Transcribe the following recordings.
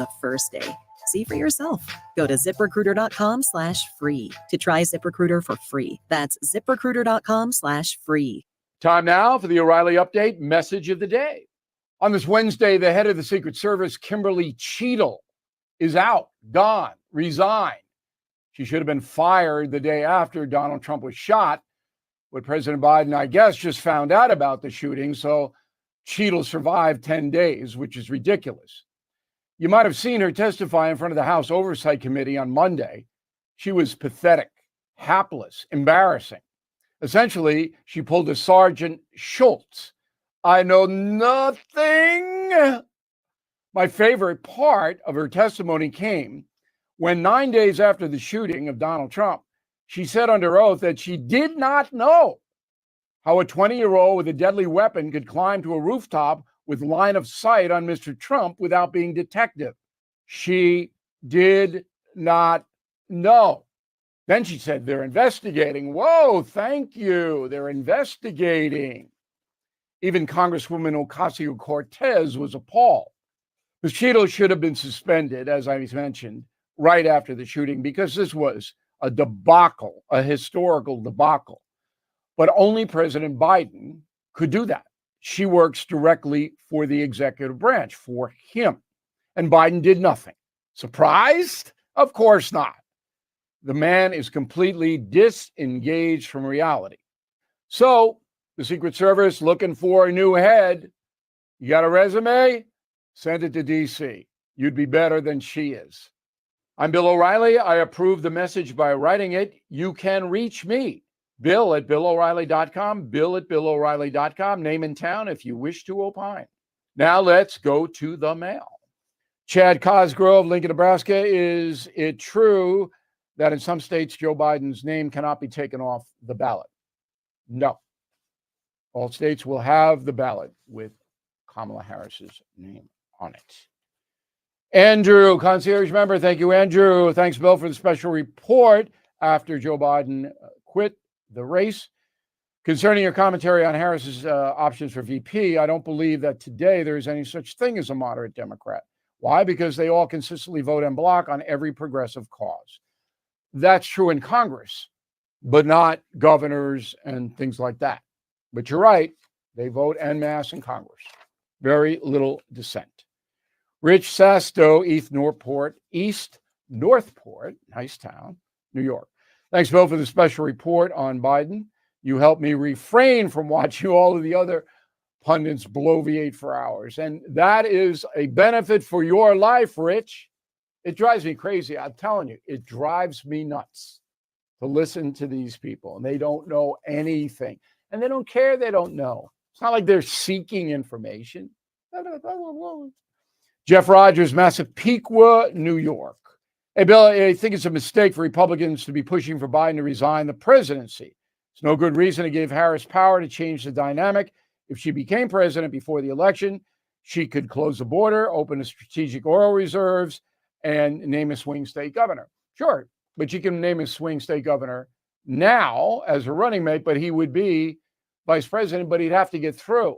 the first day. See for yourself. Go to ZipRecruiter.com/free to try ZipRecruiter for free. That's ZipRecruiter.com/free. Time now for the O'Reilly Update message of the day. On this Wednesday, the head of the Secret Service, Kimberly Cheadle, is out, gone, resigned. She should have been fired the day after Donald Trump was shot. What President Biden, I guess, just found out about the shooting, so Cheadle survived 10 days, which is ridiculous. You might have seen her testify in front of the House Oversight Committee on Monday. She was pathetic, hapless, embarrassing. Essentially, she pulled a Sergeant Schultz. I know nothing. My favorite part of her testimony came when 9 days after the shooting of Donald Trump, she said under oath that she did not know how a 20-year-old with a deadly weapon could climb to a rooftop with line of sight on Mr. Trump without being detected. She did not know. Then she said, they're investigating. Whoa, thank you. They're investigating. Even Congresswoman Ocasio-Cortez was appalled. Ms. Cheadle should have been suspended, as I mentioned, right after the shooting, because this was a debacle, a historical debacle. But only President Biden could do that. She works directly for the executive branch, for him. And Biden did nothing. Surprised? Of course not. The man is completely disengaged from reality. So the Secret Service looking for a new head. You got a resume? Send it to D.C. You'd be better than she is. I'm Bill O'Reilly. I approve the message by writing it. You can reach me, Bill@BillO'Reilly.com, Bill@BillO'Reilly.com, name and town if you wish to opine. Now let's go to the mail. Chad Cosgrove, Lincoln, Nebraska. Is it true that in some states Joe Biden's name cannot be taken off the ballot? No. All states will have the ballot with Kamala Harris's name on it. Andrew, concierge member. Thank you, Andrew. Thanks, Bill, for the special report after Joe Biden quit the race. Concerning your commentary on Harris's options for VP, I don't believe that today there is any such thing as a moderate Democrat. Why? Because they all consistently vote en bloc on every progressive cause. That's true in Congress, but not governors and things like that. But you're right. They vote en masse in Congress. Very little dissent. Rich Sasto, East Northport, nice town, New York. Thanks, Bill, for the special report on Biden. You helped me refrain from watching all of the other pundits bloviate for hours. And that is a benefit for your life, Rich. It drives me crazy. I'm telling you, it drives me nuts to listen to these people. And they don't know anything. And they don't care they don't know. It's not like they're seeking information. Jeff Rogers, Massapequa, New York. Hey, Bill, I think it's a mistake for Republicans to be pushing for Biden to resign the presidency. It's no good reason to give Harris power to change the dynamic. If she became president before the election, she could close the border, open a strategic oil reserves, and name a swing state governor. Sure, but you can name a swing state governor now as a running mate, but he would be vice president, but he'd have to get through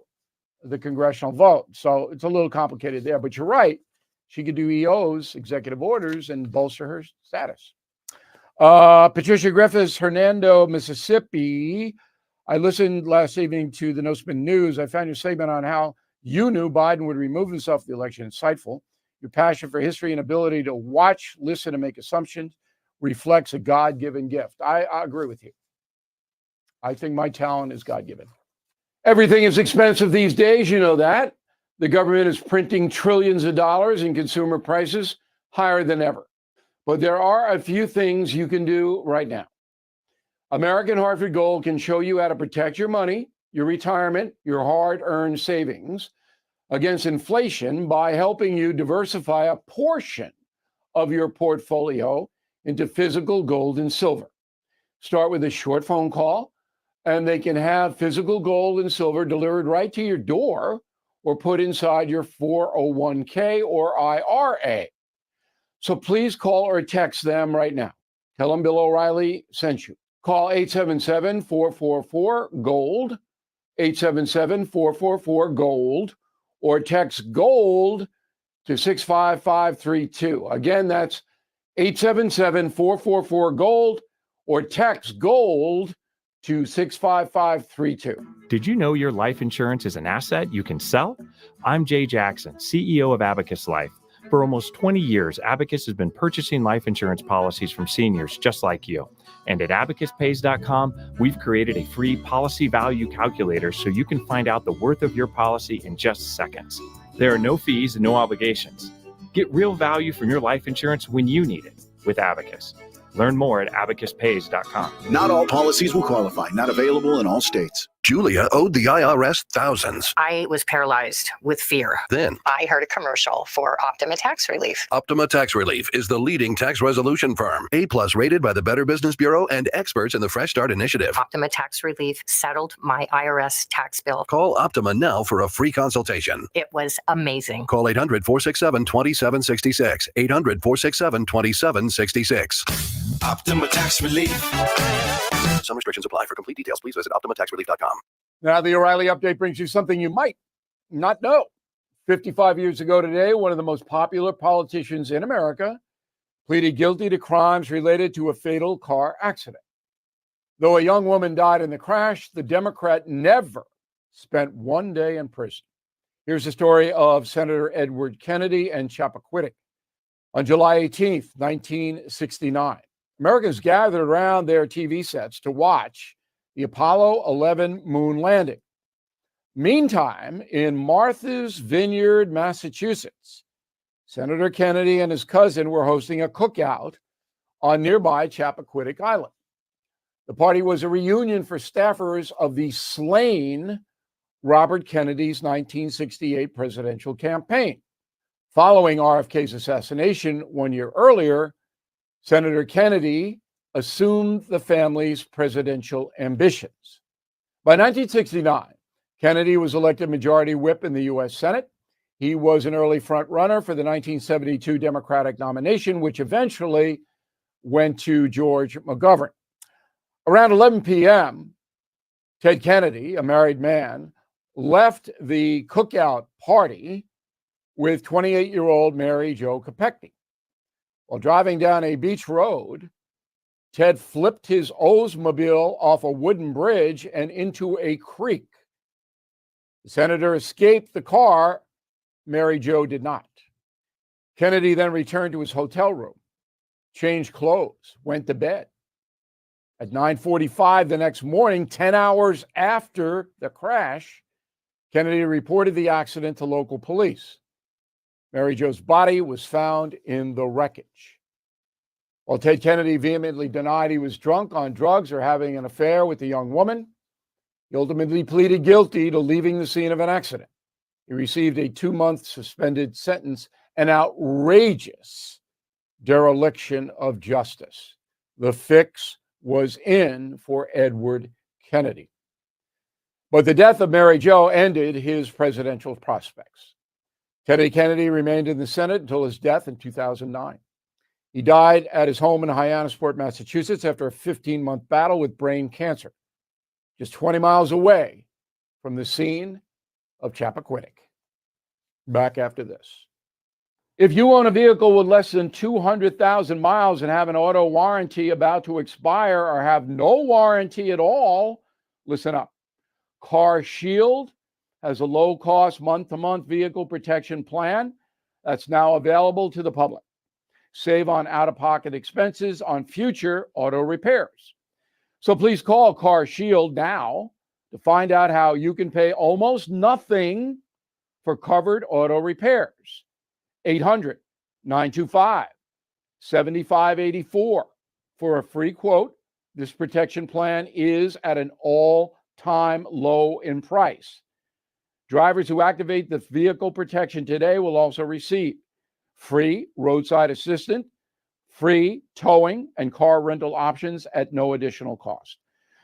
the congressional vote. So it's a little complicated there, but you're right. She could do EOs, executive orders, and bolster her status. Patricia Griffiths, Hernando, Mississippi. I listened last evening to the No Spin News. I found your statement on how you knew Biden would remove himself from the election insightful. Your passion for history and ability to watch, listen, and make assumptions reflects a God-given gift. I agree with you. I think my talent is God-given. Everything is expensive these days, you know that. The government is printing trillions of dollars and consumer prices higher than ever. But there are a few things you can do right now. American Hartford Gold can show you how to protect your money, your retirement, your hard-earned savings against inflation by helping you diversify a portion of your portfolio into physical gold and silver. Start with a short phone call, and they can have physical gold and silver delivered right to your door or put inside your 401k or IRA. So please call or text them right now. Tell them Bill O'Reilly sent you. Call 877-444-GOLD, 877-444-GOLD, or text GOLD to 65532. Again, that's 877-444-GOLD or text GOLD to 65532. Did you know your life insurance is an asset you can sell? I'm Jay Jackson, CEO of Abacus Life. For almost 20 years, Abacus has been purchasing life insurance policies from seniors just like you. And at abacuspays.com, we've created a free policy value calculator so you can find out the worth of your policy in just seconds. There are no fees and no obligations. Get real value from your life insurance when you need it with Abacus. Learn more at abacuspays.com. Not all policies will qualify. Not available in all states. Julia owed the IRS thousands. I was paralyzed with fear. Then I heard a commercial for Optima Tax Relief. Optima Tax Relief is the leading tax resolution firm, A+ rated by the Better Business Bureau and experts in the Fresh Start Initiative. Optima Tax Relief settled my IRS tax bill. Call Optima now for a free consultation. It was amazing. Call 800-467-2766. 800-467-2766. Optima Tax Relief. Some restrictions apply. For complete details, please visit OptimaTaxRelief.com. Now, the O'Reilly Update brings you something you might not know. 55 years ago today, one of the most popular politicians in America pleaded guilty to crimes related to a fatal car accident. Though a young woman died in the crash, the Democrat never spent one day in prison. Here's the story of Senator Edward Kennedy and Chappaquiddick. On July 18th, 1969, Americans gathered around their TV sets to watch the Apollo 11 moon landing. Meantime, in Martha's Vineyard, Massachusetts, Senator Kennedy and his cousin were hosting a cookout on nearby Chappaquiddick Island. The party was a reunion for staffers of the slain Robert Kennedy's 1968 presidential campaign. Following RFK's assassination 1 year earlier, Senator Kennedy assumed the family's presidential ambitions. By 1969, Kennedy was elected majority whip in the U.S. Senate. He was an early front-runner for the 1972 Democratic nomination, which eventually went to George McGovern. Around 11 p.m., Ted Kennedy, a married man, left the cookout party with 28-year-old Mary Jo Kopechne. While driving down a beach road, Ted flipped his Oldsmobile off a wooden bridge and into a creek. The senator escaped the car. Mary Jo did not. Kennedy then returned to his hotel room, changed clothes, went to bed. At 9:45 the next morning, 10 hours after the crash, Kennedy reported the accident to local police. Mary Jo's body was found in the wreckage. While Ted Kennedy vehemently denied he was drunk on drugs or having an affair with the young woman, he ultimately pleaded guilty to leaving the scene of an accident. He received a 2-month suspended sentence, an outrageous dereliction of justice. The fix was in for Edward Kennedy. But the death of Mary Jo ended his presidential prospects. Teddy Kennedy remained in the Senate until his death in 2009. He died at his home in Hyannisport, Massachusetts, after a 15-month battle with brain cancer, just 20 miles away from the scene of Chappaquiddick. Back after this. If you own a vehicle with less than 200,000 miles and have an auto warranty about to expire or have no warranty at all, listen up. Car Shield has a low-cost month-to-month vehicle protection plan that's now available to the public. Save on out-of-pocket expenses on future auto repairs. So please call Car Shield now to find out how you can pay almost nothing for covered auto repairs. 800-925-7584 for a free quote. This protection plan is at an all-time low in price. Drivers who activate the vehicle protection today will also receive free roadside assistance, free towing, and car rental options at no additional cost.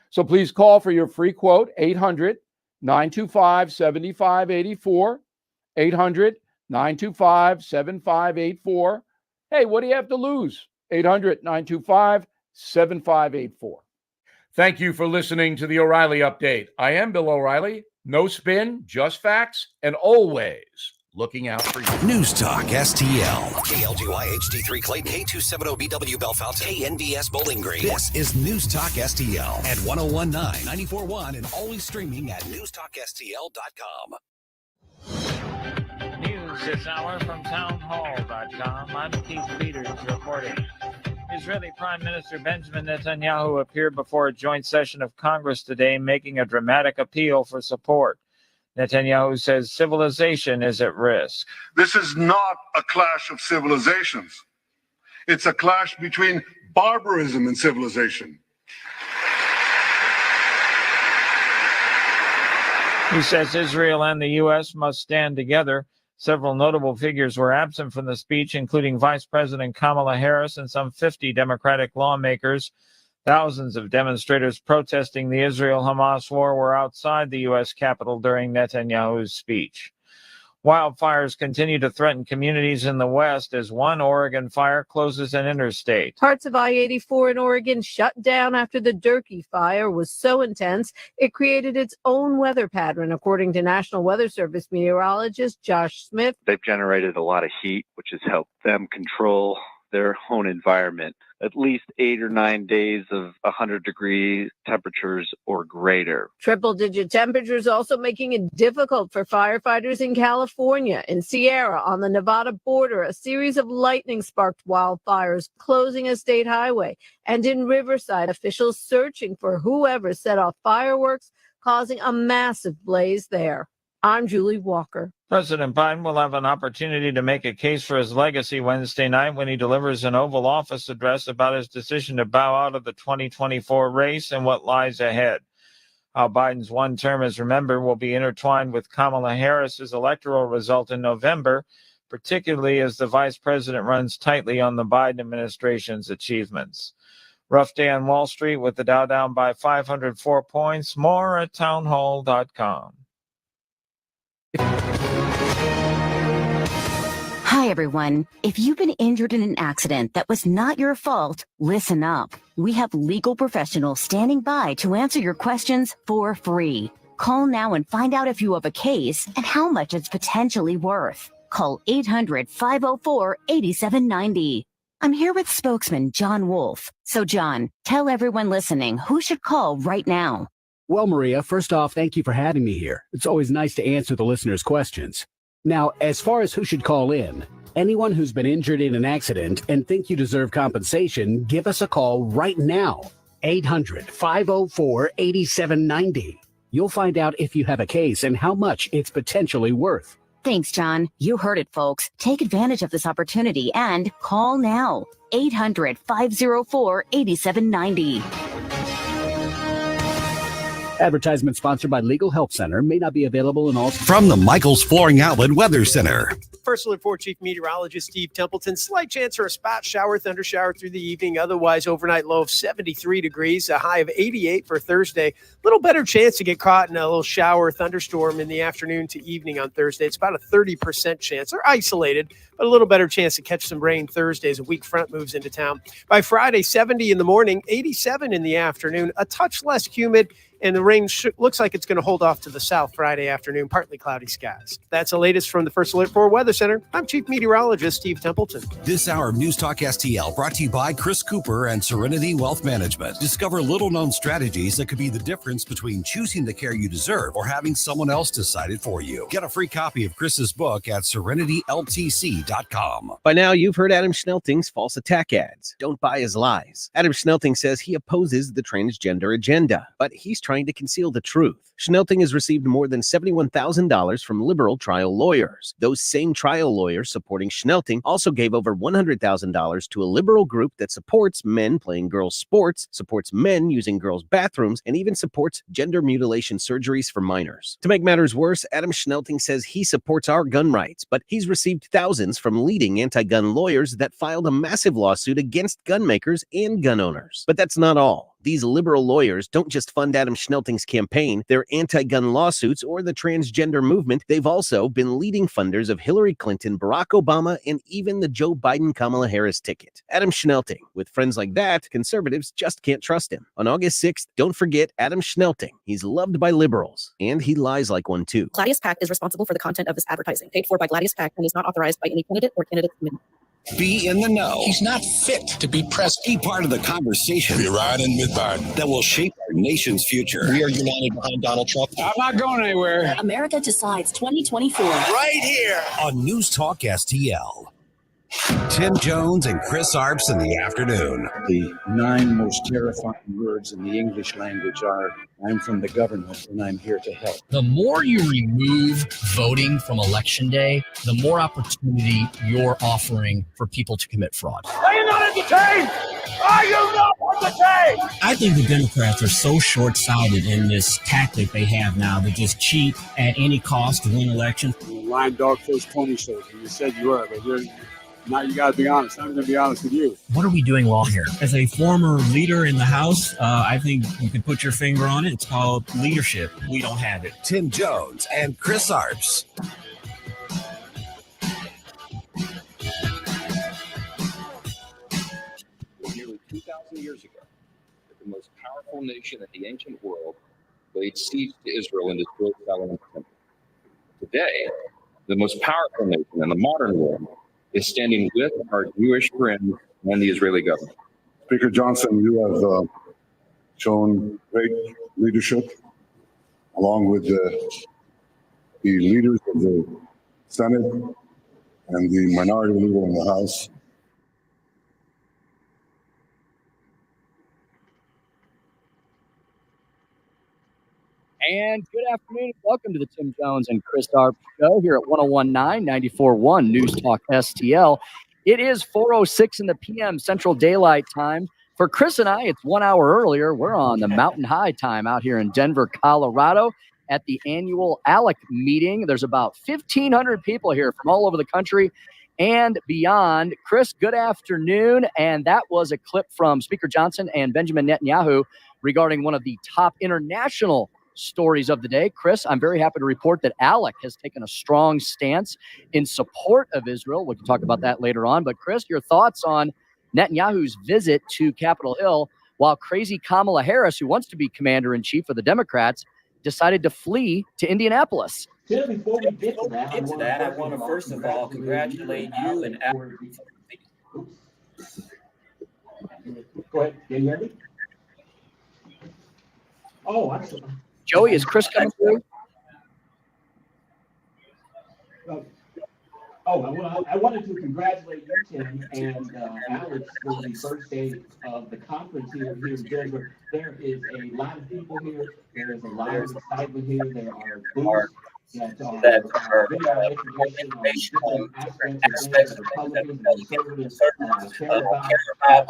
So please call for your free quote, 800-925-7584, 800-925-7584. Hey, what do you have to lose? 800-925-7584. Thank you for listening to the O'Reilly Update. I am Bill O'Reilly. No spin, just facts, and always looking out for you. News Talk STL. KLGY HD3 Clayton, K270BW Bellefonte, KNBS Bowling Green. This is News Talk STL at 1019, 94.1, and always streaming at newstalkstl.com. News this hour from townhall.com. I'm Keith Peters reporting. Israeli Prime Minister Benjamin Netanyahu appeared before a joint session of Congress today, making a dramatic appeal for support. Netanyahu says civilization is at risk. This is not a clash of civilizations. It's a clash between barbarism and civilization. He says Israel and the U.S. must stand together. Several notable figures were absent from the speech, including Vice President Kamala Harris and some 50 Democratic lawmakers. Thousands of demonstrators protesting the Israel-Hamas war were outside the U.S. Capitol during Netanyahu's speech. Wildfires continue to threaten communities in the West as one Oregon fire closes an interstate. Parts of I-84 in Oregon shut down after the Durkee fire was so intense it created its own weather pattern, according to National Weather Service meteorologist Josh Smith. They've generated a lot of heat, which has helped them control their own environment. At least 8 or 9 days of 100-degree temperatures or greater. Triple-digit temperatures also making it difficult for firefighters in California. In Sierra, on the Nevada border, a series of lightning-sparked wildfires closing a state highway. And in Riverside, officials searching for whoever set off fireworks, causing a massive blaze there. I'm Julie Walker. President Biden will have an opportunity to make a case for his legacy Wednesday night when he delivers an Oval Office address about his decision to bow out of the 2024 race and what lies ahead. How Biden's one term is remembered will be intertwined with Kamala Harris's electoral result in November, particularly as the vice president runs tightly on the Biden administration's achievements. Rough day on Wall Street with the Dow down by 504 points. More at townhall.com. Hi, everyone. If you've been injured in an accident that was not your fault, listen up. We have legal professionals standing by to answer your questions for free. Call now and find out if you have a case and how much it's potentially worth. Call 800-504-8790. I'm here with spokesman John Wolf. So, John, tell everyone listening who should call right now. Well, Maria, first off, thank you for having me here. It's always nice to answer the listeners' questions. Now, as far as who should call in, anyone who's been injured in an accident and think you deserve compensation, give us a call right now. 800-504-8790. You'll find out if you have a case and how much it's potentially worth. Thanks, John. You heard it, folks. Take advantage of this opportunity and call now. 800-504-8790. Advertisement sponsored by Legal Help Center. May not be available in all... From the Michaels Flooring Outlet Weather Center. First Alert 4 Chief Meteorologist Steve Templeton. Slight chance for a spot shower, thunder shower through the evening. Otherwise, overnight low of 73 degrees, a high of 88 for Thursday. Little better chance to get caught in a little shower, thunderstorm in the afternoon to evening on Thursday. It's about a 30% chance. They're isolated, but a little better chance to catch some rain Thursday as a weak front moves into town. By Friday, 70 in the morning, 87 in the afternoon, a touch less humid. And the rain looks like it's going to hold off to the south Friday afternoon, partly cloudy skies. That's the latest from the First Alert 4 Weather Center. I'm Chief Meteorologist Steve Templeton. This hour of News Talk STL brought to you by Chris Cooper and Serenity Wealth Management. Discover little-known strategies that could be the difference between choosing the care you deserve or having someone else decide it for you. Get a free copy of Chris's book at serenityltc.com. By now, you've heard Adam Schnelting's false attack ads. Don't buy his lies. Adam Schnelting says he opposes the transgender agenda, but he's trying to conceal the truth. Schnelting has received more than $71,000 from liberal trial lawyers. Those same trial lawyers supporting Schnelting also gave over $100,000 to a liberal group that supports men playing girls' sports, supports men using girls' bathrooms, and even supports gender mutilation surgeries for minors. To make matters worse, Adam Schnelting says he supports our gun rights, but he's received thousands from leading anti-gun lawyers that filed a massive lawsuit against gun makers and gun owners. But that's not all. These liberal lawyers don't just fund Adam Schnelting's campaign, their anti-gun lawsuits, or the transgender movement. They've also been leading funders of Hillary Clinton, Barack Obama, and even the Joe Biden-Kamala Harris ticket. Adam Schnelting. With friends like that, conservatives just can't trust him. On August 6th, don't forget Adam Schnelting. He's loved by liberals, and he lies like one too. Gladius PAC is responsible for the content of this advertising, paid for by Gladius PAC, and is not authorized by any candidate or candidate committee. Be in the know. He's not fit to be president. Be part of the conversation. Be riding with Biden. That will shape our nation's future. We are united behind Donald Trump. I'm not going anywhere. America Decides 2024. Right here on News Talk STL. Tim Jones and Chris Arps in the afternoon. The 9 most terrifying words in the English language are, I'm from the government and I'm here to help. The more you remove voting from Election Day, the more opportunity you're offering for people to commit fraud. Are you not entertained? Are you not entertained? I think the Democrats are so short-sighted in this tactic they have now to just cheat at any cost to win elections. Lying dog first pony shows. You said you were, but now you got to be honest. I'm going to be honest with you. What are we doing wrong here? As a former leader in the House, I think you can put your finger on it. It's called leadership. We don't have it. Tim Jones and Chris Arps. Nearly 2,000 years ago, the most powerful nation in the ancient world laid siege to Israel and destroyed Solomon's temple. Today, the most powerful nation in the modern world is standing with our Jewish friends and the Israeli government. Speaker Johnson, you have shown great leadership, along with the leaders of the Senate and the minority leader in the House. And good afternoon. Welcome to the Tim Jones and Chris Arps show here at 101.9, 94.1 News Talk STL. It is 4:06 in the p.m. Central Daylight Time. For Chris and I, it's 1 hour earlier. We're on the Mountain High time out here in Denver, Colorado at the annual ALEC meeting. There's about 1,500 people here from all over the country and beyond. Chris, good afternoon. And that was a clip from Speaker Johnson and Benjamin Netanyahu regarding one of the top international stories of the day. Chris, I'm very happy to report that ALEC has taken a strong stance in support of Israel. We can talk about that later on. But Chris, your thoughts on Netanyahu's visit to Capitol Hill while crazy Kamala Harris, who wants to be commander-in-chief of the Democrats, decided to flee to Indianapolis. Before we get to that, I want to first of all congratulate you and ALEC. Go ahead. Can you hear me? Oh, excellent. Joey, is Chris coming through? I wanted to congratulate you, Tim, and Alex for the first day of the conference here in Denver. There is a lot of people here. There is a lot of excitement here. There are booths that are video information on different aspects of things that Republicans and conservatives care about.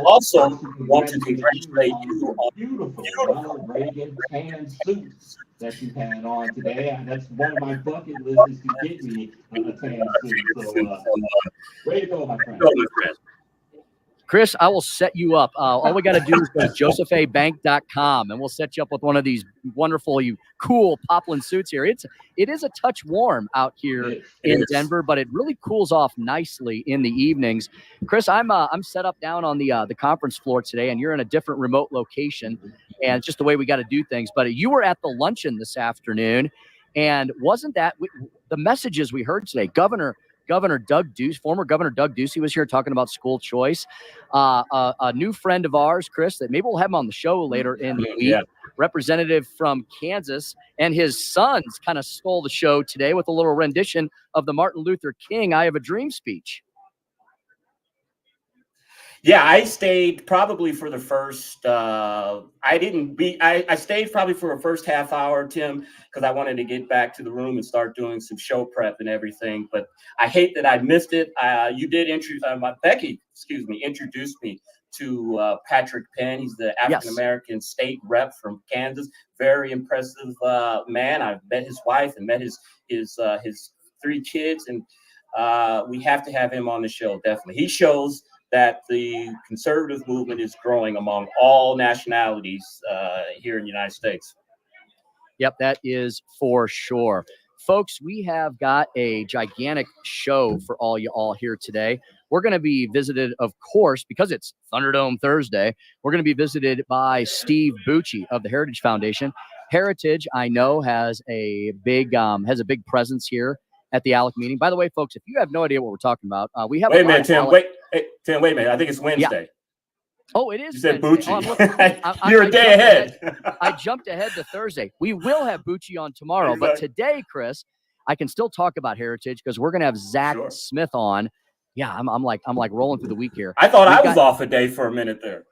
Also want to congratulate you on beautiful Ronald Reagan tan suits that you had on today. And that's one of my bucket lists is to get me a tan suit. So, way to go, my friend. Chris, I will set you up. All we got to do is go to josephabank.com, and we'll set you up with one of these wonderful, cool poplin suits here. It is a touch warm out here in Denver, but it really cools off nicely in the evenings. Chris, I'm set up down on the conference floor today, and you're in a different remote location, and it's just the way we got to do things. But you were at the luncheon this afternoon, and wasn't that the messages we heard today? Governor Doug Ducey, former Governor Doug Ducey was here talking about school choice. A new friend of ours, Chris, that maybe we'll have him on the show later in the week, representative from Kansas, and his sons kind of stole the show today with a little rendition of the Martin Luther King I Have a Dream speech. Yeah, I stayed probably for the first, I stayed probably for the first half hour, Tim, because I wanted to get back to the room and start doing some show prep and everything. But I hate that I missed it. You did Becky introduced me to Patrick Penn. He's the African-American state rep from Kansas. Very impressive man. I've met his wife and met his 3 kids. And we have to have him on the show, definitely. He shows that the conservative movement is growing among all nationalities here in the United States. Yep, that is for sure. Folks, we have got a gigantic show for all you all here today. We're going to be visited, of course, because it's Thunderdome Thursday. We're going to be visited by Steve Bucci of the Heritage Foundation. Heritage, I know, has a big presence here at the ALEC meeting. By the way, folks, if you have no idea what we're talking about, we have Wait a lot minute, of Tim. ALEC. Tim, wait a minute. I think it's Wednesday. Yeah. Oh, it is. You said Wednesday. Bucci. You're a day ahead. I jumped ahead to Thursday. We will have Bucci on tomorrow, but today, Chris, I can still talk about Heritage because we're going to have Zack Smith on. Yeah, I'm like rolling through the week here. I thought I was off a day for a minute there.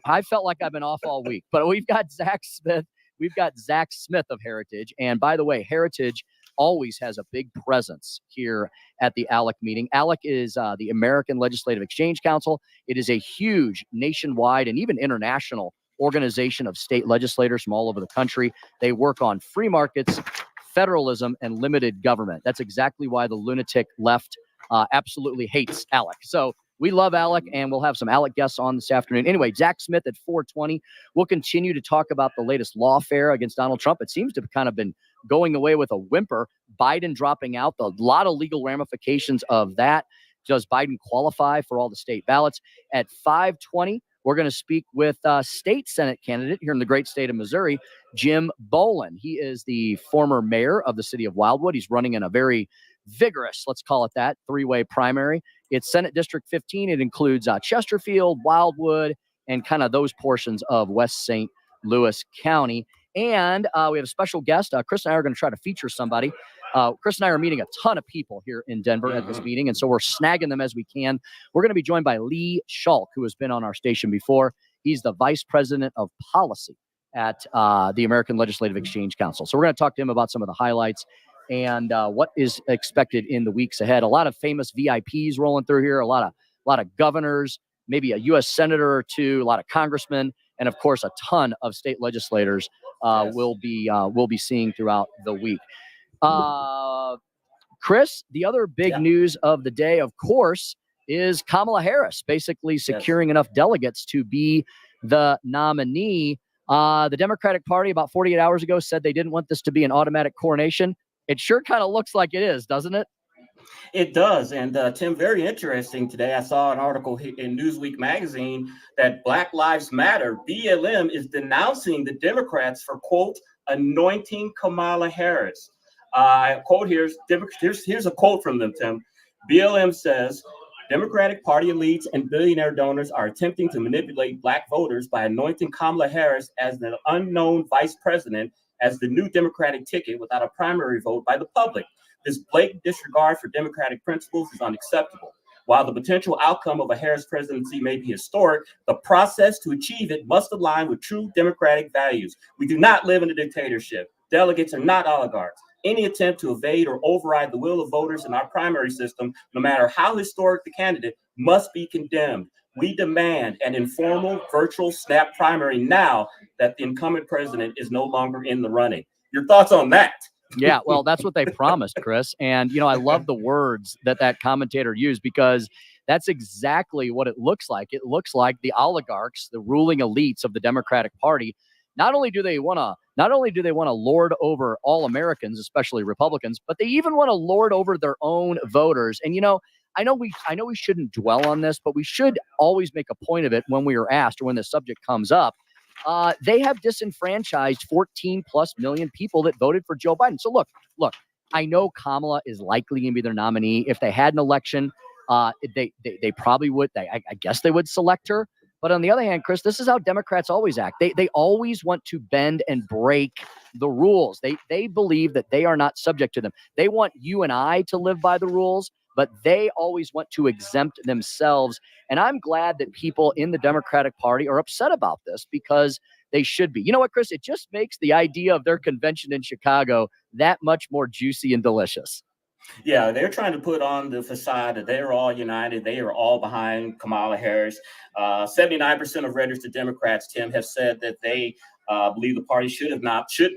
I felt like I've been off all week, but we've got Zack Smith. We've got Zack Smith of Heritage. And by the way, Heritage always has a big presence here at the ALEC meeting. ALEC is the American Legislative Exchange Council. It is a huge nationwide and even international organization of state legislators from all over the country. They work on free markets, federalism, and limited government. That's exactly why the lunatic left absolutely hates ALEC. So we love ALEC, and we'll have some ALEC guests on this afternoon. Anyway, Zack Smith at 4:20. We'll continue to talk about the latest lawfare against Donald Trump. It seems to have kind of been going away with a whimper. Biden dropping out, a lot of legal ramifications of that. Does Biden qualify for all the state ballots? At 5:20, we're going to speak with state Senate candidate here in the great state of Missouri, Jim Bowlin. He is the former mayor of the city of Wildwood. He's running in a very vigorous, let's call it that, three-way primary. It's Senate District 15. It includes Chesterfield, Wildwood, and kind of those portions of West St. Louis County. And we have a special guest. Chris and I are going to try to feature somebody. Chris and I are meeting a ton of people here in Denver at this meeting, and so we're snagging them as we can. We're going to be joined by Lee Schalk, who has been on our station before. He's the Vice President of Policy at the American Legislative Exchange Council. So we're going to talk to him about some of the highlights and what is expected in the weeks ahead. A lot of famous VIPs rolling through here, a lot of governors, maybe a U.S. senator or two, a lot of congressmen, and of course a ton of state legislators we'll be seeing throughout the week. Chris, the other big news of the day, of course, is Kamala Harris basically securing enough delegates to be the nominee. The Democratic Party about 48 hours ago said they didn't want this to be an automatic coronation. It sure kind of looks like it is, doesn't it? It does. And Tim, very interesting today. I saw an article in Newsweek magazine that Black Lives Matter, BLM, is denouncing the Democrats for, quote, anointing Kamala Harris. Quote here's a quote from them, Tim. BLM says, Democratic Party elites and billionaire donors are attempting to manipulate Black voters by anointing Kamala Harris as the unknown vice president as the new Democratic ticket without a primary vote by the public. This blatant disregard for democratic principles is unacceptable. While the potential outcome of a Harris presidency may be historic, the process to achieve it must align with true democratic values. We do not live in a dictatorship. Delegates are not oligarchs. Any attempt to evade or override the will of voters in our primary system, no matter how historic the candidate, must be condemned. We demand an informal, virtual snap primary now that the incumbent president is no longer in the running. Your thoughts on that? Yeah, well, that's what they promised, Chris. And, you know, I love the words that commentator used because that's exactly what it looks like. It looks like the oligarchs, the ruling elites of the Democratic Party, not only do they want to lord over all Americans, especially Republicans, but they even want to lord over their own voters. And, you know, I know we shouldn't dwell on this, but we should always make a point of it when we are asked or when the subject comes up. They have disenfranchised 14 plus million people that voted for Joe Biden. So look, I know Kamala is likely going to be their nominee. If they had an election, they probably would. I guess they would select her. But on the other hand, Chris, this is how Democrats always act. They always want to bend and break the rules. They believe that they are not subject to them. They want you and I to live by the rules, but they always want to exempt themselves. And I'm glad that people in the Democratic Party are upset about this because they should be. You know what, Chris? It just makes the idea of their convention in Chicago that much more juicy and delicious. Yeah, they're trying to put on the facade that they're all united. They are all behind Kamala Harris. 79% of registered Democrats, Tim, have said that they believe the party should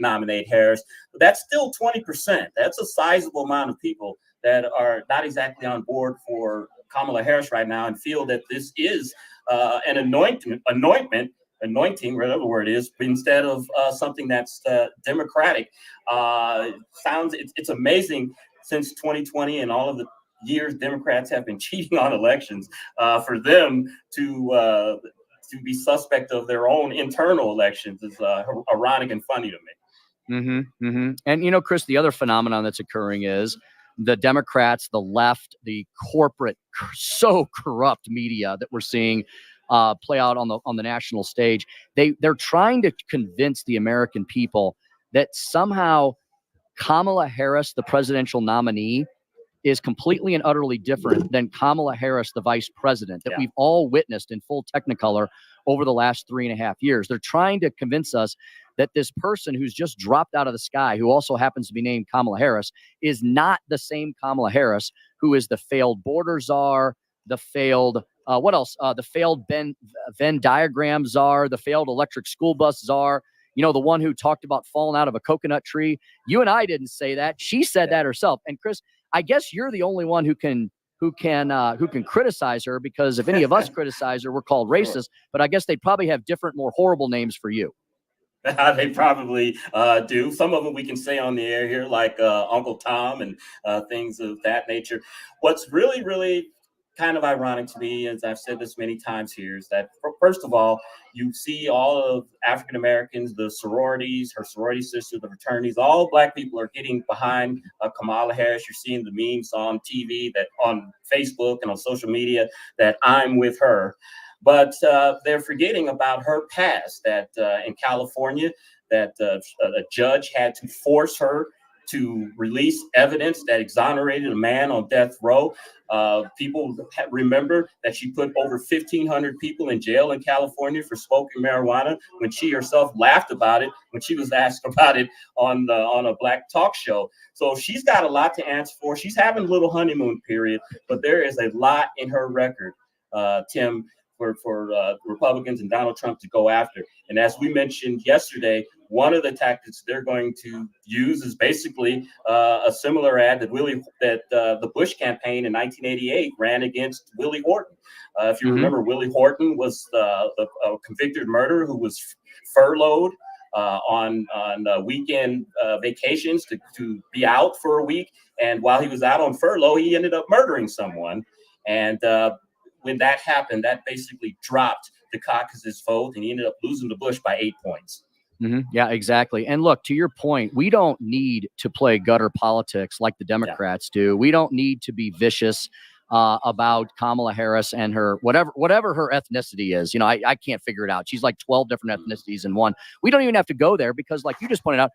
nominate Harris. But that's still 20%. That's a sizable amount of people that are not exactly on board for Kamala Harris right now and feel that this is an anointing, whatever the word is, instead of something that's democratic. It's amazing since 2020 and all of the years Democrats have been cheating on elections, for them to be suspect of their own internal elections is ironic and funny to me. And, Chris, the other phenomenon that's occurring is the Democrats, the left, the corporate, so corrupt media that we're seeing play out on the national stage. They're trying to convince the American people that somehow Kamala Harris, the presidential nominee, is completely and utterly different than Kamala Harris, the vice president, that we've all witnessed in full Technicolor over the last 3.5 years. They're trying to convince us that this person who's just dropped out of the sky, who also happens to be named Kamala Harris, is not the same Kamala Harris who is the failed border czar, the failed, the failed Venn diagram czar, the failed electric school bus czar, the one who talked about falling out of a coconut tree. You and I didn't say that. She said that herself. And Chris, I guess you're the only one who can criticize her, because if any of us criticize her, we're called racist. But I guess they'd probably have different, more horrible names for you. They probably do. Some of them we can say on the air here, like Uncle Tom and things of that nature. What's really, really kind of ironic to me, as I've said this many times here, is that first of all, you see all of African Americans, the sororities, her sorority sisters, the fraternities, all Black people are getting behind Kamala Harris. You're seeing the memes on TV, that on Facebook and on social media, that I'm with her. But they're forgetting about her past, that in California, that a judge had to force her to release evidence that exonerated a man on death row. People remember that she put over 1,500 people in jail in California for smoking marijuana, when she herself laughed about it when she was asked about it on a Black talk show. So she's got a lot to answer for. She's having a little honeymoon period, but there is a lot in her record, Tim, for Republicans and Donald Trump to go after. And as we mentioned yesterday, one of the tactics they're going to use is basically a similar ad that the Bush campaign in 1988 ran against Willie Horton. If you remember, Willie Horton was a convicted murderer who was furloughed on weekend vacations to be out for a week. And while he was out on furlough, he ended up murdering someone. And when that happened, that basically dropped the caucus's vote, and he ended up losing to Bush by 8 points. Yeah, exactly. And look, to your point, we don't need to play gutter politics like the Democrats do. We don't need to be vicious about Kamala Harris and her whatever her ethnicity is. I can't figure it out. She's like 12 different ethnicities in one. We don't even have to go there, because like you just pointed out,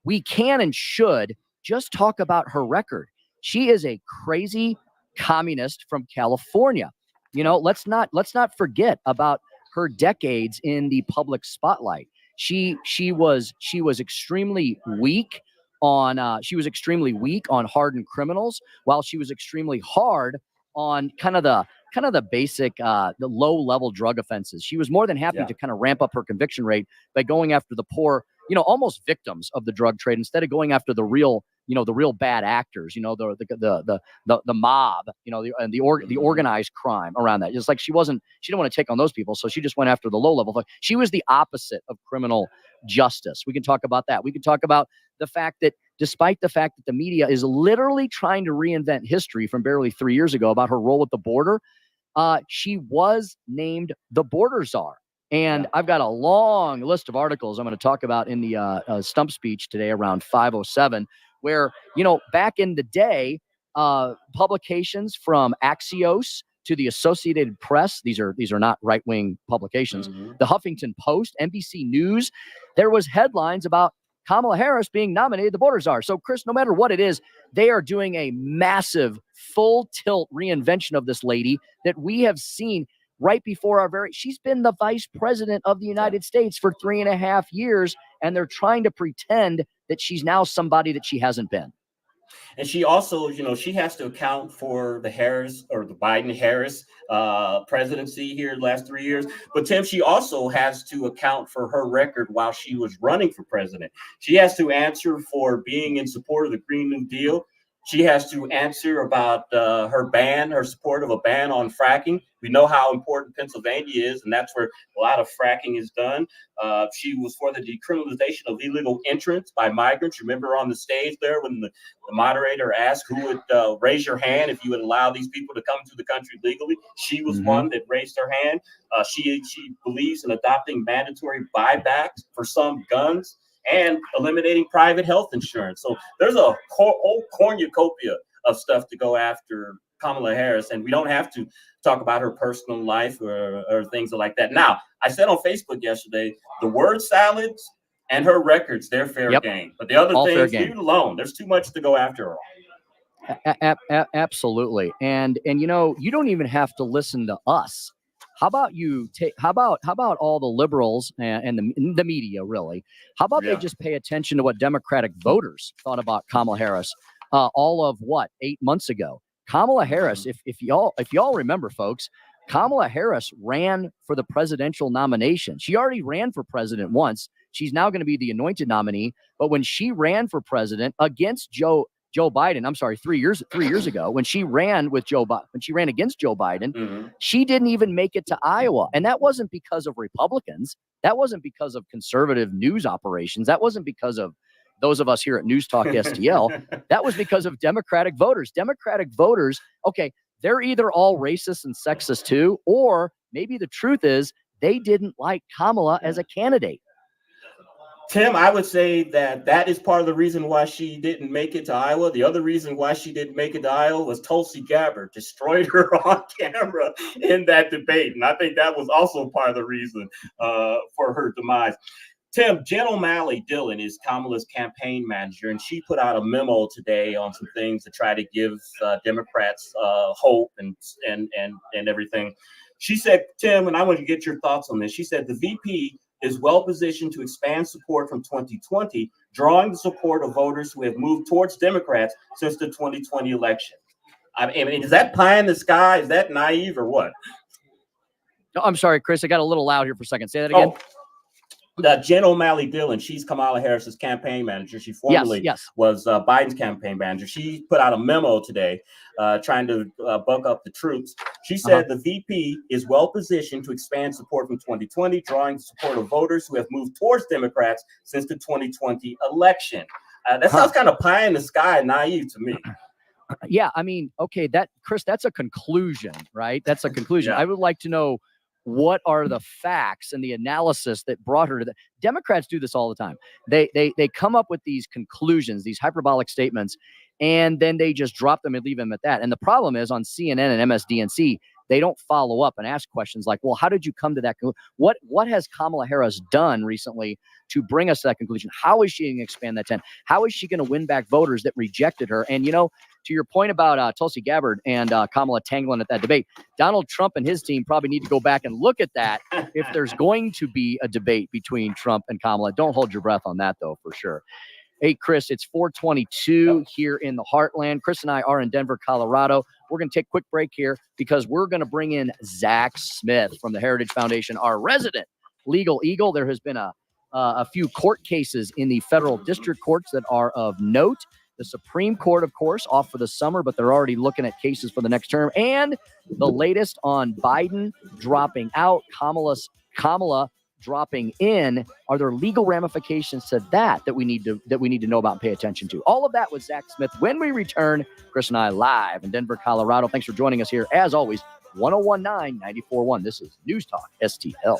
we can and should just talk about her record. She is a crazy communist from California. Let's not forget about her decades in the public spotlight. She was extremely weak on hardened criminals, while she was extremely hard on kind of the basic the low level drug offenses. She was more than happy to kind of ramp up her conviction rate by going after the poor, almost victims of the drug trade, instead of going after the real bad actors, the mob, and the organized crime around that. It's like she didn't want to take on those people, so she just went after the low level. She was the opposite of criminal justice. We can talk about that. We can talk about the fact that, despite the fact that the media is literally trying to reinvent history from barely 3 years ago about her role at the border, she was named the border czar. And I've got a long list of articles I'm going to talk about in the stump speech today around 5:07, where, back in the day, publications from Axios to the Associated Press, these are not right-wing publications, the Huffington Post, NBC News, there was headlines about Kamala Harris being nominated the border czar. So, Chris, no matter what it is, they are doing a massive full-tilt reinvention of this lady that we have seen right before she's been the vice president of the United States for 3.5 years, and they're trying to pretend that she's now somebody that she hasn't been. And she also, she has to account for the Harris or the Biden-Harris presidency here the last 3 years. But Tim, she also has to account for her record while she was running for president. She has to answer for being in support of the Green New Deal, She has to answer about her support of a ban on fracking. We know how important Pennsylvania is, and that's where a lot of fracking is done. She was for the decriminalization of illegal entrance by migrants. Remember on the stage there when the moderator asked who would raise your hand if you would allow these people to come to the country legally? She was one that raised her hand. She believes in adopting mandatory buybacks for some guns and eliminating private health insurance. So there's a whole cornucopia of stuff to go after Kamala Harris, and we don't have to talk about her personal life or things like that. Now, I said on Facebook yesterday, the word salads and her records, they're fair game. But the other things, leave it alone. There's too much to go after her. Absolutely. And you know, you don't even have to listen to us. How about you take? How about all the liberals and the media? Really? How about they just pay attention to what Democratic voters thought about Kamala Harris? All of 8 months ago, Kamala Harris. If y'all remember, folks, Kamala Harris ran for the presidential nomination. She already ran for president once. She's now going to be the anointed nominee. But when she ran for president against Joe Biden, I'm sorry, 3 years ago, when she ran against Joe Biden, she didn't even make it to Iowa. And that wasn't because of Republicans. That wasn't because of conservative news operations. That wasn't because of those of us here at News Talk STL. That was because of Democratic voters. Democratic voters, okay, they're either all racist and sexist too, or maybe the truth is they didn't like Kamala as a candidate. Tim, I would say that is part of the reason why she didn't make it to Iowa. The other reason why she didn't make it to Iowa was Tulsi Gabbard destroyed her on camera in that debate. And I think that was also part of the reason for her demise. Tim, Jen O'Malley Dillon is Kamala's campaign manager, and she put out a memo today on some things to try to give Democrats hope and everything. She said, Tim, and I want to get your thoughts on this. She said the VP is well positioned to expand support from 2020, drawing the support of voters who have moved towards Democrats since the 2020 election. I mean, is that pie in the sky? Is that naive or what? No, I'm sorry, Chris. I got a little loud here for a second. Say that again. Jen O'Malley Dillon, she's Kamala Harris's campaign manager. She formerly was Biden's campaign manager. She put out a memo today trying to buck up the troops. She said the VP is well positioned to expand support from 2020, drawing the support of voters who have moved towards Democrats since the 2020 election. That sounds kind of pie in the sky and naive to me. Yeah, I mean, okay, Chris, that's a conclusion, right? That's a conclusion. I would like to know, what are the facts and the analysis that brought her to the Democrats do this all the time. They come up with these conclusions, these hyperbolic statements, and then they just drop them and leave them at that. And the problem is on CNN and MSDNC, they don't follow up and ask questions like, well, how did you come to that conclusion? What has Kamala Harris done recently to bring us to that conclusion? How is she going to expand that tent? How is she going to win back voters that rejected her? And, you know, to your point about Tulsi Gabbard and Kamala tangling at that debate, Donald Trump and his team probably need to go back and look at that if there's going to be a debate between Trump and Kamala. Don't hold your breath on that, though, for sure. Hey, Chris, it's 4:22 here in the Heartland. Chris and I are in Denver, Colorado. We're going to take a quick break here because we're going to bring in Zack Smith from the Heritage Foundation, our resident legal eagle. There has been a few court cases in the federal district courts that are of note. The Supreme Court, of course, off for the summer, but they're already looking at cases for the next term. And the latest on Biden dropping out, Kamala dropping in. Are there legal ramifications to that we need to know about and pay attention to? All of that with Zack Smith when we return. Chris and I live in Denver, Colorado. Thanks for joining us here. As always, 1019 94.1. This is News Talk STL.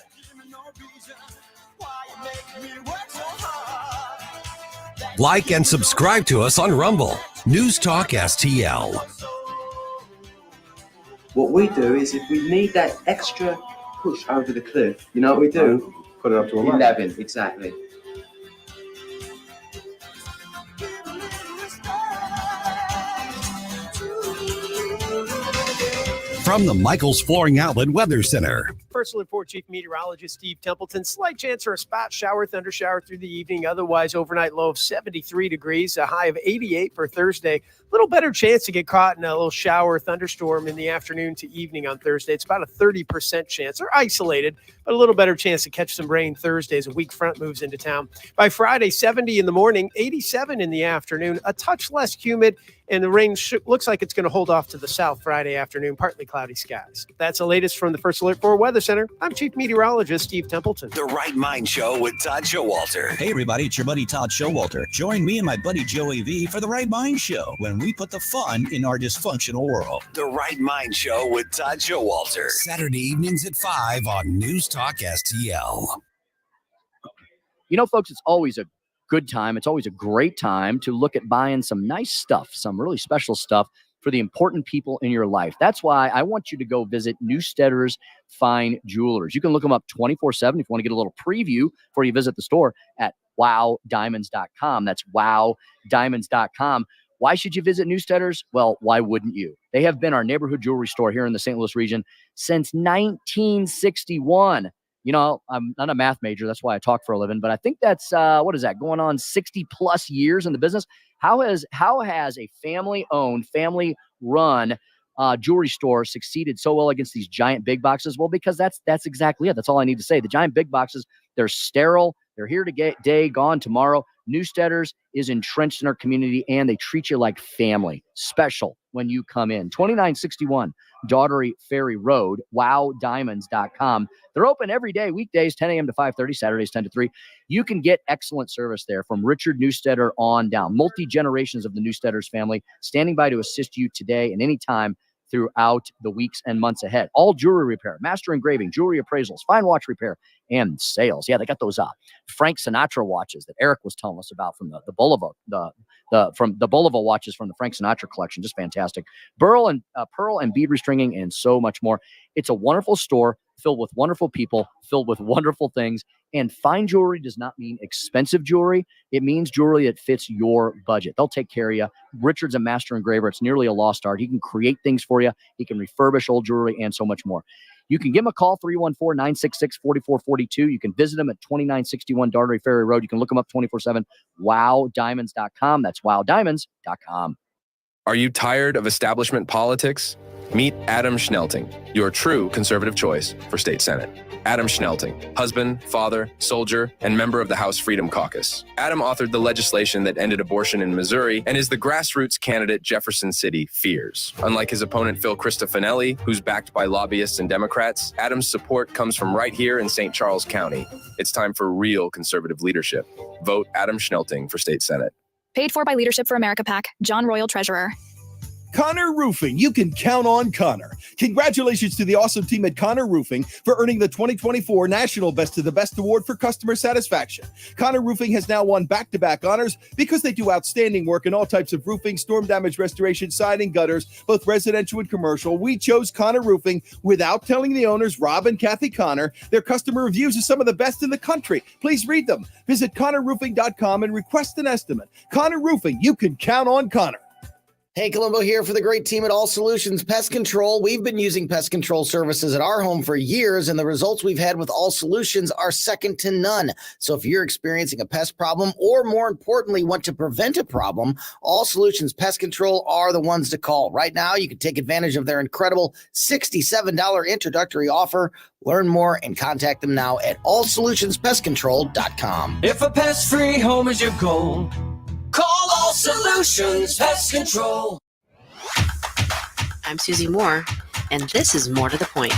Like and subscribe to us on Rumble. News Talk STL. What we do is if we need that extra push over the cliff, you know what we do? Put it up to 11, exactly. From the Michaels Flooring Outlet Weather Center. Personal Report Chief Meteorologist Steve Templeton. Slight chance for a spot shower, thunder shower through the evening. Otherwise, overnight low of 73 degrees, a high of 88 for Thursday. little better chance to get caught in a little shower or thunderstorm in the afternoon to evening on Thursday. It's about a 30% chance. They're isolated, but a little better chance to catch some rain Thursday as a weak front moves into town. By Friday, 70 in the morning, 87 in the afternoon, a touch less humid, and the rain looks like it's going to hold off to the south Friday afternoon, partly cloudy skies. That's the latest from the First Alert 4 Weather Center. I'm Chief Meteorologist Steve Templeton. The Right Mind Show with Todd Showalter. Hey everybody, it's your buddy Todd Showalter. Join me and my buddy Joey V for The Right Mind Show, when we put the fun in our dysfunctional world. The Right Mind Show with Todd Showalter. Saturday evenings at 5 on News Talk STL. You know, folks, it's always a good time. It's always a great time to look at buying some nice stuff, some really special stuff for the important people in your life. That's why I want you to go visit Newsteaders Fine Jewelers. You can look them up 24/7 if you want to get a little preview before you visit the store at wowdiamonds.com. That's wowdiamonds.com. Why should you visit Newsteaders? Well, why wouldn't you? They have been our neighborhood jewelry store here in the St. Louis region since 1961. You know, I'm not a math major. That's why I talk for a living. But I think that's, what is that, going on 60 plus years in the business? How has a family-owned, family-run jewelry store succeeded so well against these giant big boxes? Well, because that's exactly it. That's all I need to say. The giant big boxes, they're sterile. They're here today, gone tomorrow. Newsteaders is entrenched in our community, and they treat you like family. Special when you come in. 2961 Daughtery Ferry Road, wowdiamonds.com. They're open every day, weekdays, 10 a.m. to 5:30, Saturdays, 10 to 3. You can get excellent service there from Richard Newsteader on down. Multi-generations of the Newsteaders family standing by to assist you today and anytime throughout the weeks and months ahead. All jewelry repair, master engraving, jewelry appraisals, fine watch repair, and sales. Yeah, they got those Frank Sinatra watches that Eric was telling us about from the Bulova, from the Bulova watches from the Frank Sinatra collection. Just fantastic. Pearl and bead restringing and so much more. It's a wonderful store filled with wonderful people, filled with wonderful things. And fine jewelry does not mean expensive jewelry. It means jewelry that fits your budget. They'll take care of you. Richard's a master engraver. It's nearly a lost art. He can create things for you. He can refurbish old jewelry and so much more. You can give him a call, 314-966-4442. You can visit him at 2961 Daughtery Ferry Road. You can look him up 24/7, wowdiamonds.com. That's wowdiamonds.com. Are you tired of establishment politics? Meet Adam Schnelting, your true conservative choice for state senate. Adam Schnelting, husband, father, soldier, and member of the House Freedom Caucus. Adam authored the legislation that ended abortion in Missouri and is the grassroots candidate Jefferson City fears. Unlike his opponent Phil Cristofanelli, who's backed by lobbyists and Democrats, Adam's support comes from right here in St. Charles County. It's time for real conservative leadership. Vote Adam Schnelting for state senate. Paid for by Leadership for America PAC. John Royal, Treasurer. Connor Roofing. You can count on Connor. Congratulations to the awesome team at Connor Roofing for earning the 2024 National Best of the Best Award for Customer Satisfaction. Connor Roofing has now won back-to-back honors because they do outstanding work in all types of roofing, storm damage restoration, siding, gutters, both residential and commercial. We chose Connor Roofing without telling the owners, Rob and Kathy Connor. Their customer reviews are some of the best in the country. Please read them. Visit ConnorRoofing.com and request an estimate. Connor Roofing. You can count on Connor. Hey, Colombo here for the great team at All Solutions Pest Control. We've been using pest control services at our home for years, and the results we've had with All Solutions are second to none. So if you're experiencing a pest problem, or more importantly, want to prevent a problem, All Solutions Pest Control are the ones to call. Right now, you can take advantage of their incredible $67 introductory offer. Learn more and contact them now at allsolutionspestcontrol.com. If a pest-free home is your goal, call All Solutions Pest Control. I'm Susie Moore, and this is More to the Point.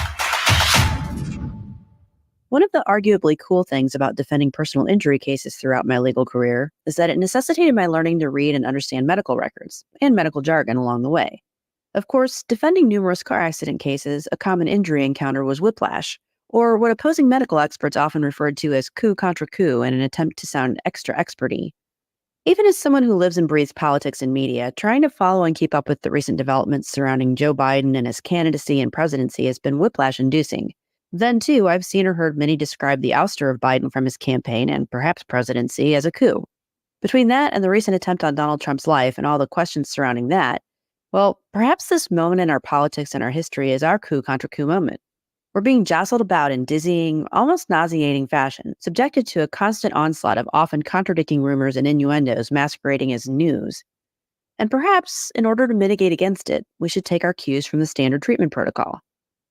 One of the arguably cool things about defending personal injury cases throughout my legal career is that it necessitated my learning to read and understand medical records and medical jargon along the way. Of course, defending numerous car accident cases, a common injury encounter was whiplash, or what opposing medical experts often referred to as coup contre coup in an attempt to sound extra experty. Even as someone who lives and breathes politics and media, trying to follow and keep up with the recent developments surrounding Joe Biden and his candidacy and presidency has been whiplash-inducing. Then, too, I've seen or heard many describe the ouster of Biden from his campaign and perhaps presidency as a coup. Between that and the recent attempt on Donald Trump's life and all the questions surrounding that, well, perhaps this moment in our politics and our history is our coup contre coup moment. We're being jostled about in dizzying, almost nauseating fashion, subjected to a constant onslaught of often contradicting rumors and innuendos masquerading as news. And perhaps, in order to mitigate against it, we should take our cues from the standard treatment protocol.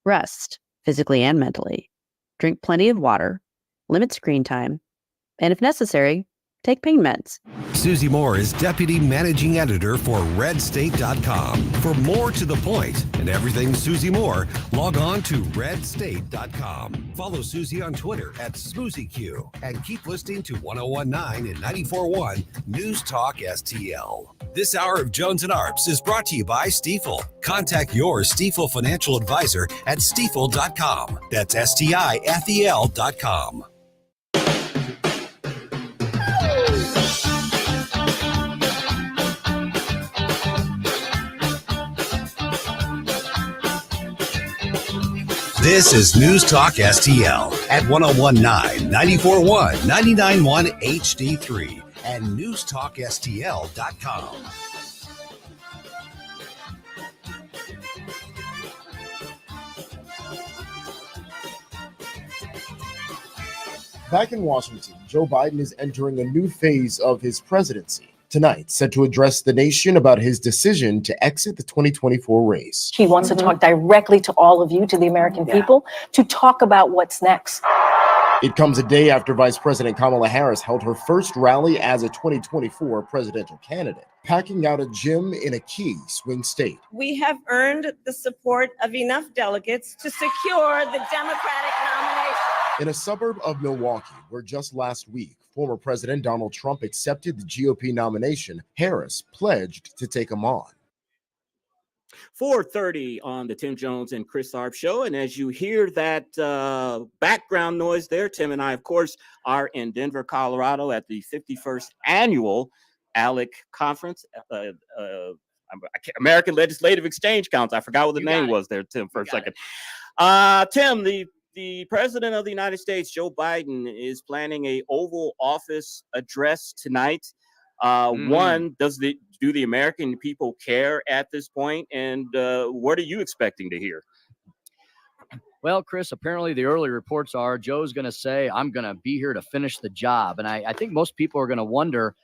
Rest, physically and mentally. Drink plenty of water. Limit screen time. And if necessary, take pain meds. Susie Moore is Deputy Managing Editor for RedState.com. For more to the point and everything Susie Moore, log on to RedState.com. Follow Susie on Twitter at SmoozyQ and keep listening to 1019 and 94.1 News Talk STL. This hour of Jones and Arps is brought to you by Stifel. Contact your Stifel financial advisor at Stifel.com. That's STIFEL.com. This is News Talk STL at 1019, 94.1, 99.1 HD3 and newstalkstl.com. Back in Washington, Joe Biden is entering a new phase of his presidency. Tonight, set to address the nation about his decision to exit the 2024 race. He wants to talk directly to all of you, to the American people, to talk about what's next. It comes a day after Vice President Kamala Harris held her first rally as a 2024 presidential candidate, packing out a gym in a key swing state. We have earned the support of enough delegates to secure the Democratic nomination. In a suburb of Milwaukee, where just last week, former President Donald Trump accepted the GOP nomination, Harris pledged to take him on. 4:30 on the Tim Jones and Chris Arps show. And as you hear that background noise there, Tim and I, of course, are in Denver, Colorado at the 51st annual ALEC conference, American Legislative Exchange Council. I forgot what the name was there, Tim, for a second. Tim, the president of the United States, Joe Biden, is planning a Oval Office address tonight. One, do the American people care at this point? And what are you expecting to hear? Well, Chris, apparently the early reports are Joe's going to say, I'm going to be here to finish the job. And I think most people are going to wonder,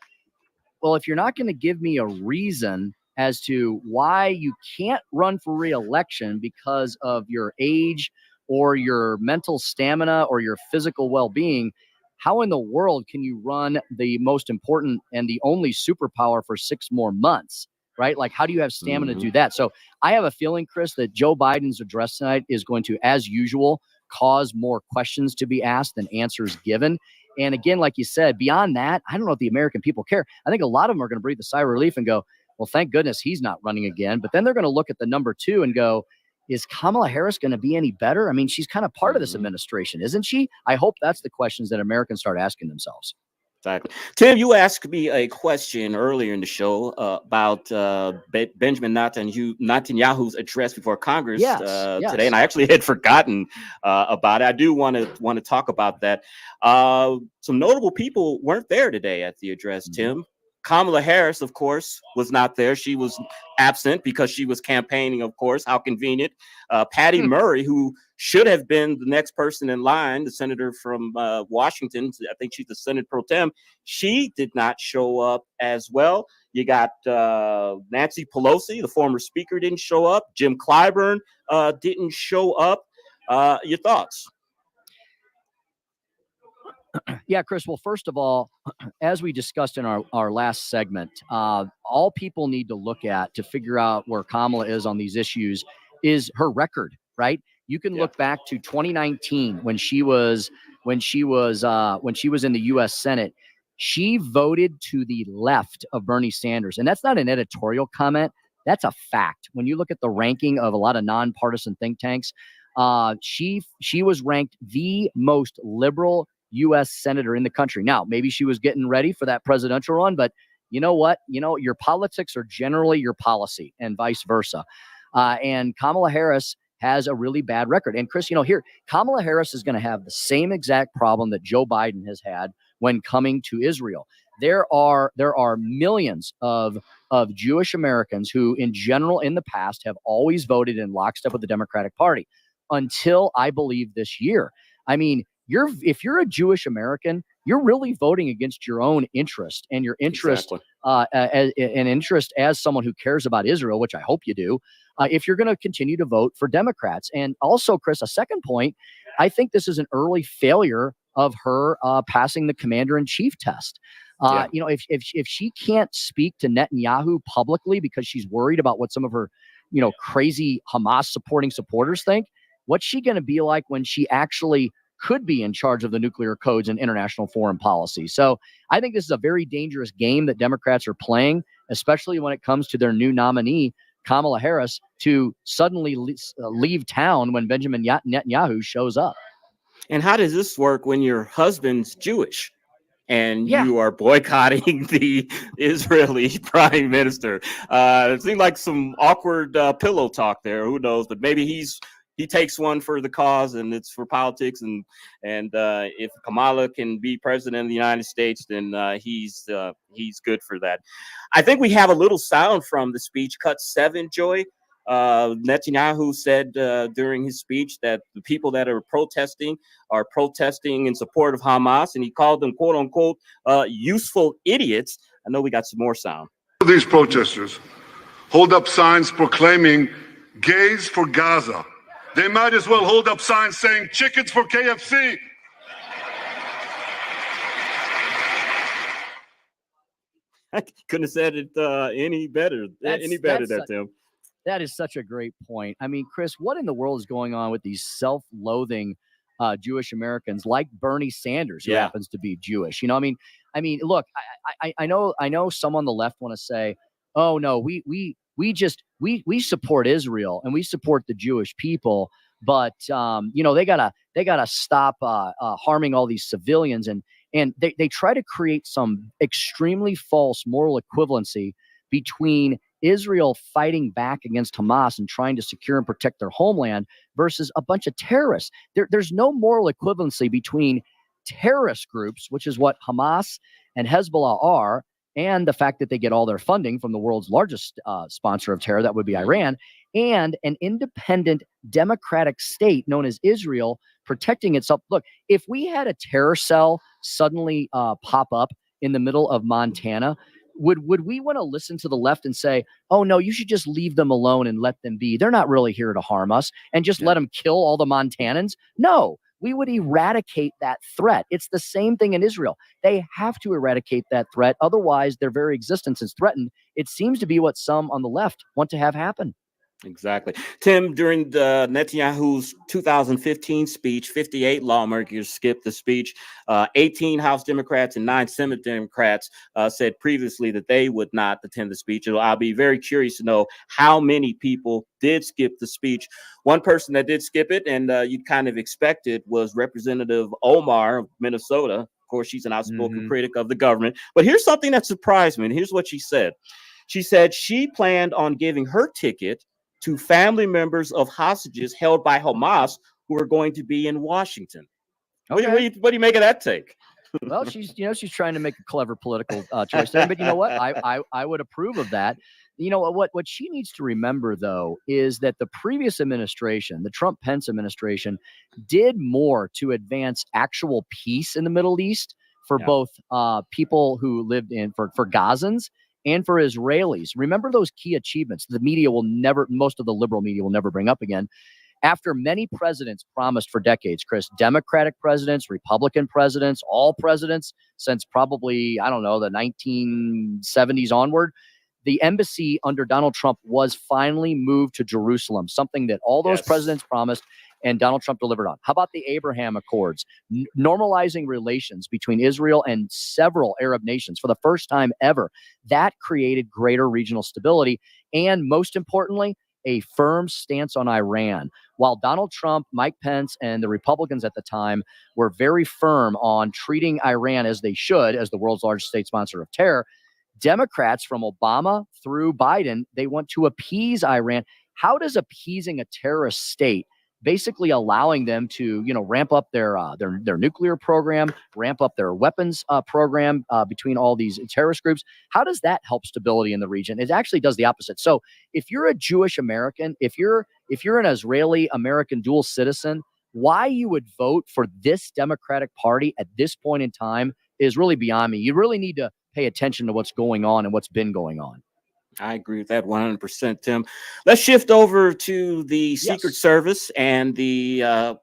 well, if you're not going to give me a reason as to why you can't run for re-election because of your age or your mental stamina or your physical well-being, how in the world can you run the most important and the only superpower for 6 more months, right? Like, how do you have stamina to do that? So I have a feeling, Chris, that Joe Biden's address tonight is going to, as usual, cause more questions to be asked than answers given. And again, like you said, beyond that, I don't know if the American people care. I think a lot of them are going to breathe a sigh of relief and go, well, thank goodness he's not running again. But then they're going to look at the number 2 and go, is Kamala Harris going to be any better? I mean, she's kind of part of this administration, isn't she? I hope that's the questions that Americans start asking themselves. Exactly. Tim, you asked me a question earlier in the show about Benjamin Netanyahu's address before Congress today, and I actually had forgotten about it. I do want to talk about that. Some notable people weren't there today at the address, Tim. Kamala Harris, of course, was not there. She was absent because she was campaigning, of course. How convenient. Patty Murray, who should have been the next person in line, the senator from Washington, I think she's the Senate pro tem, she did not show up as well. You got Nancy Pelosi, the former speaker, didn't show up. Jim Clyburn didn't show up. Your thoughts? Yeah, Chris. Well, first of all, as we discussed in our last segment, all people need to look at to figure out where Kamala is on these issues is her record, right? You can look back to 2019 when she was in the U.S. Senate. She voted to the left of Bernie Sanders, and that's not an editorial comment. That's a fact. When you look at the ranking of a lot of nonpartisan think tanks, she was ranked the most liberal U.S. senator in the country. Now, maybe she was getting ready for that presidential run, but you know what? Your politics are generally your policy and vice versa. And Kamala Harris has a really bad record. And Chris, here, Kamala Harris is going to have the same exact problem that Joe Biden has had when coming to Israel. There are millions of Jewish Americans who, in general, in the past, have always voted in lockstep with the Democratic Party until, I believe, this year. I mean, if you're a Jewish American, you're really voting against your own interest and your interest an interest as someone who cares about Israel, which I hope you do, if you're going to continue to vote for Democrats. And also, Chris, a second point, I think this is an early failure of her passing the commander-in-chief test. You know, if she can't speak to Netanyahu publicly because she's worried about what some of her, you know, crazy Hamas supporters think, what's she going to be like when she actually could be in charge of the nuclear codes and international foreign policy? So I think this is a very dangerous game that Democrats are playing, especially when it comes to their new nominee, Kamala Harris, to suddenly leave town when Benjamin Netanyahu shows up. And how does this work when your husband's Jewish and you are boycotting the Israeli prime minister? It seemed like some awkward pillow talk there. Who knows? But maybe he takes one for the cause, and it's for politics. And if Kamala can be president of the United States, then he's good for that. I think we have a little sound from the speech, cut 7, Joy. Netanyahu said during his speech that the people that are protesting in support of Hamas, and he called them, quote unquote, useful idiots. I know we got some more sound. These protesters hold up signs proclaiming gays for Gaza. They might as well hold up signs saying chickens for KFC. I couldn't have said it any better. Tim. That is such a great point. I mean, Chris, what in the world is going on with these self-loathing Jewish Americans like Bernie Sanders, who happens to be Jewish? You know, I mean, look, I know some on the left want to say, oh no, we support Israel and we support the Jewish people, but you know, they gotta stop harming all these civilians, and they try to create some extremely false moral equivalency between Israel fighting back against Hamas and trying to secure and protect their homeland versus a bunch of terrorists. There's no moral equivalency between terrorist groups, which is what Hamas and Hezbollah are, and the fact that they get all their funding from the world's largest sponsor of terror, that would be Iran, and an independent democratic state known as Israel protecting itself. Look, if we had a terror cell suddenly pop up in the middle of Montana, would we want to listen to the left and say, oh no, you should just leave them alone and let them be? They're not really here to harm us, and just let them kill all the Montanans? No, we would eradicate that threat. It's the same thing in Israel. They have to eradicate that threat. Otherwise, their very existence is threatened. It seems to be what some on the left want to have happen. Exactly. Tim, during the Netanyahu's 2015 speech, 58 lawmakers skipped the speech. 18 House Democrats and 9 Senate Democrats said previously that they would not attend the speech. I'll be very curious to know how many people did skip the speech. One person that did skip it, and you kind of expected, was Representative Omar of Minnesota. Of course, she's an outspoken critic of the government. But here's something that surprised me, and here's what she said. She said she planned on giving her ticket to family members of hostages held by Hamas who are going to be in Washington. Okay. What do you make of that take? Well, she's trying to make a clever political choice there, but you know what? I would approve of that. You know what she needs to remember, though, is that the previous administration, the Trump-Pence administration, did more to advance actual peace in the Middle East for both people who lived for Gazans and for Israelis. Remember those key achievements the media will never, most of the liberal media will never bring up again. After many presidents promised for decades, Chris, Democratic presidents, Republican presidents, all presidents since probably, I don't know, the 1970s onward, the embassy under Donald Trump was finally moved to Jerusalem, something that all those presidents promised and Donald Trump delivered on. How about the Abraham Accords, normalizing relations between Israel and several Arab nations for the first time ever? That created greater regional stability and, most importantly, a firm stance on Iran. While Donald Trump, Mike Pence, and the Republicans at the time were very firm on treating Iran as they should, as the world's largest state sponsor of terror, Democrats from Obama through Biden, they want to appease Iran. How does appeasing a terrorist state, basically allowing them to, ramp up their nuclear program, ramp up their weapons program between all these terrorist groups, how does that help stability in the region? It actually does the opposite. So if you're a Jewish American, if you're an Israeli American dual citizen, why you would vote for this Democratic Party at this point in time is really beyond me. You really need to pay attention to what's going on and what's been going on. I agree with that 100%, Tim. Let's shift over to the Secret Service and the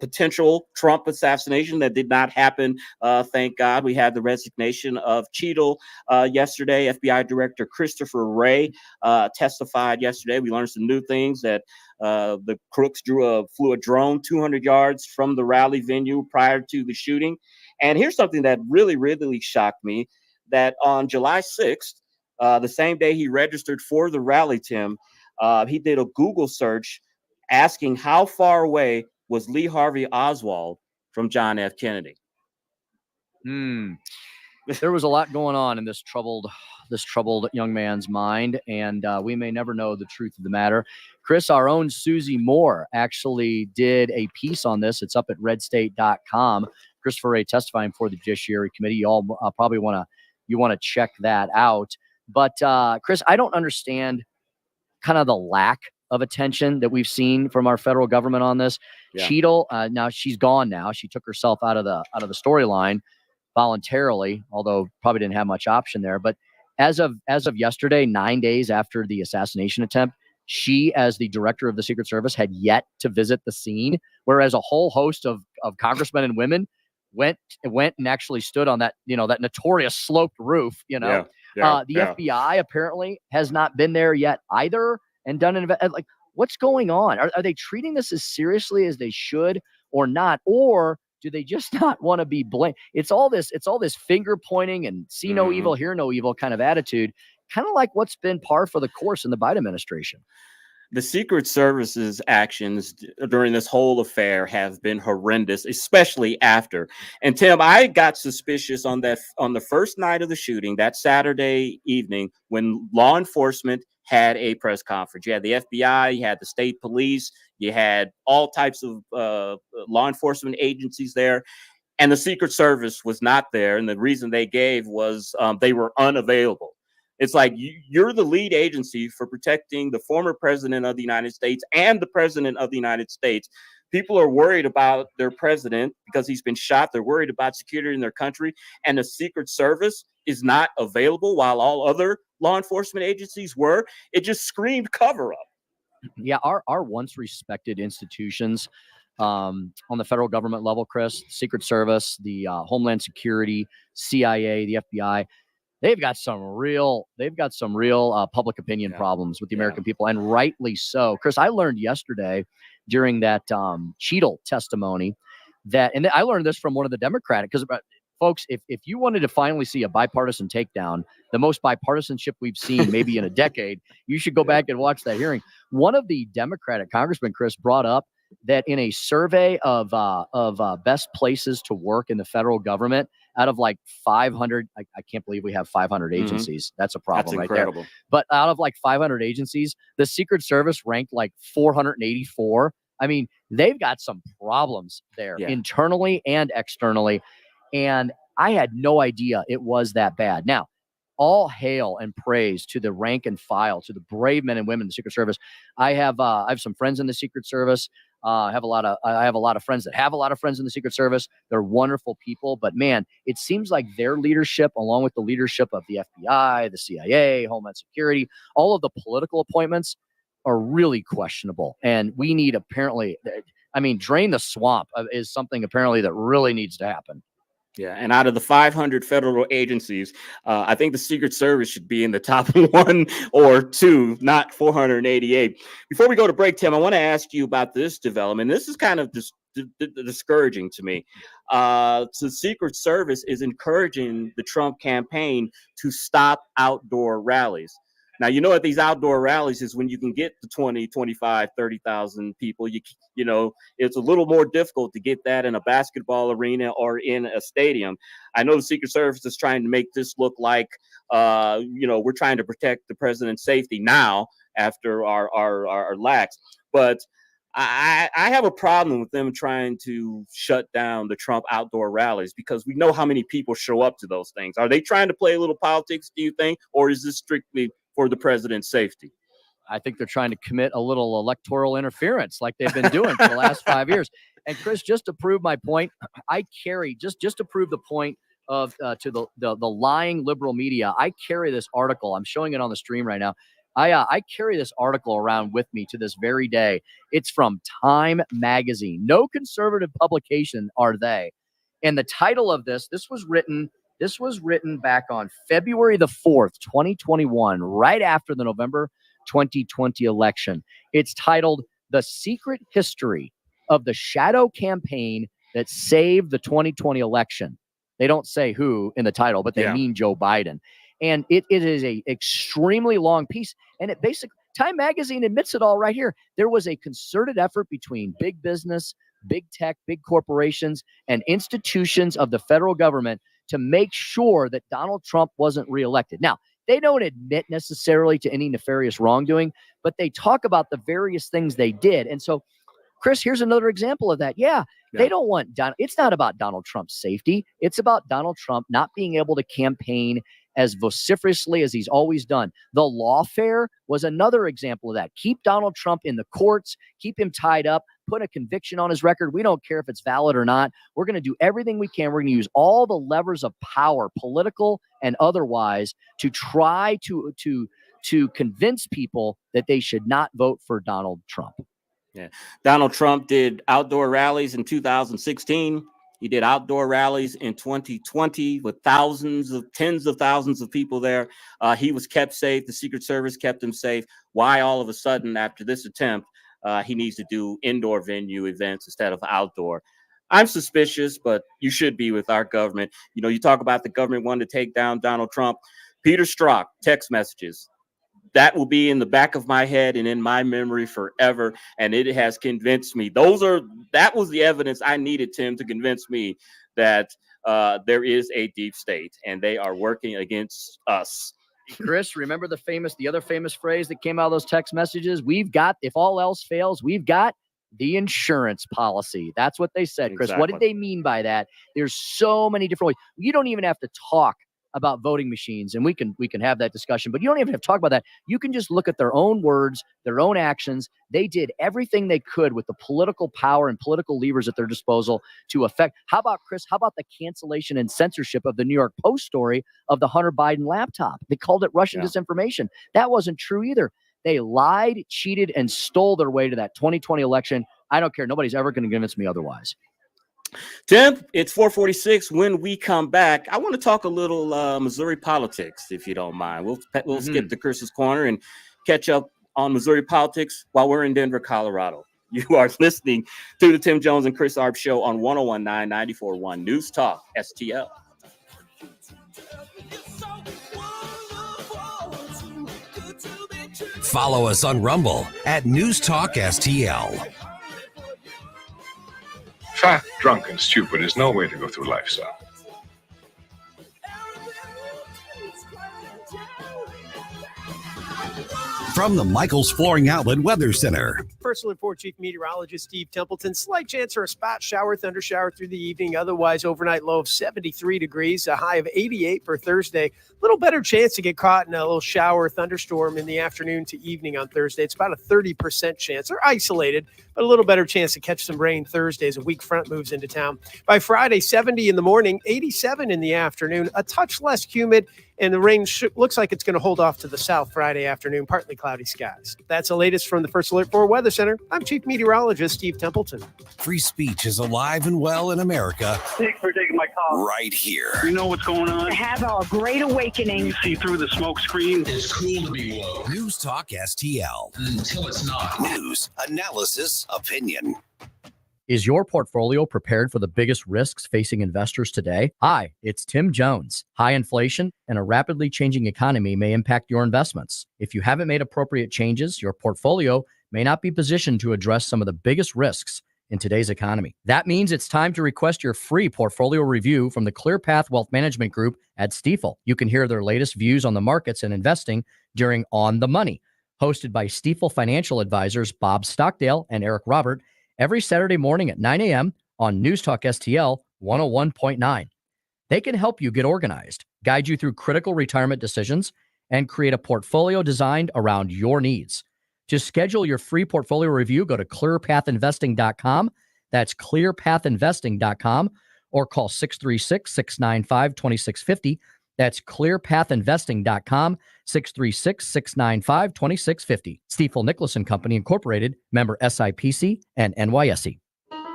potential Trump assassination that did not happen. Thank God. We had the resignation of Cheadle yesterday. FBI Director Christopher Wray testified yesterday. We learned some new things, that the crooks flew a drone 200 yards from the rally venue prior to the shooting. And here's something that really, really shocked me, that on July 6th, the same day he registered for the rally, Tim, he did a Google search asking how far away was Lee Harvey Oswald from John F. Kennedy. There was a lot going on in this troubled young man's mind, and we may never know the truth of the matter. Chris, our own Susie Moore actually did a piece on this. It's up at redstate.com. Christopher Wray testifying for the Judiciary Committee. You all probably want to check that out. But Chris, I don't understand kind of the lack of attention that we've seen from our federal government on this. Yeah. Cheadle, now she's gone. Now she took herself out of the storyline voluntarily, although probably didn't have much option there. But as of yesterday, 9 days after the assassination attempt, she, as the director of the Secret Service, had yet to visit the scene, whereas a whole host of congressmen and women went and actually stood on that notorious sloped roof. The FBI apparently has not been there yet either, and done like, what's going on? Are they treating this as seriously as they should or not? Or do they just not want to be blamed? It's all this finger pointing and see no evil, hear no evil kind of attitude, kind of like what's been par for the course in the Biden administration. The Secret Service's actions during this whole affair have been horrendous, especially after. And Tim, I got suspicious on the first night of the shooting, that Saturday evening, when law enforcement had a press conference. You had the FBI, you had the state police, you had all types of law enforcement agencies there, and the Secret Service was not there. And the reason they gave was they were unavailable. It's like, you're the lead agency for protecting the former president of the United States and the president of the United States. People are worried about their president because he's been shot. They're worried about security in their country. And the Secret Service is not available while all other law enforcement agencies were. It just screamed cover up. Yeah, our once respected institutions on the federal government level, Chris, Secret Service, the Homeland Security, CIA, the FBI, they've got some real public opinion problems with the American people, and rightly so. Chris, I learned yesterday during that Cheadle testimony and I learned this from one of the Democratic, because folks, if you wanted to finally see a bipartisan takedown, the most bipartisanship we've seen maybe in a decade, you should go back and watch that hearing. One of the Democratic congressmen, Chris, brought up that in a survey of best places to work in the federal government, out of like 500, I can't believe we have 500 agencies. That's a problem. That's incredible. Right there. But out of like 500 agencies, the Secret Service ranked like 484. I mean, they've got some problems there internally and externally. And I had no idea it was that bad. Now, all hail and praise to the rank and file, to the brave men and women in the Secret Service. I have some friends in the Secret Service. I have a lot of friends that have a lot of friends in the Secret Service. They're wonderful people, but man, it seems like their leadership, along with the leadership of the FBI, the CIA, Homeland Security, all of the political appointments are really questionable. And we need drain the swamp is something apparently that really needs to happen. Yeah, and out of the 500 federal agencies, I think the Secret Service should be in the top 1 or 2, not 488. Before we go to break, Tim, I want to ask you about this development. This is kind of discouraging to me. So the Secret Service is encouraging the Trump campaign to stop outdoor rallies. Now, at these outdoor rallies is when you can get to 20, 25, 30,000 people. It's a little more difficult to get that in a basketball arena or in a stadium. I know the Secret Service is trying to make this look like, we're trying to protect the president's safety now after our lax. But I have a problem with them trying to shut down the Trump outdoor rallies, because we know how many people show up to those things. Are they trying to play a little politics, do you think, or is this strictly for the president's safety? I think they're trying to commit a little electoral interference like they've been doing for the last 5 years. And Chris, just to prove my point, I carry just to prove the point of to the lying liberal media. I carry this article. I'm showing it on the stream right now. I carry this article around with me to this very day. It's from Time Magazine. No conservative publication are they. And the title of this was written back on February the 4th, 2021, right after the November 2020 election. It's titled The Secret History of the Shadow Campaign That Saved the 2020 Election. They don't say who in the title, but they mean Joe Biden. And it is a extremely long piece. And it basically, Time Magazine admits it all right here. There was a concerted effort between big business, big tech, big corporations, and institutions of the federal government to make sure that Donald Trump wasn't reelected. Now, they don't admit necessarily to any nefarious wrongdoing, but they talk about the various things they did. And so, Chris, here's another example of that. They don't want it's not about Donald Trump's safety. It's about Donald Trump not being able to campaign as vociferously as he's always done. The lawfare was another example of that. Keep Donald Trump in the courts, keep him tied up, put a conviction on his record. We don't care if it's valid or not. We're going to do everything we can. We're going to use all the levers of power, political and otherwise, to try to convince people that they should not vote for Donald Trump. Yeah. Donald Trump did outdoor rallies in 2016. He did outdoor rallies in 2020 with tens of thousands of people there. He was kept safe. The Secret Service kept him safe. Why all of a sudden, after this attempt, he needs to do indoor venue events instead of outdoor? I'm suspicious, but you should be with our government. You know, you talk about the government wanting to take down Donald Trump. Peter Strzok, text messages. That will be in the back of my head and in my memory forever. And it has convinced me. That was the evidence I needed, Tim, to convince me that there is a deep state and they are working against us. Chris, remember the other famous phrase that came out of those text messages? We've got, if all else fails, we've got the insurance policy. That's what they said, Chris. Exactly. What did they mean by that? There's so many different ways. You don't even have to talk about voting machines, and we can have that discussion, but you don't even have to talk about that. You can just look at their own words, their own actions. They did everything they could with the political power and political levers at their disposal to affect. How about, Chris, the cancellation and censorship of the New York Post story of the Hunter Biden laptop? They called it Russian disinformation. That wasn't true either. They lied, cheated, and stole their way to that 2020 election. I don't care. Nobody's ever going to convince me otherwise. Tim, it's 4:46. When we come back, I want to talk a little Missouri politics, if you don't mind. We'll skip to Chris's Corner and catch up on Missouri politics while we're in Denver, Colorado. You are listening to the Tim Jones and Chris Arps Show on 101.9 94.1 News Talk STL. Follow us on Rumble at News Talk STL. Fat, drunk, and stupid is no way to go through life, sir. From the Michaels Flooring Outlet Weather Center. First Alert 4 Chief Meteorologist Steve Templeton. Slight chance for a spot shower, thunder shower through the evening. Otherwise, overnight low of 73 degrees, a high of 88 for Thursday. Little better chance to get caught in a little shower, thunderstorm in the afternoon to evening on Thursday. It's about a 30% chance. They're isolated, but a little better chance to catch some rain Thursday as a weak front moves into town. By Friday, 70 in the morning, 87 in the afternoon, a touch less humid, and the rain looks like it's going to hold off to the south Friday afternoon, partly cloudy skies. That's the latest from the First Alert 4 Weather Center. I'm Chief Meteorologist Steve Templeton. Free speech is alive and well in America. Thanks for taking my call. Right here. You know what's going on? Have a great awakening. You see through the smoke screen. It's cool to be woke. News Talk STL. Until it's not. News, analysis, opinion. Is your portfolio prepared for the biggest risks facing investors today? Hi, it's Tim Jones. High inflation and a rapidly changing economy may impact your investments. If you haven't made appropriate changes, your portfolio may not be positioned to address some of the biggest risks in today's economy. That means it's time to request your free portfolio review from the ClearPath Wealth Management Group at Stifel. You can hear their latest views on the markets and investing during On the Money, hosted by Stifel financial advisors Bob Stockdale and Eric Robert, every Saturday morning at 9 a.m. on News Talk STL 101.9. They can help you get organized, guide you through critical retirement decisions, and create a portfolio designed around your needs. To schedule your free portfolio review, go to clearpathinvesting.com. That's clearpathinvesting.com. or call 636-695-2650. That's clearpathinvesting.com, 636-695-2650. Stifel Nicholas and Company Incorporated, member SIPC and NYSE.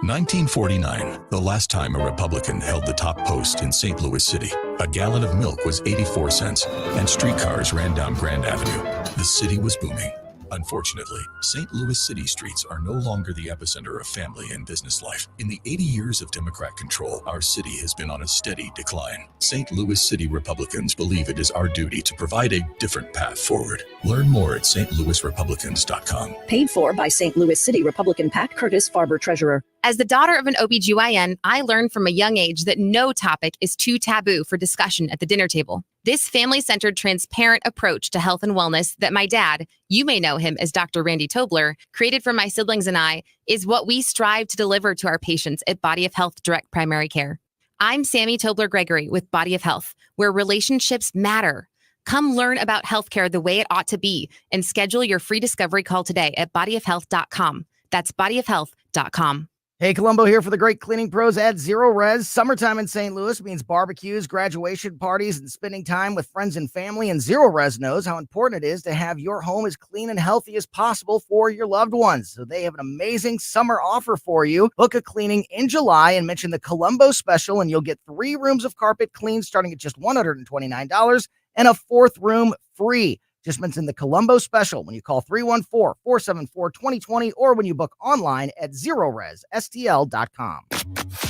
1949, the last time a Republican held the top post in St. Louis City. A gallon of milk was 84 cents, and streetcars ran down Grand Avenue. The city was booming. Unfortunately, St. Louis city streets are no longer the epicenter of family and business life. In the 80 years of Democrat control, our city has been on a steady decline. St. Louis City Republicans believe it is our duty to provide a different path forward. Learn more at stlouisrepublicans.com. Paid for by St. Louis City Republican Pat Curtis, Farber Treasurer. As the daughter of an OBGYN, I learned from a young age that no topic is too taboo for discussion at the dinner table. This family-centered, transparent approach to health and wellness that my dad, you may know him as Dr. Randy Tobler, created for my siblings and I, is what we strive to deliver to our patients at Body of Health Direct Primary Care. I'm Sammy Tobler-Gregory with Body of Health, where relationships matter. Come learn about healthcare the way it ought to be and schedule your free discovery call today at bodyofhealth.com. That's bodyofhealth.com. Hey, Columbo here for the great cleaning pros at Zero Res. Summertime in St. Louis means barbecues, graduation parties, and spending time with friends and family. And Zero Res knows how important it is to have your home as clean and healthy as possible for your loved ones. So they have an amazing summer offer for you. Book a cleaning in July and mention the Columbo special, and you'll get 3 rooms of carpet cleaned starting at just $129 and a 4th room free. Just mention the Columbo special when you call 314-474-2020 or when you book online at ZeroResSTL.com.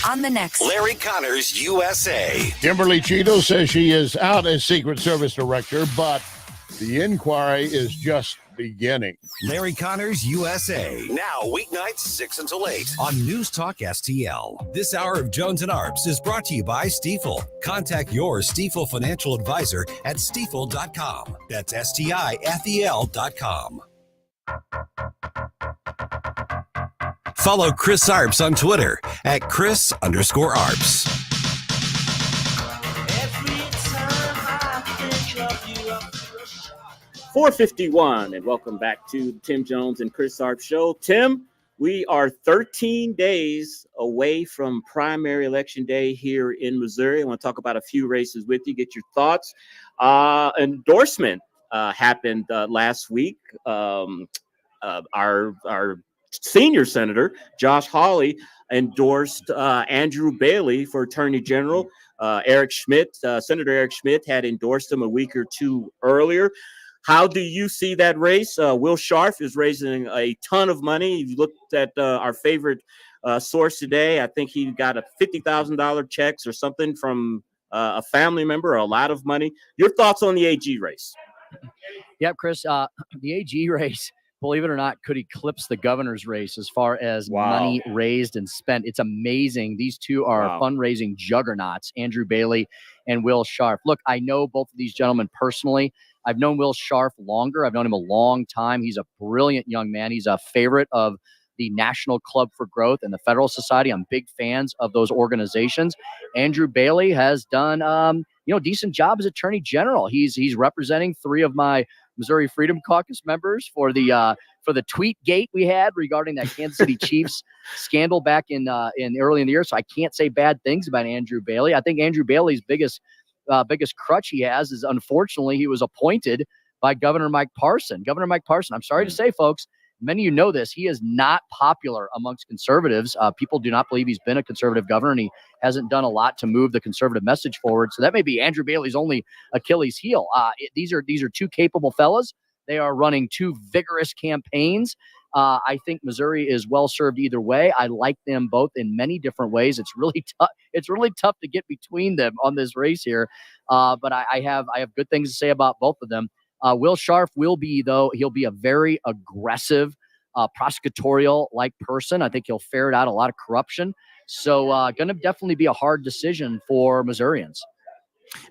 On the next Larry Connors USA. Kimberly Cheeto says she is out as Secret Service director, but the inquiry is just beginning. Larry Connors USA. Now weeknights 6 until 8 on News Talk STL. This hour of Jones and Arps is brought to you by Stifel. Contact your Stifel financial advisor at stifel.com. That's STIFEL.com. Follow Chris Arps on Twitter at Chris_Arps. 4:51, and welcome back to the Tim Jones and Chris Arps show. Tim, we are 13 days away from primary election day here in Missouri. I want to talk about a few races with you, get your thoughts. Endorsement happened last week. Our senior senator, Josh Hawley, endorsed Andrew Bailey for Attorney General. Eric Schmidt, Senator Eric Schmidt, had endorsed him a week or two earlier. How do you see that race? Will Scharf is raising a ton of money. If you looked at our favorite source today, I think he got a $50,000 checks or something from a family member, a lot of money. Your thoughts on the AG race? Yep, Chris, the AG race, believe it or not, could eclipse the governor's race as far as money raised and spent. It's amazing. These two are fundraising juggernauts, Andrew Bailey and Will Scharf. Look, I know both of these gentlemen personally. I've known Will Scharf longer. I've known him a long time. He's a brilliant young man. He's a favorite of the National Club for Growth and the Federal Society. I'm big fans of those organizations. Andrew Bailey has done, decent job as Attorney General. He's representing 3 of my Missouri Freedom Caucus members for the tweet gate we had regarding that Kansas City Chiefs scandal back in early in the year. So I can't say bad things about Andrew Bailey. I think Andrew Bailey's biggest crutch he has is, unfortunately, he was appointed by Governor Mike Parson. Governor Mike Parson, I'm sorry to say, folks, many of you know this, he is not popular amongst conservatives. People do not believe he's been a conservative governor, and he hasn't done a lot to move the conservative message forward. So that may be Andrew Bailey's only Achilles heel. These are 2 capable fellas. They are running 2 vigorous campaigns. I think Missouri is well served either way. I like them both in many different ways. It's really tough. It's really tough to get between them on this race here. But I have good things to say about both of them. Will Scharf he'll be a very aggressive, prosecutorial-like person. I think he'll ferret out a lot of corruption. So going to definitely be a hard decision for Missourians.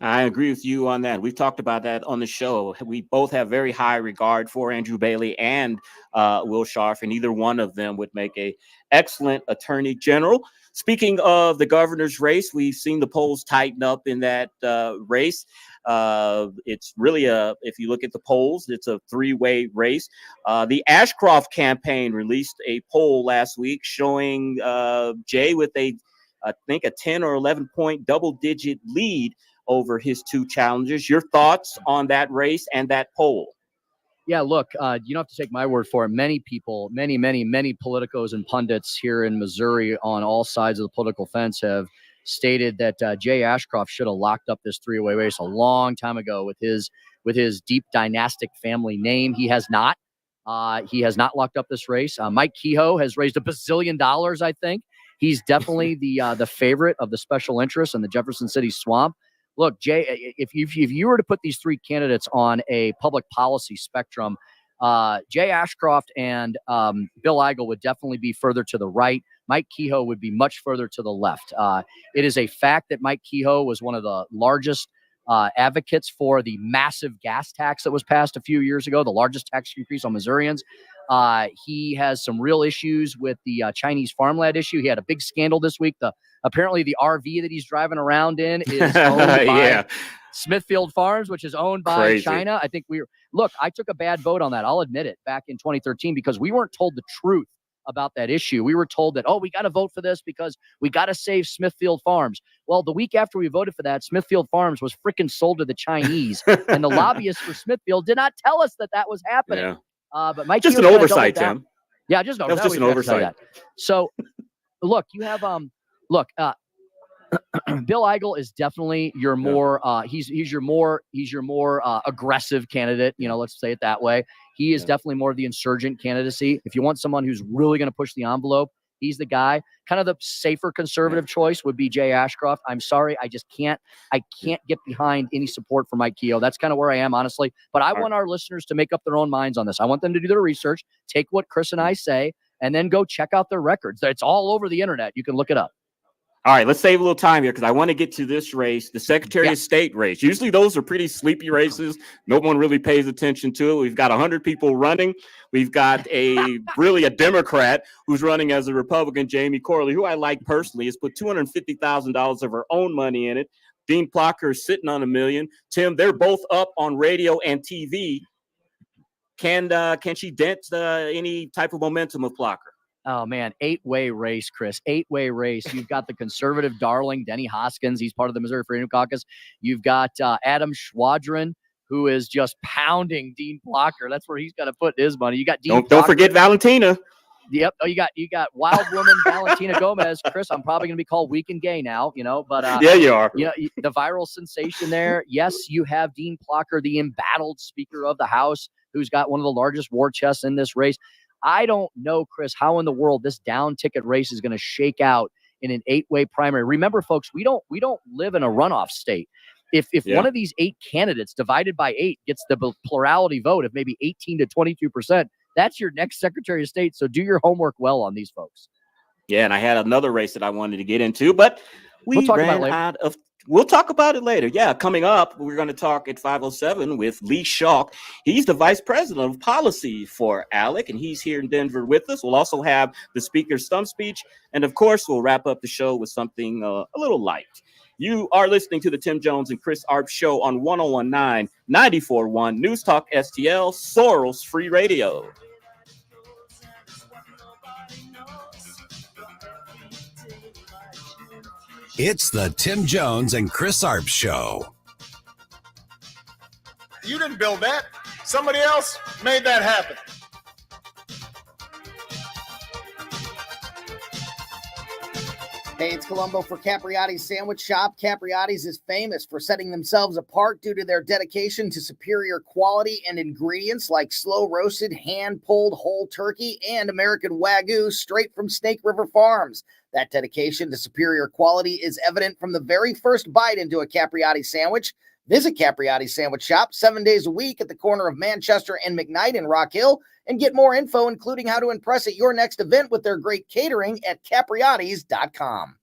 I agree with you on that. We've talked about that on the show. We both have very high regard for Andrew Bailey and Will Scharf, and either one of them would make a excellent Attorney General. Speaking of the governor's race, we've seen the polls tighten up in that race. It's really if you look at the polls, it's a 3-way race. The Ashcroft campaign released a poll last week showing Jay with a I think, a 10 or 11 point double-digit lead over his two challengers. Your thoughts on that race and that poll? Yeah, look, you don't have to take my word for it. Many people, many politicos and pundits here in Missouri on all sides of the political fence have stated that Jay Ashcroft should have locked up this three-way race a long time ago with his deep dynastic family name. He has not. He has not locked up this race. Mike Kehoe has raised $1 bazillion, I think. He's definitely the favorite of the special interests in the Jefferson City swamp. Look, Jay, if you were to put these three candidates on a public policy spectrum, Jay Ashcroft and Bill Eigel would definitely be further to the right. Mike Kehoe would be much further to the left. It is a fact that Mike Kehoe was one of the largest advocates for the massive gas tax that was passed a few years ago, the largest tax increase on Missourians. He has some real issues with the Chinese farmland issue. He had a big scandal this week. Apparently the RV that he's driving around in is owned by Smithfield Farms, which is owned by China. I think I took a bad vote on that. I'll admit it, back in 2013, because we weren't told the truth about that issue. We were told that, we got to vote for this because we got to save Smithfield Farms. Well, the week after we voted for that, Smithfield Farms was freaking sold to the Chinese, and the lobbyists for Smithfield did not tell us that was happening. Yeah. But Mike, just an oversight, Tim. Yeah, just an oversight. So, look, you have Bill Eigel is definitely your more he's your more aggressive candidate. Let's say it that way. He is definitely more of the insurgent candidacy. If you want someone who's really going to push the envelope, he's the guy. Kind of the safer conservative choice would be Jay Ashcroft. I'm sorry, I can't get behind any support for Mike Kehoe. That's kind of where I am, honestly. But I want our listeners to make up their own minds on this. I want them to do their research, take what Chris and I say, and then go check out their records. It's all over the internet. You can look it up. All right, let's save a little time here because I want to get to this race, the Secretary of State race. Usually those are pretty sleepy races. No one really pays attention to it. We've got 100 people running. We've got a Democrat who's running as a Republican, Jamie Corley, who I like personally, has put $250,000 of her own money in it. Dean Plocker is sitting on $1 million. Tim, they're both up on radio and TV. Can she dent any type of momentum of Plocker? Oh, man, 8-way race, Chris. 8-way race. You've got the conservative darling, Denny Hoskins. He's part of the Missouri Freedom Caucus. You've got Adam Schwadron, who is just pounding Dean Plocker. That's where he's got to put his money. You got Dean. Don't forget Valentina. Yep. Oh, you got wild woman Valentina Gomez. Chris, I'm probably going to be called weak and gay now, but yeah, you are. The viral sensation there. Yes, you have Dean Plocker, the embattled Speaker of the House, who's got one of the largest war chests in this race. I don't know, Chris, how in the world this down ticket race is going to shake out in an 8-way primary. Remember, folks, we don't live in a runoff state. If one of these 8 candidates divided by 8 gets the plurality vote of maybe 18 to 22%, that's your next Secretary of State. So do your homework well on these folks. Yeah, and I had another race that I wanted to get into, but we'll talk about it later. Yeah, coming up, we're going to talk at 5:07 with Lee Schalk. He's the Vice President of Policy for ALEC, and he's here in Denver with us. We'll also have the Speaker's stump speech, and of course, we'll wrap up the show with something a little light. You are listening to the Tim Jones and Chris Arps show on 101.9, 94.1 News Talk STL, Sorrel's Free Radio. It's the Tim Jones and Chris Arps show. You didn't build that. Somebody else made that happen. Hey, it's Columbo for Capriotti's Sandwich Shop. Capriotti's is famous for setting themselves apart due to their dedication to superior quality and ingredients like slow-roasted, hand-pulled whole turkey and American Wagyu straight from Snake River Farms. That dedication to superior quality is evident from the very first bite into a Capriotti sandwich. Visit Capriotti's Sandwich Shop 7 days a week at the corner of Manchester and McKnight in Rock Hill and get more info, including how to impress at your next event with their great catering at capriottis.com.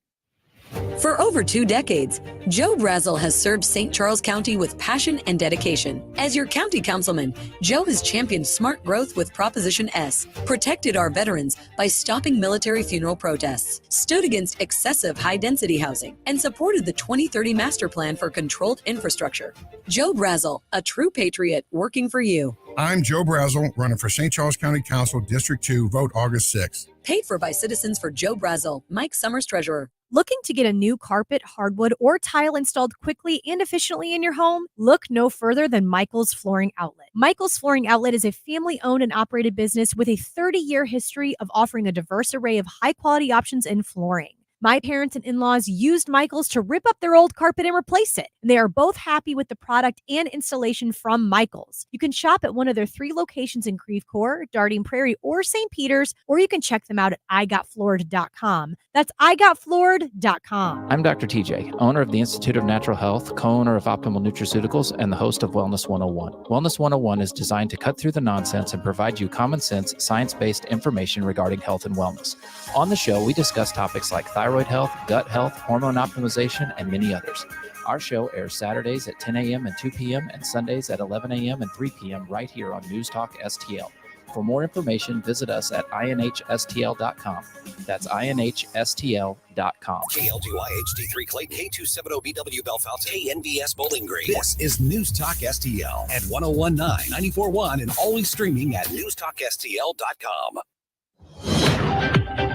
For over 2 decades, Joe Brazel has served St. Charles County with passion and dedication. As your county councilman, Joe has championed smart growth with Proposition S, protected our veterans by stopping military funeral protests, stood against excessive high-density housing, and supported the 2030 Master Plan for Controlled Infrastructure. Joe Brazel, a true patriot working for you. I'm Joe Brazel, running for St. Charles County Council, District 2, vote August 6th. Paid for by Citizens for Joe Brazel, Mike Summers, Treasurer. Looking to get a new carpet, hardwood, or tile installed quickly and efficiently in your home? Look no further than Michael's Flooring Outlet. Michael's Flooring Outlet is a family-owned and operated business with a 30-year history of offering a diverse array of high-quality options in flooring. My parents and in-laws used Michael's to rip up their old carpet and replace it. They are both happy with the product and installation from Michael's. You can shop at one of their 3 locations in Creve Coeur, Darting Prairie, or St. Peters, or you can check them out at igotfloored.com. That's igotfloored.com. I'm Dr. TJ, owner of the Institute of Natural Health, co-owner of Optimal Nutraceuticals, and the host of Wellness 101. Wellness 101 is designed to cut through the nonsense and provide you common sense, science-based information regarding health and wellness. On the show, we discuss topics like thyroid health, gut health, hormone optimization, and many others. Our show airs Saturdays at 10 a.m. and 2 p.m. and Sundays at 11 a.m. and 3 p.m. right here on News Talk STL. For more information, visit us at inhstl.com. That's inhstl.com. KLGY HD3 Clayton, K270BW Bellefonte, KNBS Bowling Green. This is News Talk STL at 1019, 94.1, and always streaming at newstalkstl.com.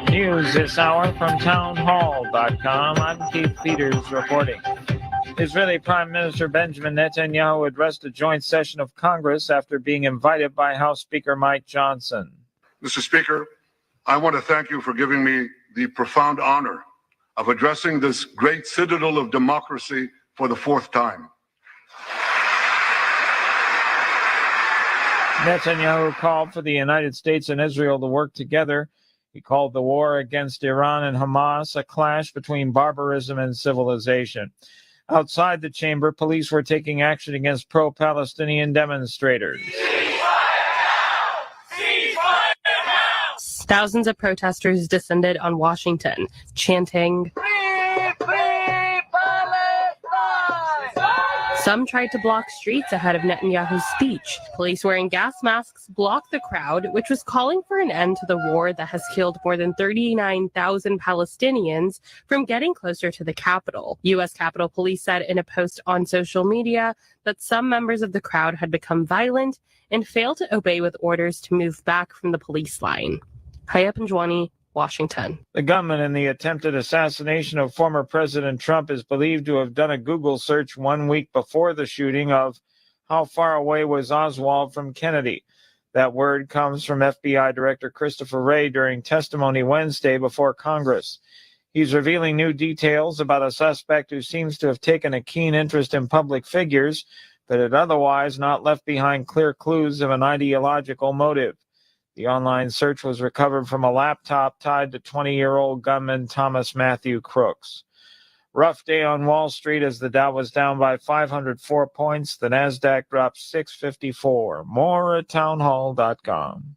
News this hour from townhall.com. I'm Keith Peters reporting. Israeli Prime Minister Benjamin Netanyahu addressed a joint session of Congress after being invited by House Speaker Mike Johnson. Mr. Speaker, I want to thank you for giving me the profound honor of addressing this great citadel of democracy for the 4th time. Netanyahu called for the United States and Israel to work together. He called the war against Iran and Hamas a clash between barbarism and civilization. Outside the chamber, police were taking action against pro-Palestinian demonstrators. Thousands of protesters descended on Washington, chanting, Some tried to block streets ahead of Netanyahu's speech. Police wearing gas masks blocked the crowd, which was calling for an end to the war that has killed more than 39,000 Palestinians, from getting closer to the Capitol. U.S. Capitol Police said in a post on social media that some members of the crowd had become violent and failed to obey with orders to move back from the police line. Haya Panjwani, Washington. The gunman in the attempted assassination of former President Trump is believed to have done a Google search 1 week before the shooting of how far away was Oswald from Kennedy. That word comes from FBI Director Christopher Wray during testimony Wednesday before Congress. He's revealing new details about a suspect who seems to have taken a keen interest in public figures, but had otherwise not left behind clear clues of an ideological motive. The online search was recovered from a laptop tied to 20-year-old gunman Thomas Matthew Crooks. Rough day on Wall Street as the Dow was down by 504 points. The NASDAQ dropped 654. More at townhall.com.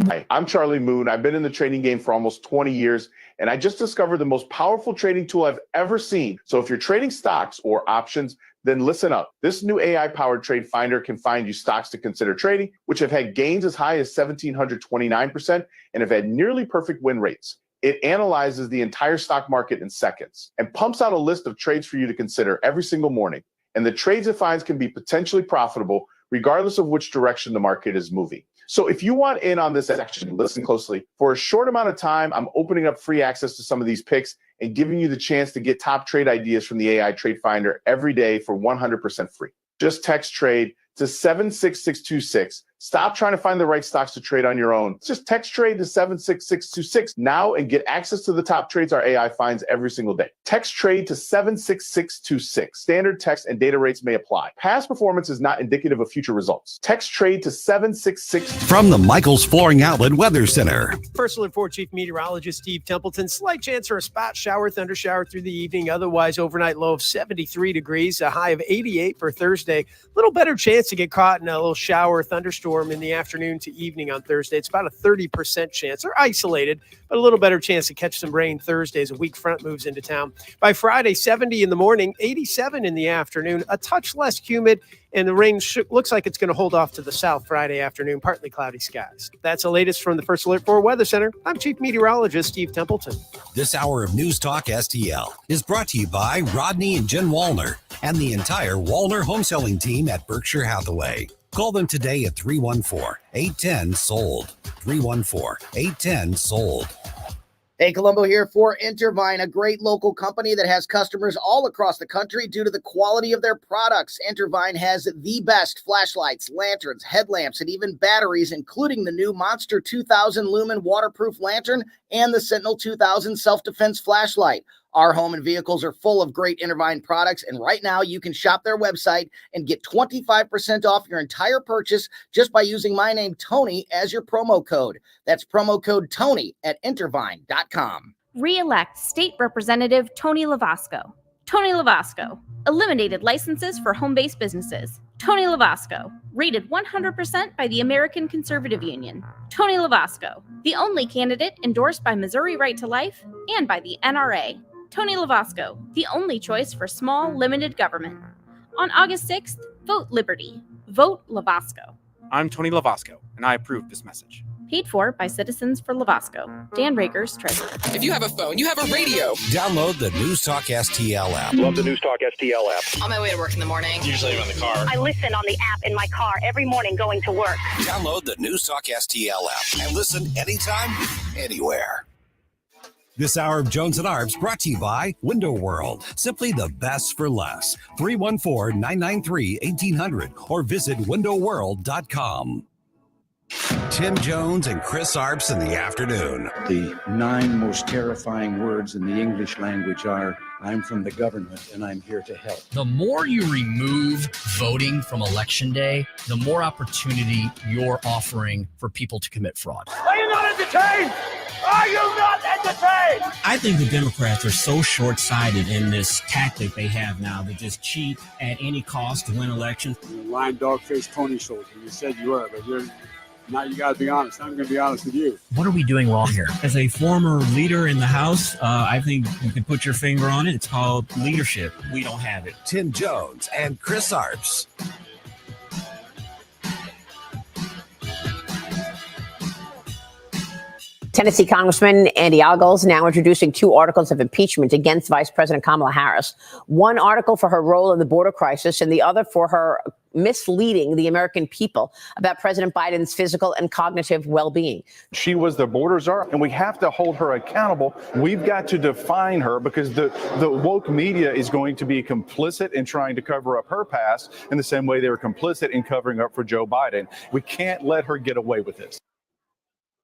Hi, I'm Charlie Moon. I've been in the trading game for almost 20 years, and I just discovered the most powerful trading tool I've ever seen. So if you're trading stocks or options, then listen up. This new AI-powered trade finder can find you stocks to consider trading, which have had gains as high as 1,729% and have had nearly perfect win rates. It analyzes the entire stock market in seconds and pumps out a list of trades for you to consider every single morning. And the trades it finds can be potentially profitable regardless of which direction the market is moving. So if you want in on this action, listen closely. For a short amount of time, I'm opening up free access to some of these picks and giving you the chance to get top trade ideas from the AI Trade Finder every day for 100% free. Just text trade to 76626. Stop trying to find the right stocks to trade on your own. Just text trade to 76626 now and get access to the top trades our AI finds every single day. Text trade to 76626. Standard text and data rates may apply. Past performance is not indicative of future results. Text trade to 766. From the Michael's Flooring Outlet Weather Center. First Alert 4 Chief Meteorologist Steve Templeton. Slight chance for a spot shower, thunder shower through the evening. Otherwise, overnight low of 73 degrees, a high of 88 for Thursday. Little better chance to get caught in a little shower, thunderstorm in the afternoon to evening on Thursday. It's about a 30% chance. They're isolated, but a little better chance to catch some rain Thursday as a weak front moves into town. By Friday, 70 in the morning, 87 in the afternoon, a touch less humid, and the rain looks like it's going to hold off to the south Friday afternoon, partly cloudy skies. That's the latest from the First Alert 4 Weather Center. I'm Chief Meteorologist Steve Templeton. This hour of News Talk STL is brought to you by Rodney and Jen Wallner and the entire Wallner home selling team at Berkshire Hathaway. Call them today at 314-810-SOLD. 314-810-SOLD. Hey, Colombo here for Intervine, a great local company that has customers all across the country due to the quality of their products. Intervine has the best flashlights, lanterns, headlamps, and even batteries, including the new Monster 2000 Lumen waterproof lantern and the Sentinel 2000 self-defense flashlight. Our home and vehicles are full of great Intervine products, and right now you can shop their website and get 25% off your entire purchase just by using my name, Tony, as your promo code. That's promo code Tony at Intervine.com. Re-elect State Representative Tony Lavasco. Tony Lavasco. Eliminated licenses for home-based businesses. Tony Lavasco. Rated 100% by the American Conservative Union. Tony Lavasco. The only candidate endorsed by Missouri Right to Life and by the NRA. Tony Lavasco. The only choice for small, limited government. On August 6th, vote Liberty. Vote Lavasco. I'm Tony Lavasco, and I approve this message. Paid for by Citizens for Lavasco. Dan Rakers, Treasurer. If you have a phone, you have a radio. Download the News Talk STL app. Love the News Talk STL app. On my way to work in the morning. Usually I'm in the car. I listen on the app in my car every morning going to work. Download the News Talk STL app and listen anytime, anywhere. This hour of Jones and Arps brought to you by Window World. Simply the best for less. 314-993-1800 or visit windowworld.com. Tim Jones and Chris Arps in the afternoon. The 9 most terrifying words in the English language are, I'm from the government and I'm here to help. The more you remove voting from Election Day, the more opportunity you're offering for people to commit fraud. Are you not entertained? Are you not entertained? I think the Democrats are so short-sighted in this tactic they have now to just cheat at any cost to win elections. You're lying dog-faced Tony soldier. You said you were, but now you got to be honest. I'm going to be honest with you. What are we doing wrong here? As a former leader in the House, I think you can put your finger on it. It's called leadership. We don't have it. Tim Jones and Chris Arps. Tennessee Congressman Andy Ogles now introducing 2 articles of impeachment against Vice President Kamala Harris. One article for her role in the border crisis and the other for her misleading the American people about President Biden's physical and cognitive well-being. She was the border czar, and we have to hold her accountable. We've got to define her because the woke media is going to be complicit in trying to cover up her past in the same way they were complicit in covering up for Joe Biden. We can't let her get away with this.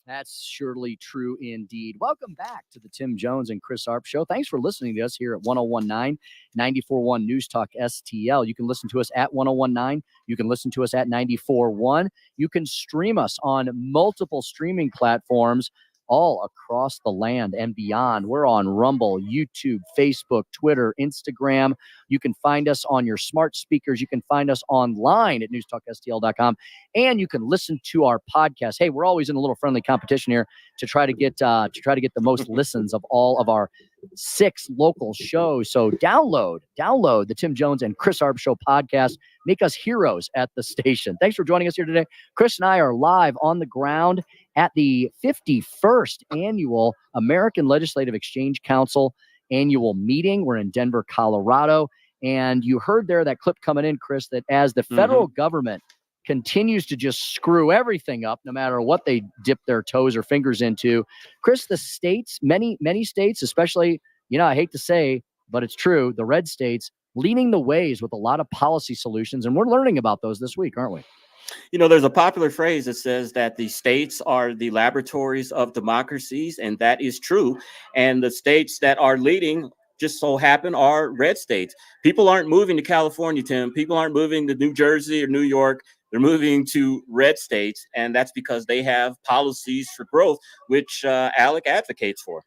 That's surely true indeed. Welcome back to the Tim Jones and Chris Arps Show. Thanks for listening to us here at 1019 94.1 News Talk STL. You can listen to us at 1019. You can listen to us at 94.1. You can stream us on multiple streaming platforms all across the land and beyond. We're on Rumble, YouTube, Facebook, Twitter, Instagram. You can find us on your smart speakers. You can find us online at newstalkstl.com, and you can listen to our podcast. Hey, we're always in a little friendly competition here to try to get the most listens of all of our 6 local shows. So download the Tim Jones and Chris Arps Show podcast. Make us heroes at the station. Thanks for joining us here today. Chris and I are live on the ground at the 51st annual American Legislative Exchange Council annual meeting. We're in Denver, Colorado. And you heard there that clip coming in, Chris, that as the federal government continues to just screw everything up, no matter what they dip their toes or fingers into, Chris, the states, many states, especially, I hate to say, but it's true, the red states, leading the ways with a lot of policy solutions. And we're learning about those this week, aren't we? There's a popular phrase that says that the states are the laboratories of democracies, and that is true. And the states that are leading just so happen are red states. People aren't moving to California, Tim. People aren't moving to New Jersey or New York. They're moving to red states, and that's because they have policies for growth, which ALEC advocates for.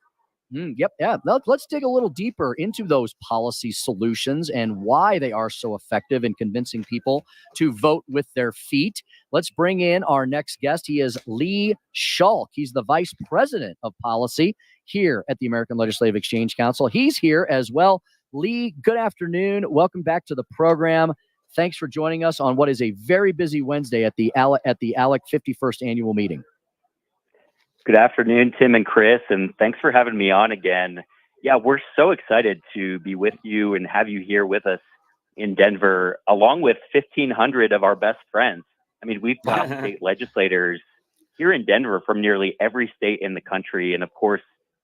Yep. Yeah. Let's dig a little deeper into those policy solutions and why they are so effective in convincing people to vote with their feet. Let's bring in our next guest. He is Lee Schalk. He's the Vice President of Policy here at the American Legislative Exchange Council. He's here as well. Lee, good afternoon. Welcome back to the program. Thanks for joining us on what is a very busy Wednesday at the ALEC 51st annual meeting. Good afternoon, Tim and Chris, and thanks for having me on again. Yeah, we're so excited to be with you and have you here with us in Denver, along with 1,500 of our best friends. I mean, we've got state legislators here in Denver from nearly every state in the country, and of course,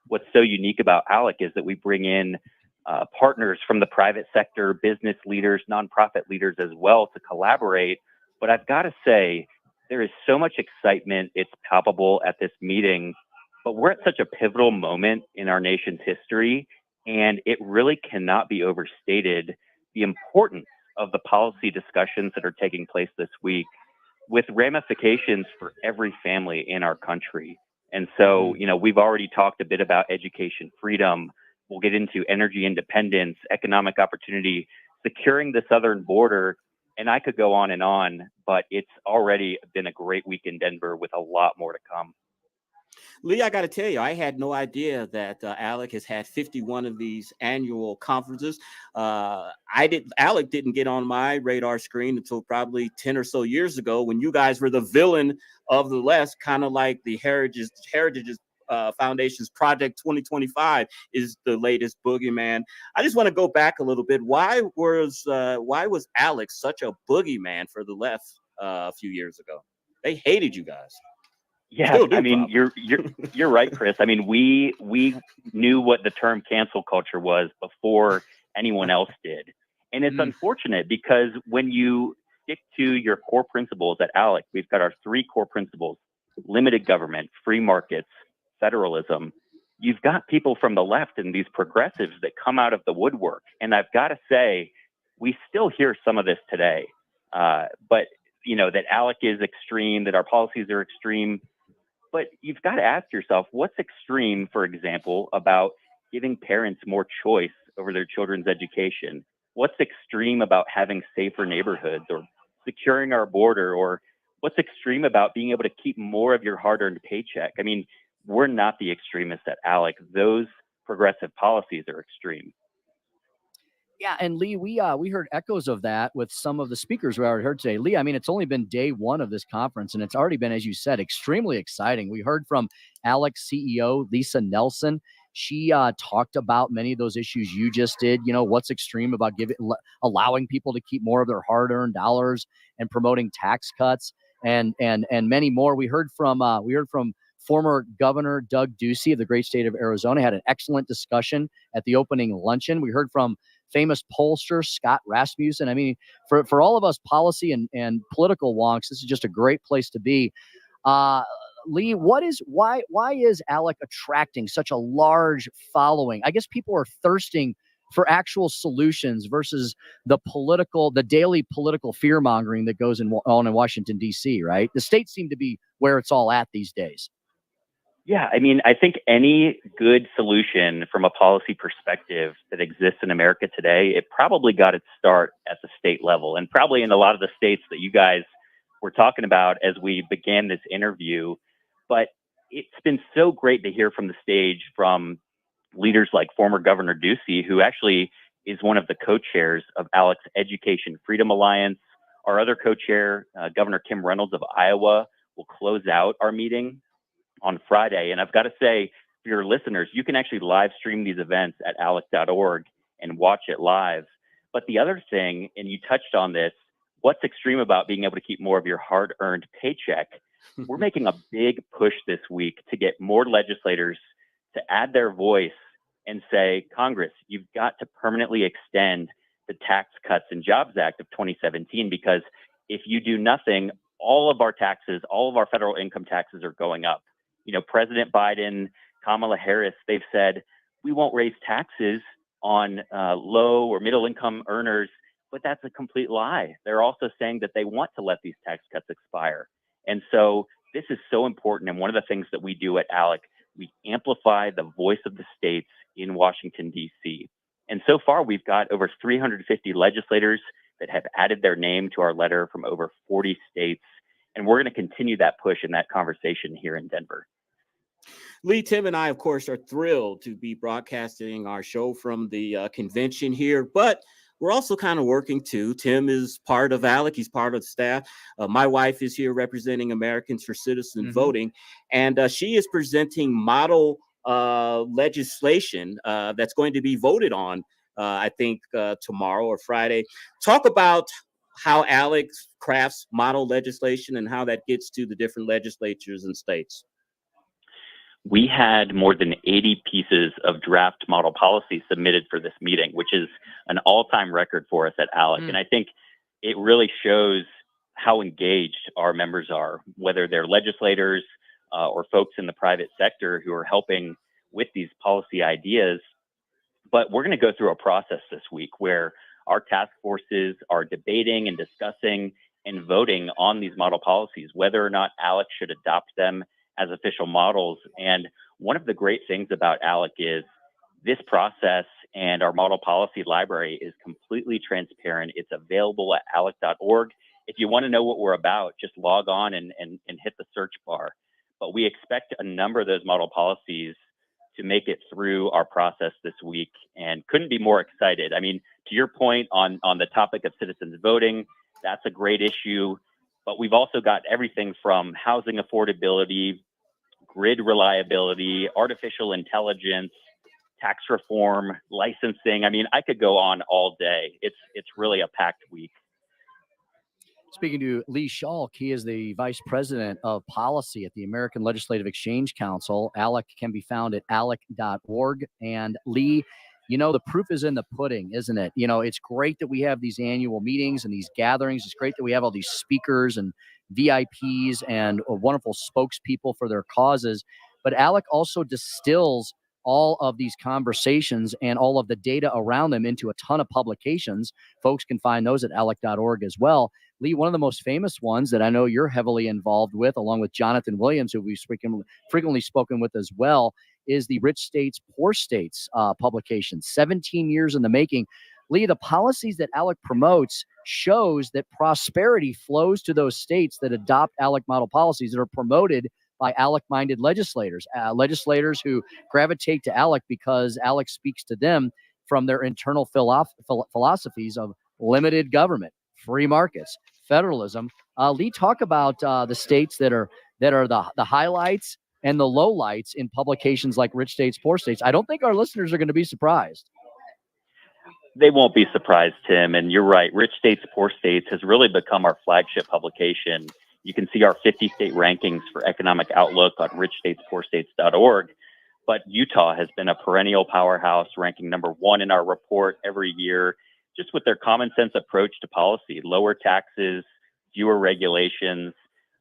what's so unique about ALEC is that we bring in partners from the private sector, business leaders, nonprofit leaders as well to collaborate. But I've got to say, there is so much excitement. It's palpable at this meeting, but we're at such a pivotal moment in our nation's history, and it really cannot be overstated the importance of the policy discussions that are taking place this week with ramifications for every family in our country. And so, we've already talked a bit about education freedom. We'll get into energy independence, economic opportunity, securing the southern border, and I could go on, but it's already been a great week in Denver with a lot more to come. Lee, I got to tell you, I had no idea that ALEC has had 51 of these annual conferences. ALEC didn't get on my radar screen until probably 10 or so years ago when you guys were the villain of the left, kind of like the Heritage Foundation's Project 2025 is the latest boogeyman. I just want to go back a little bit. Why was ALEC such a boogeyman for the left a few years ago? They hated you guys. Yeah, I mean, you're right, Chris. I mean, we knew what the term cancel culture was before anyone else did. And it's unfortunate because when you stick to your core principles at ALEC, we've got our 3 core principles: limited government, free markets, federalism. You've got people from the left and these progressives that come out of the woodwork. And I've got to say, we still hear some of this today. But, that ALEC is extreme, that our policies are extreme. But you've got to ask yourself, what's extreme, for example, about giving parents more choice over their children's education? What's extreme about having safer neighborhoods or securing our border? Or what's extreme about being able to keep more of your hard-earned paycheck? I mean, we're not the extremists at ALEC. Those progressive policies are extreme. Yeah, and Lee, we heard echoes of that with some of the speakers we already heard today. Lee, I mean, it's only been day 1 of this conference, and it's already been, as you said, extremely exciting. We heard from ALEC CEO Lisa Nelson. She talked about many of those issues you just did. What's extreme about allowing people to keep more of their hard-earned dollars and promoting tax cuts and many more. We heard from former Governor Doug Ducey of the great state of Arizona. Had an excellent discussion at the opening luncheon. We heard from famous pollster Scott Rasmussen. I mean, for all of us policy and political wonks, this is just a great place to be. Lee, why is ALEC attracting such a large following? I guess people are thirsting for actual solutions versus the daily political fear mongering that goes on in Washington, D.C., right? The states seem to be where it's all at these days. Yeah, I mean, I think any good solution from a policy perspective that exists in America today, it probably got its start at the state level and probably in a lot of the states that you guys were talking about as we began this interview. But it's been so great to hear from the stage from leaders like former Governor Ducey, who actually is one of the co-chairs of ALEC's Education Freedom Alliance. Our other co-chair, Governor Kim Reynolds of Iowa, will close out our meeting on Friday. And I've got to say, for your listeners, you can actually live stream these events at alec.org and watch it live. But the other thing, and you touched on this, what's extreme about being able to keep more of your hard-earned paycheck? We're making a big push this week to get more legislators to add their voice and say, Congress, you've got to permanently extend the Tax Cuts and Jobs Act of 2017, because if you do nothing, all of our taxes, all of our federal income taxes are going up. President Biden, Kamala Harris, they've said, we won't raise taxes on low or middle income earners, but that's a complete lie. They're also saying that they want to let these tax cuts expire. And so this is so important. And one of the things that we do at ALEC, we amplify the voice of the states in Washington, D.C. And so far, we've got over 350 legislators that have added their name to our letter from over 40 states. And we're going to continue that push and that conversation here in Denver. Lee, Tim, and I, of course, are thrilled to be broadcasting our show from the convention here, but we're also kind of working too. Tim is part of ALEC. He's part of the staff. My wife is here representing Americans for Citizen Voting, and she is presenting model legislation that's going to be voted on, I think, tomorrow or Friday. Talk about how ALEC crafts model legislation and how that gets to the different legislatures and states. we had more than 80 pieces of draft model policy submitted for this meeting, which is an all-time record for us at ALEC. And I think it really shows how engaged our members are, whether they're legislators or folks in the private sector who are helping with these policy ideas. But we're going to go through a process this week where our task forces are debating and discussing and voting on these model policies, whether or not ALEC should adopt them as official models. And one of the great things about ALEC is this process and our model policy library is completely transparent. It's available at alec.org. If you want to know what we're about, just log on and hit the search bar. But we expect a number of those model policies to make it through our process this week and couldn't be more excited. I mean, to your point on the topic of citizens voting, that's a great issue. But we've also got everything from housing affordability, grid reliability, artificial intelligence, tax reform, licensing. I mean, I could go on all day. It's really a packed week. Speaking to Lee Schalk, he is the Vice President of Policy at the American Legislative Exchange Council. ALEC can be found at alec.org. And Lee, you know, the proof is in the pudding, isn't it? You know, it's great that we have these annual meetings and these gatherings. It's great that we have all these speakers and VIPs and wonderful spokespeople for their causes. But ALEC also distills all of these conversations and all of the data around them into a ton of publications. Folks can find those at alec.org as well. Lee, one of the most famous ones that I know you're heavily involved with, along with Jonathan Williams, who we've frequently spoken with as well, is the Rich States, Poor States publication, 17 years in the making. Lee, the policies that ALEC promotes shows that prosperity flows to those states that adopt ALEC model policies that are promoted by ALEC-minded legislators, legislators who gravitate to ALEC because ALEC speaks to them from their internal philosophies of limited government, free markets, federalism. Lee, talk about the states that are the highlights and the lowlights in publications like Rich States, Poor States. I don't think our listeners are going to be surprised. They won't be surprised, Tim. And you're right. Rich States, Poor States has really become our flagship publication. You can see our 50 state rankings for economic outlook on richstatespoorstates.org. But Utah has been a perennial powerhouse, ranking #1 in our report every year, just with their common sense approach to policy, lower taxes, fewer regulations.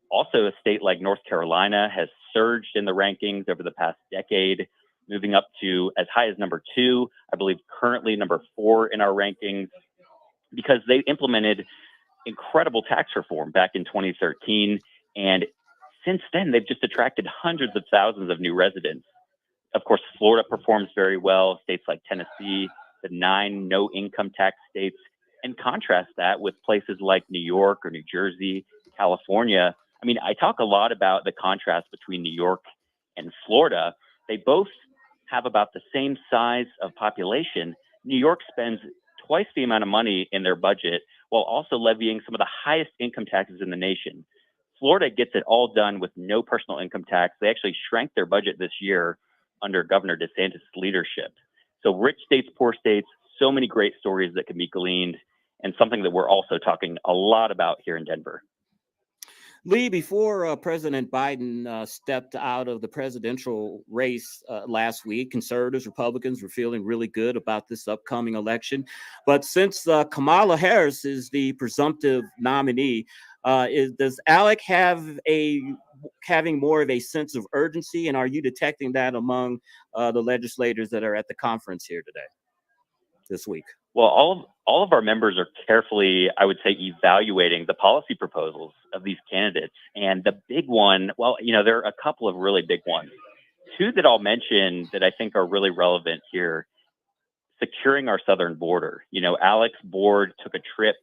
Also, a state like North Carolina has surged in the rankings over the past decade, moving up to as high as #2, I believe currently #4 in our rankings, because they implemented incredible tax reform back in 2013. And since then, they've just attracted hundreds of thousands of new residents. Of course, Florida performs very well, states like Tennessee, the 9 no income tax states, and contrast that with places like New York or New Jersey, California. I mean, I talk a lot about the contrast between New York and Florida. They both have about the same size of population. New York spends twice the amount of money in their budget while also levying some of the highest income taxes in the nation. Florida gets it all done with no personal income tax. They actually shrank their budget this year under Governor DeSantis' leadership. So Rich States, Poor States, so many great stories that can be gleaned, and something that we're also talking a lot about here in Denver. Lee, before President Biden stepped out of the presidential race last week, conservatives, Republicans were feeling really good about this upcoming election. But since Kamala Harris is the presumptive nominee, does ALEC having more of a sense of urgency? And are you detecting that among the legislators that are at the conference here today, this week? Well, all of our members are carefully, I would say, evaluating the policy proposals of these candidates. And the big one, well, you know, there are a couple of really big ones. 2 that I'll mention that I think are really relevant here: securing our southern border. You know, ALEC's board took a trip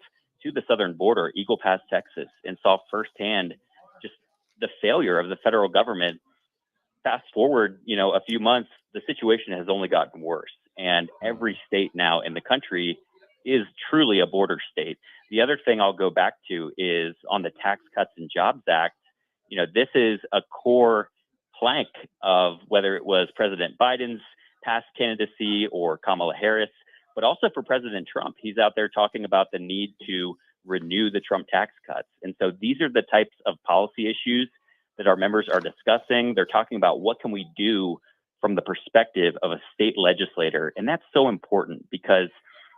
to the southern border, Eagle Pass, Texas, and saw firsthand just the failure of the federal government. Fast forward, you know, a few months, the situation has only gotten worse. And every state now in the country is truly a border state. The other thing I'll go back to is on the Tax Cuts and Jobs Act. You know, this is a core plank of whether it was President Biden's past candidacy or Kamala Harris, but also for President Trump. He's out there talking about the need to renew the Trump tax cuts. And so these are the types of policy issues that our members are discussing. They're talking about what can we do from the perspective of a state legislator. And that's so important because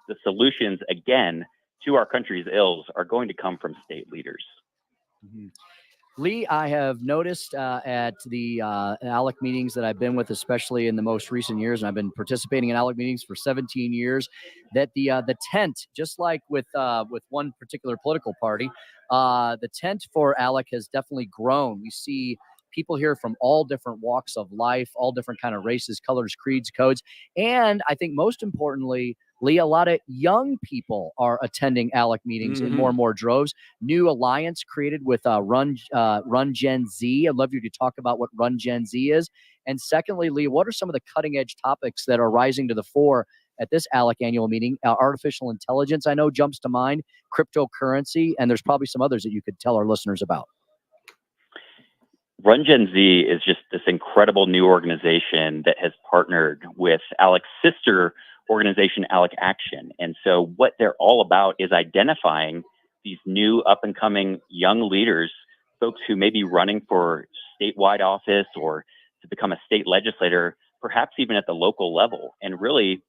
the solutions, again, to our country's ills are going to come from state leaders. Mm-hmm. Lee, I have noticed at the ALEC meetings that I've been with, especially in the most recent years, and I've been participating in ALEC meetings for 17 years, that the tent, just like with one particular political party, the tent for ALEC has definitely grown. We see people here from all different walks of life, all different kind of races, colors, creeds, codes, and I think most importantly, Lee, a lot of young people are attending ALEC meetings in more and more droves. New alliance created with Run Gen Z. I'd love you to talk about what Run Gen Z is. And secondly, Lee, what are some of the cutting edge topics that are rising to the fore at this ALEC annual meeting? Artificial intelligence, I know, jumps to mind, cryptocurrency, and there's probably some others that you could tell our listeners about. Run Gen Z is just this incredible new organization that has partnered with ALEC's sister organization, ALEC Action. And so what they're all about is identifying these new up and coming young leaders, folks who may be running for statewide office or to become a state legislator, perhaps even at the local level, and really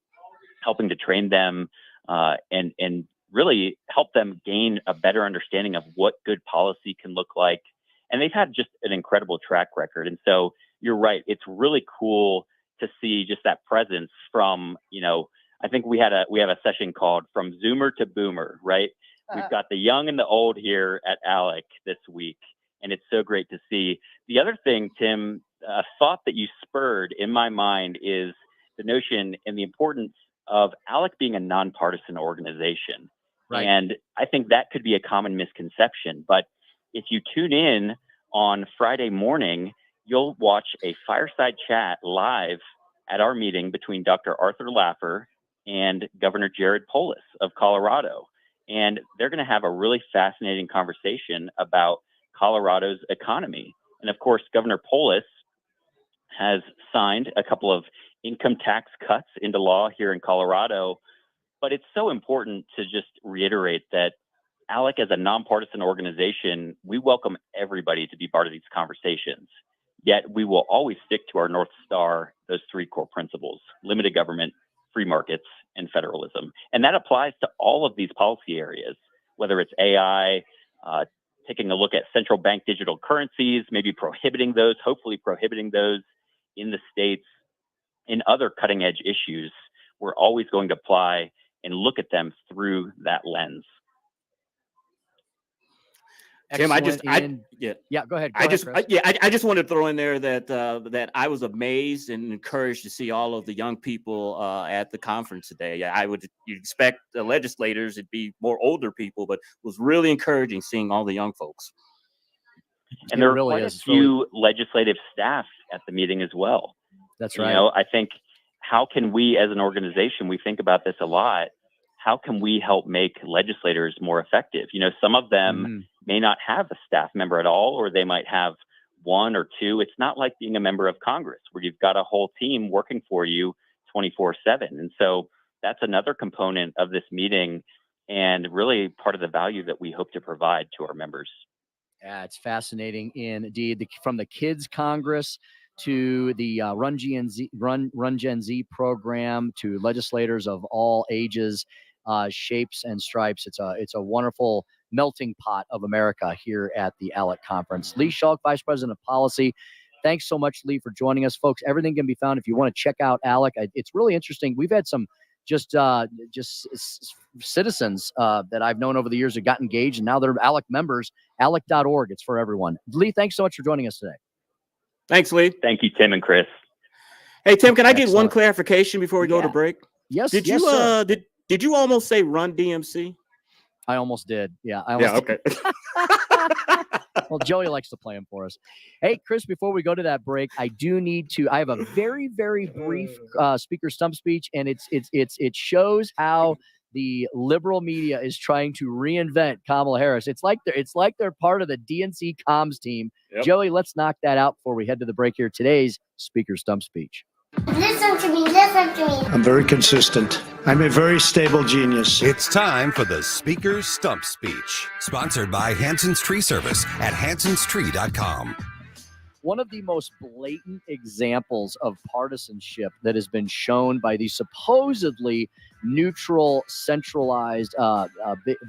helping to train them and really help them gain a better understanding of what good policy can look like. And they've had just an incredible track record. And so you're right. It's really cool to see just that presence from, I think we have a session called From Zoomer to Boomer, right? We've got the young and the old here at ALEC this week, and it's so great to see. The other thing, Tim, a thought that you spurred in my mind is the notion and the importance of ALEC being a nonpartisan organization. Right. And I think that could be a common misconception, but if you tune in on Friday morning, you'll watch a fireside chat live at our meeting between Dr. Arthur Laffer and Governor Jared Polis of Colorado. And they're going to have a really fascinating conversation about Colorado's economy. And of course, Governor Polis has signed a couple of income tax cuts into law here in Colorado. But it's so important to just reiterate that ALEC, as a nonpartisan organization, we welcome everybody to be part of these conversations. Yet we will always stick to our North Star, those three core principles: limited government, free markets, and federalism. And that applies to all of these policy areas, whether it's AI, taking a look at central bank digital currencies, maybe prohibiting those, hopefully prohibiting those in the states, and other cutting edge issues. We're always going to apply and look at them through that lens. Tim, Go ahead. I just wanted to throw in there that I was amazed and encouraged to see all of the young people at the conference today. You'd expect the legislators to be more older people, but it was really encouraging seeing all the young folks. And there are quite a few legislative staff at the meeting as well. That's right. I think, how can we as an organization, we think about this a lot, how can we help make legislators more effective? Some of them may not have a staff member at all, or they might have one or two. It's not like being a member of Congress where you've got a whole team working for you 24/7. And so that's another component of this meeting and really part of the value that we hope to provide to our members. Yeah, it's fascinating indeed. From the Kids Congress to the Run Gen Z program to legislators of all ages, shapes and stripes. It's a wonderful melting pot of America here at the ALEC conference. Lee Schalk, Vice President of Policy. Thanks so much, Lee, for joining us, folks. Everything can be found if you want to check out ALEC. It's really interesting. We've had some just citizens that I've known over the years who got engaged, and now they're ALEC members. ALEC.org. It's for everyone. Lee, thanks so much for joining us today. Thanks, Lee. Thank you, Tim and Chris. Hey, Tim, can I get one clarification before we go to break? Yes. Did you almost say Run DMC? I almost did. Yeah. Okay. Well, Joey likes to play them for us. Hey, Chris, before we go to that break, I have a very, very brief speaker stump speech, and it shows how the liberal media is trying to reinvent Kamala Harris. It's like they're part of the DNC comms team. Yep. Joey, let's knock that out before we head to the break here. Today's speaker stump speech. Listen to me, listen to me. I'm very consistent. I'm a very stable genius. It's time for the Speaker Stump Speech, sponsored by Hanson's Tree Service at hansonstree.com. one of the most blatant examples of partisanship that has been shown by the supposedly neutral, centralized,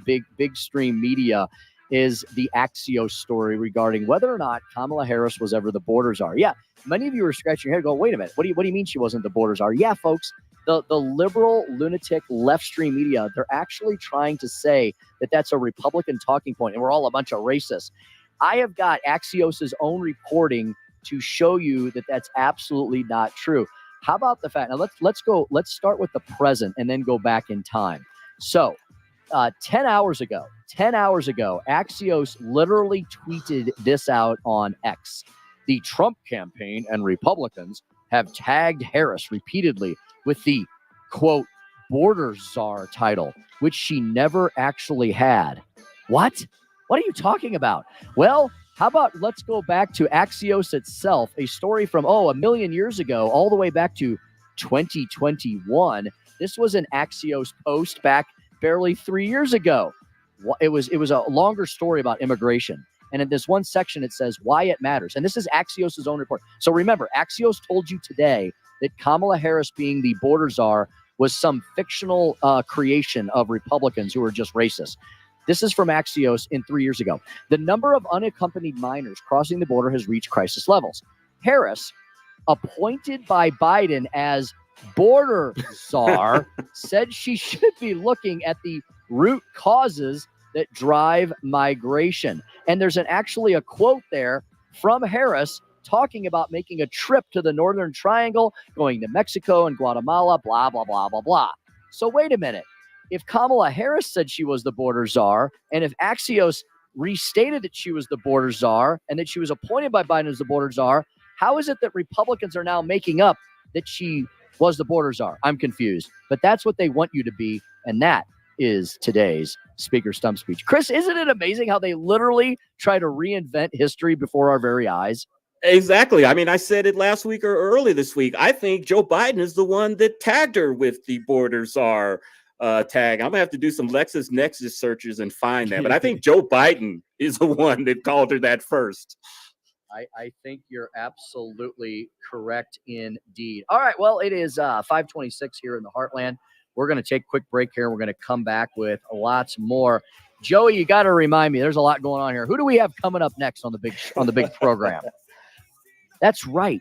big stream media is the Axios story regarding whether or not Kamala Harris was ever the border czar. Yeah, many of you are scratching your head going, wait a minute, what do you mean she wasn't the border czar? Yeah, folks, the liberal, lunatic, left stream media, they're actually trying to say that that's a Republican talking point and we're all a bunch of racists. I have got Axios' own reporting to show you that that's absolutely not true. How about the fact, now let's start with the present and then go back in time. So 10 hours ago, Axios literally tweeted this out on X. The Trump campaign and Republicans have tagged Harris repeatedly with the, quote, border czar title, which she never actually had. What? What are you talking about? Well, how about let's go back to Axios itself, a story from, a million years ago, all the way back to 2021. This was an Axios post back barely 3 years ago. It was a longer story about immigration. And in this one section, it says why it matters. And this is Axios' own report. So remember, Axios told you today that Kamala Harris being the border czar was some fictional creation of Republicans who were just racist. This is from Axios in 3 years ago. The number of unaccompanied minors crossing the border has reached crisis levels. Harris, appointed by Biden as border czar, said she should be looking at the root causes that drive migration. And there's actually a quote there from Harris talking about making a trip to the Northern Triangle, going to Mexico and Guatemala, blah, blah, blah, blah, blah. So wait a minute. If Kamala Harris said she was the border czar, and if Axios restated that she was the border czar and that she was appointed by Biden as the border czar, how is it that Republicans are now making up that she was the border czar? I'm confused. But that's what they want you to be, and that is today's Speaker Stump Speech. Chris, isn't it amazing how they literally try to reinvent history before our very eyes? Exactly. I mean, I said it last week or early this week. I think Joe Biden is the one that tagged her with the border czar tag. I'm gonna have to do some LexisNexis searches and find that. But I think Joe Biden is the one that called her that first. I think you're absolutely correct indeed. All right. Well, it is 5:26 here in the Heartland. We're going to take a quick break here. We're going to come back with lots more. Joey, you got to remind me. There's a lot going on here. Who do we have coming up next on the big program? That's right.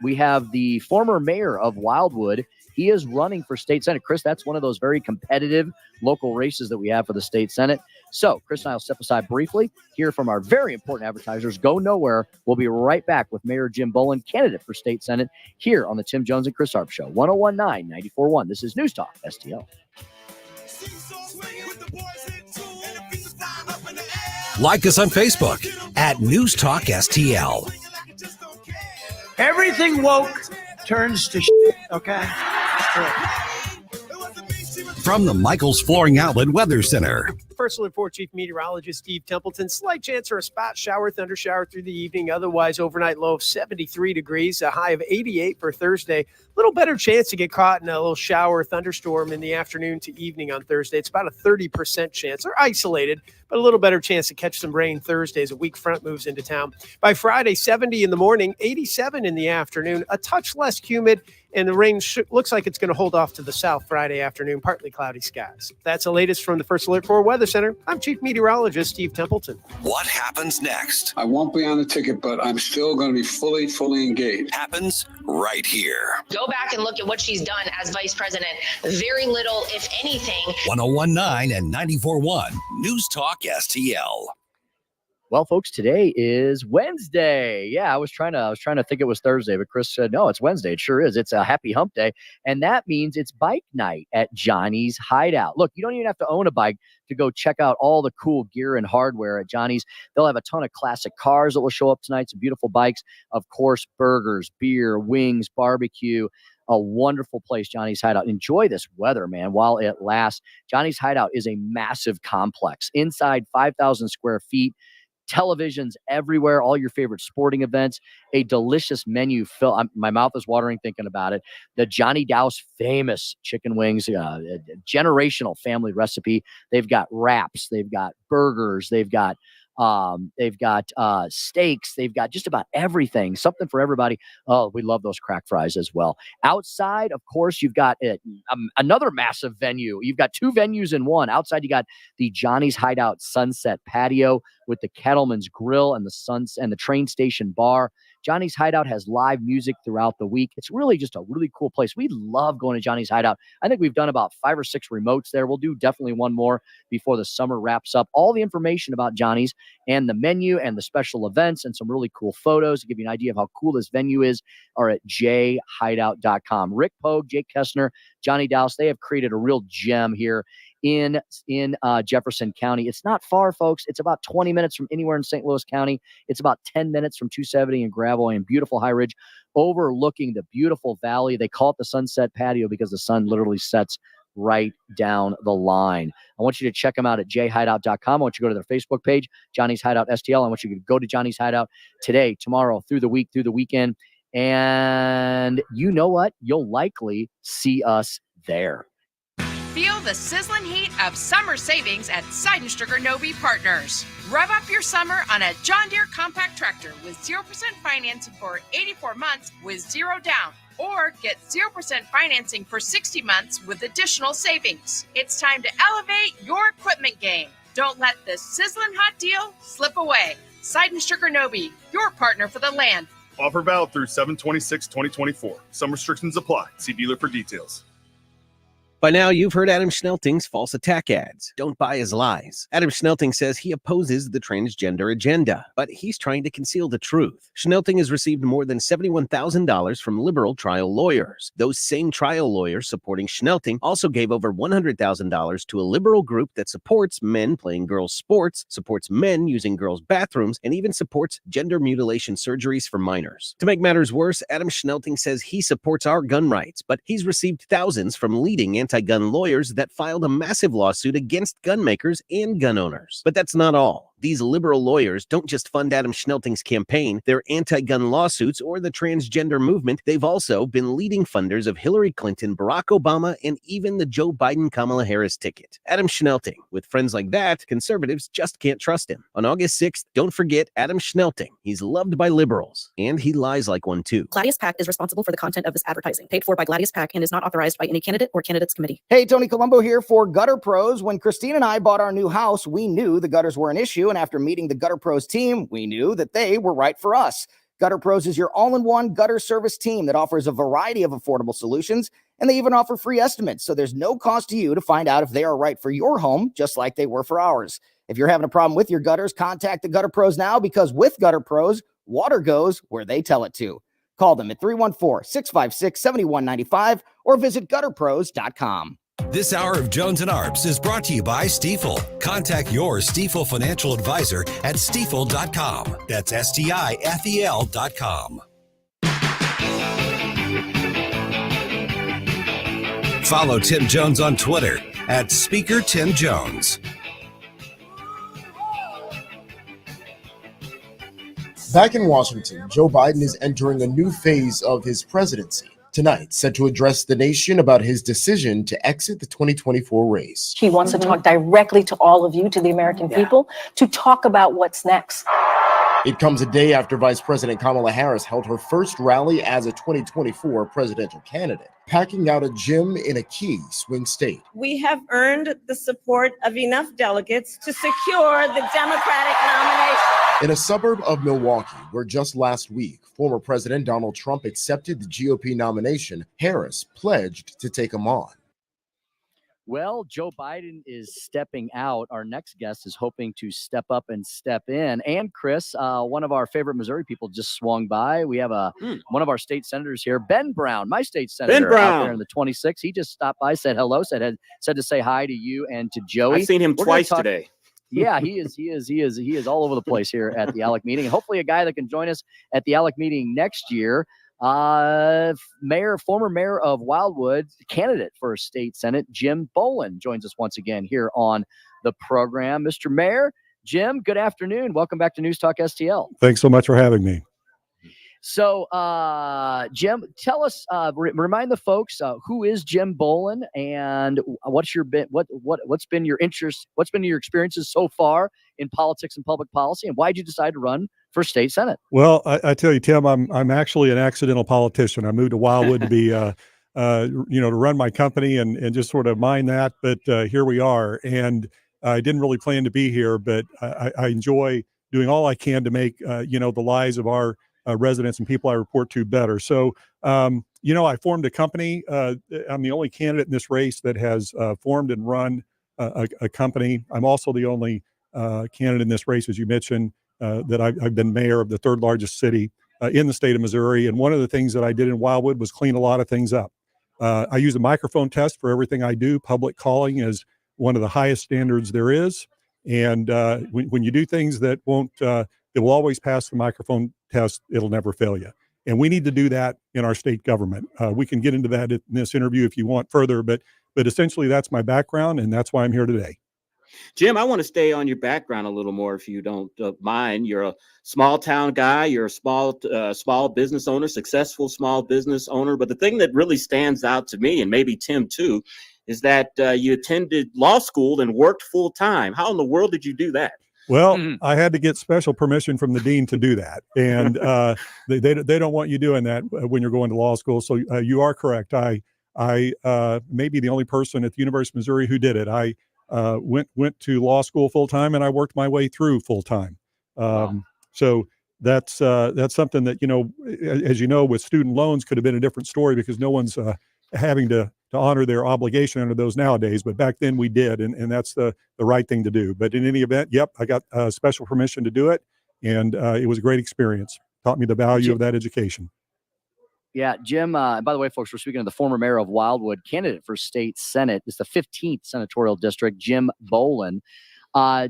We have the former mayor of Wildwood. He is running for state senate. Chris, that's one of those very competitive local races that we have for the state senate. So Chris and I will step aside briefly, hear from our very important advertisers. Go nowhere. We'll be right back with Mayor Jim Bowlin, candidate for state senate, here on the Tim Jones and Chris Arps Show, 1019 94.1. This is News Talk STL. Like us on Facebook at News Talk STL. Everything woke turns to shit, okay? From the Michaels Flooring Outlet Weather Center. First Alert 4 Chief Meteorologist Steve Templeton. Slight chance for a spot shower, thunder shower through the evening. Otherwise, overnight low of 73 degrees, a high of 88 for Thursday. Little better chance to get caught in a little shower, thunderstorm in the afternoon to evening on Thursday. It's about a 30% chance. They're isolated, but a little better chance to catch some rain Thursday as a weak front moves into town. By Friday, 70 in the morning, 87 in the afternoon, a touch less humid, and the rain looks like it's going to hold off to the south Friday afternoon, partly cloudy skies. That's the latest from the First Alert 4 Weather Center. I'm Chief Meteorologist Steve Templeton. What happens next? I won't be on the ticket, but I'm still going to be fully engaged. Happens right here. Go back and look at what she's done as vice president. Very little, if anything. 1019 and 94.1 News Talk STL. Well, folks, today is Wednesday. Yeah, I was trying to think it was Thursday, but Chris said, no, it's Wednesday. It sure is. It's a happy hump day. And that means it's bike night at Johnny's Hideout. Look, you don't even have to own a bike to go check out all the cool gear and hardware at Johnny's. They'll have a ton of classic cars that will show up tonight, some beautiful bikes, of course, burgers, beer, wings, barbecue. A wonderful place, Johnny's Hideout. Enjoy this weather, man, while it lasts. Johnny's Hideout is a massive complex. Inside 5,000 square feet. Televisions everywhere, all your favorite sporting events, a delicious menu. My mouth is watering thinking about it. The Johnny Dow's famous chicken wings, generational family recipe. They've got wraps, they've got burgers, they've got They've got steaks. They've got just about everything, something for everybody. Oh, we love those crack fries as well. Outside, of course, you've got another massive venue. You've got two venues in one. Outside, you got the Johnny's Hideout Sunset Patio with the Kettleman's Grill and the train station bar. Johnny's Hideout has live music throughout the week. It's really just a really cool place. We love going to Johnny's Hideout. I think we've done about 5 or 6 remotes there. We'll do definitely one more before the summer wraps up. All the information about Johnny's and the menu and the special events and some really cool photos to give you an idea of how cool this venue is are at jhideout.com. Rick Pogue, Jake Kessner, Johnny Dowse, they have created a real gem here in Jefferson County. It's not far, folks. It's about 20 minutes from anywhere in St. Louis County. It's about 10 minutes from 270 and Gravel and beautiful High Ridge, overlooking the beautiful valley. They call it the Sunset Patio because the sun literally sets right down the line. I want you to check them out at jhideout.com. I want you to go to their Facebook page, Johnny's Hideout STL. I want you to go to Johnny's Hideout today, tomorrow, through the week, through the weekend. And you know what? You'll likely see us there. Feel the sizzling heat of summer savings at Seidenstricker Nobe Partners. Rev up your summer on a John Deere compact tractor with 0% financing for 84 months with 0 down. Or get 0% financing for 60 months with additional savings. It's time to elevate your equipment game. Don't let this sizzling hot deal slip away. Seidenstricker Nobe, your partner for the land. Offer valid through 7/26/2024. Some restrictions apply. See dealer for details. By now, you've heard Adam Schnelting's false attack ads. Don't buy his lies. Adam Schnelting says he opposes the transgender agenda, but he's trying to conceal the truth. Schnelting has received more than $71,000 from liberal trial lawyers. Those same trial lawyers supporting Schnelting also gave over $100,000 to a liberal group that supports men playing girls' sports, supports men using girls' bathrooms, and even supports gender mutilation surgeries for minors. To make matters worse, Adam Schnelting says he supports our gun rights, but he's received thousands from leading anti-gun lawyers that filed a massive lawsuit against gun makers and gun owners. But that's not all. These liberal lawyers don't just fund Adam Schnelting's campaign, their anti-gun lawsuits, or the transgender movement. They've also been leading funders of Hillary Clinton, Barack Obama, and even the Joe Biden-Kamala Harris ticket. Adam Schnelting. With friends like that, conservatives just can't trust him. On August 6th, don't forget Adam Schnelting. He's loved by liberals, and he lies like one too. Gladius PAC is responsible for the content of this advertising, paid for by Gladius PAC, and is not authorized by any candidate or candidates committee. Hey, Tony Colombo here for Gutter Pros. When Christine and I bought our new house, we knew the gutters were an issue, and after meeting the Gutter Pros team, we knew that they were right for us. Gutter Pros is your all-in-one gutter service team that offers a variety of affordable solutions, and they even offer free estimates, so there's no cost to you to find out if they are right for your home, just like they were for ours. If you're having a problem with your gutters, contact the Gutter Pros now, because with Gutter Pros, water goes where they tell it to. Call them at 314-656-7195 or visit gutterpros.com. This hour of Jones and Arps is brought to you by Stifel. Contact your Stifel financial advisor at stifel.com. That's STIFEL.com. Follow Tim Jones on Twitter at Speaker Tim Jones. Back in Washington, Joe Biden is entering a new phase of his presidency. Tonight, set to address the nation about his decision to exit the 2024 race. He wants to talk directly to all of you, to the American people, to talk about what's next. It comes a day after Vice President Kamala Harris held her first rally as a 2024 presidential candidate, packing out a gym in a key swing state. We have earned the support of enough delegates to secure the Democratic nomination. In a suburb of Milwaukee, where just last week, former President Donald Trump accepted the GOP nomination, Harris pledged to take him on. Well, Joe Biden is stepping out. Our next guest is hoping to step up and step in. And Chris, one of our favorite Missouri people just swung by. We have one of our state senators here, Ben Brown, my state senator out there in the 26. He just stopped by, said hello, said to say hi to you and to Joey. I've seen him twice today. Yeah, he is all over the place here at the ALEC meeting. And hopefully a guy that can join us at the ALEC meeting next year. Former mayor of Wildwood, candidate for state senate, Jim Bowlin, joins us once again here on the program. Mr. Mayor, Jim, good afternoon. Welcome back to News Talk STL. Thanks so much for having me. So, Jim, tell us, remind the folks who is Jim Bowlin, and what's been your interest, what's been your experiences so far in politics and public policy, and why did you decide to run for state senate? Well, I tell you, Tim, I'm actually an accidental politician. I moved to Wildwood to be, to run my company and just sort of mind that. But here we are, and I didn't really plan to be here, but I enjoy doing all I can to make the lives of our residents and people I report to better. So, I formed a company. I'm the only candidate in this race that has formed and run a company. I'm also the only candidate in this race, as you mentioned, that I've been mayor of the third largest city in the state of Missouri. And one of the things that I did in Wildwood was clean a lot of things up. I use a microphone test for everything I do. Public calling is one of the highest standards there is. And when you do things that will always pass the microphone test, it'll never fail you. And we need to do that in our state government. We can get into that in this interview if you want further, but essentially that's my background, and that's why I'm here today. Jim, I want to stay on your background a little more, if you don't mind. You're a small town guy. You're a small business owner, successful small business owner. But the thing that really stands out to me, and maybe Tim too, is that you attended law school and worked full time. How in the world did you do that? Well, I had to get special permission from the dean to do that. And they don't want you doing that when you're going to law school. So you are correct. I may be the only person at the University of Missouri who did it. I went to law school full time, and I worked my way through full time. So that's something that, as you know, with student loans could have been a different story because no one's having to honor their obligation under those nowadays. But back then we did, and that's the right thing to do. But in any event, yep, I got special permission to do it, and it was a great experience. Taught me the value of that education. Yeah, Jim, by the way, folks, we're speaking to the former mayor of Wildwood, candidate for state senate. It's the 15th senatorial district, Jim Bowlin.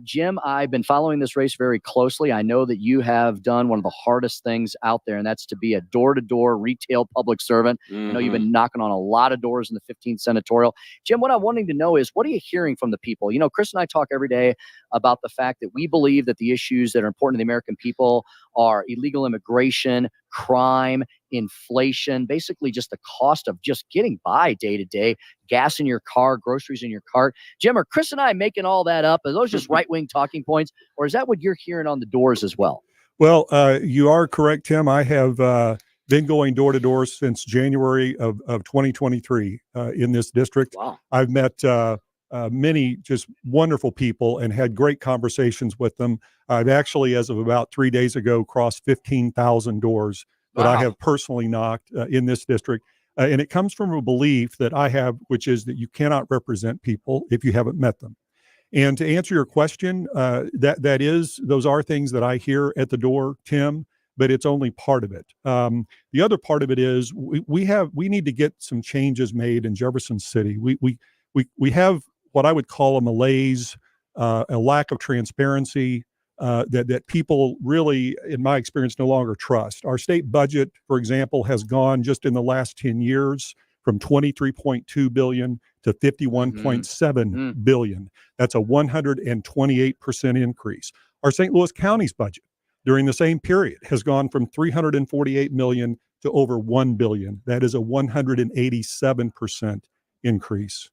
Jim, I've been following this race very closely. I know that you have done one of the hardest things out there, and that's to be a door-to-door retail public servant. I know you've been knocking on a lot of doors in the 15th senatorial. Jim, what I'm wanting to know is, what are you hearing from the people? Chris and I talk every day about the fact that we believe that the issues that are important to the American people are illegal immigration, crime, inflation, basically just the cost of just getting by day to day, gas in your car, groceries in your cart. Jim, are Chris and I making all that up? Are those just right-wing talking points, or is that what you're hearing on the doors as well? Well, you are correct, Tim. I have been going door to door since January of 2023 in this district. Wow. I've met many just wonderful people and had great conversations with them. I've actually, as of about 3 days ago, crossed 15,000 doors that I have personally knocked in this district. And it comes from a belief that I have, which is that you cannot represent people if you haven't met them. And to answer your question, those are things that I hear at the door, Tim, but it's only part of it. The other part of it is we need to get some changes made in Jefferson City. We have what I would call a malaise, a lack of transparency, that people really, in my experience, no longer trust. Our state budget, for example, has gone just in the last 10 years from $23.2 billion to $51.7 billion. That's a 128% increase. Our St. Louis County's budget during the same period has gone from $348 million to over $1 billion. That is a 187% increase.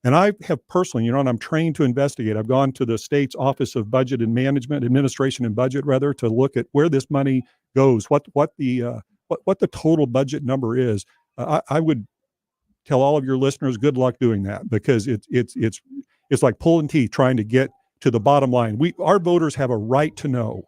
And I have personally, and I'm trained to investigate. I've gone to the state's Office of Budget and Management, Administration and Budget, rather, to look at where this money goes, what the total budget number is. I would tell all of your listeners, good luck doing that, because it's like pulling teeth trying to get to the bottom line. Our voters have a right to know.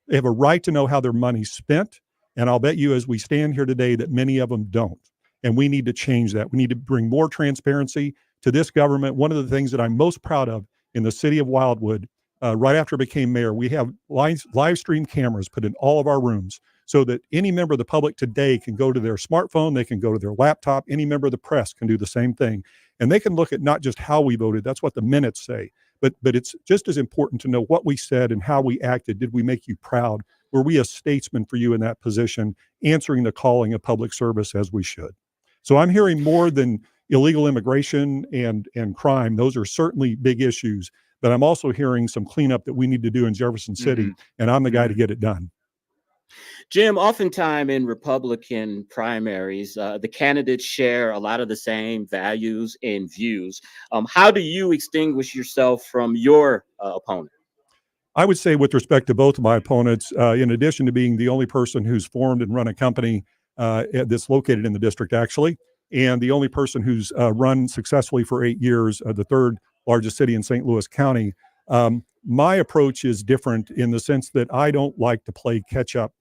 They have a right to know how their money's spent, and I'll bet you, as we stand here today, that many of them don't. And we need to change that. We need to bring more transparency to this government. One of the things that I'm most proud of in the city of Wildwood, right after I became mayor, we have live stream cameras put in all of our rooms so that any member of the public today can go to their smartphone, they can go to their laptop, any member of the press can do the same thing. And they can look at not just how we voted, that's what the minutes say, but it's just as important to know what we said and how we acted. Did we make you proud? Were we a statesman for you in that position, answering the calling of public service as we should? So I'm hearing more than illegal immigration and crime. Those are certainly big issues, but I'm also hearing some cleanup that we need to do in Jefferson City, and I'm the guy to get it done. Jim, oftentimes in Republican primaries, the candidates share a lot of the same values and views. How do you extinguish yourself from your opponent? I would say with respect to both of my opponents, in addition to being the only person who's formed and run a company that's located in the district, actually, and the only person who's run successfully for 8 years, the third largest city in St. Louis County, my approach is different in the sense that I don't like to play catch up.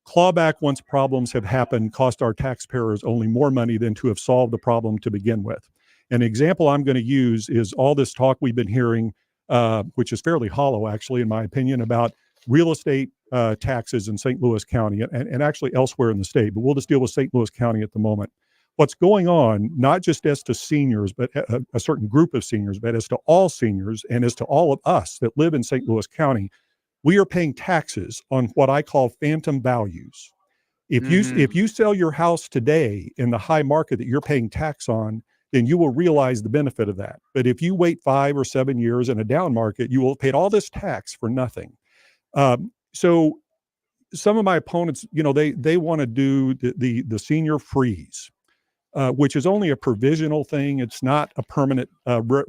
Clawback once problems have happened cost our taxpayers only more money than to have solved the problem to begin with. An example I'm going to use is all this talk we've been hearing, which is fairly hollow, actually, in my opinion, about real estate taxes in St. Louis County and actually elsewhere in the state. But we'll just deal with St. Louis County at the moment. What's going on, not just as to seniors, but a certain group of seniors, but as to all seniors and as to all of us that live in St. Louis County, we are paying taxes on what I call phantom values. If you sell your house today in the high market that you're paying tax on, then you will realize the benefit of that. But if you wait 5 or 7 years in a down market, you will pay all this tax for nothing. So some of my opponents, they want to do the senior freeze, which is only a provisional thing. It's not a permanent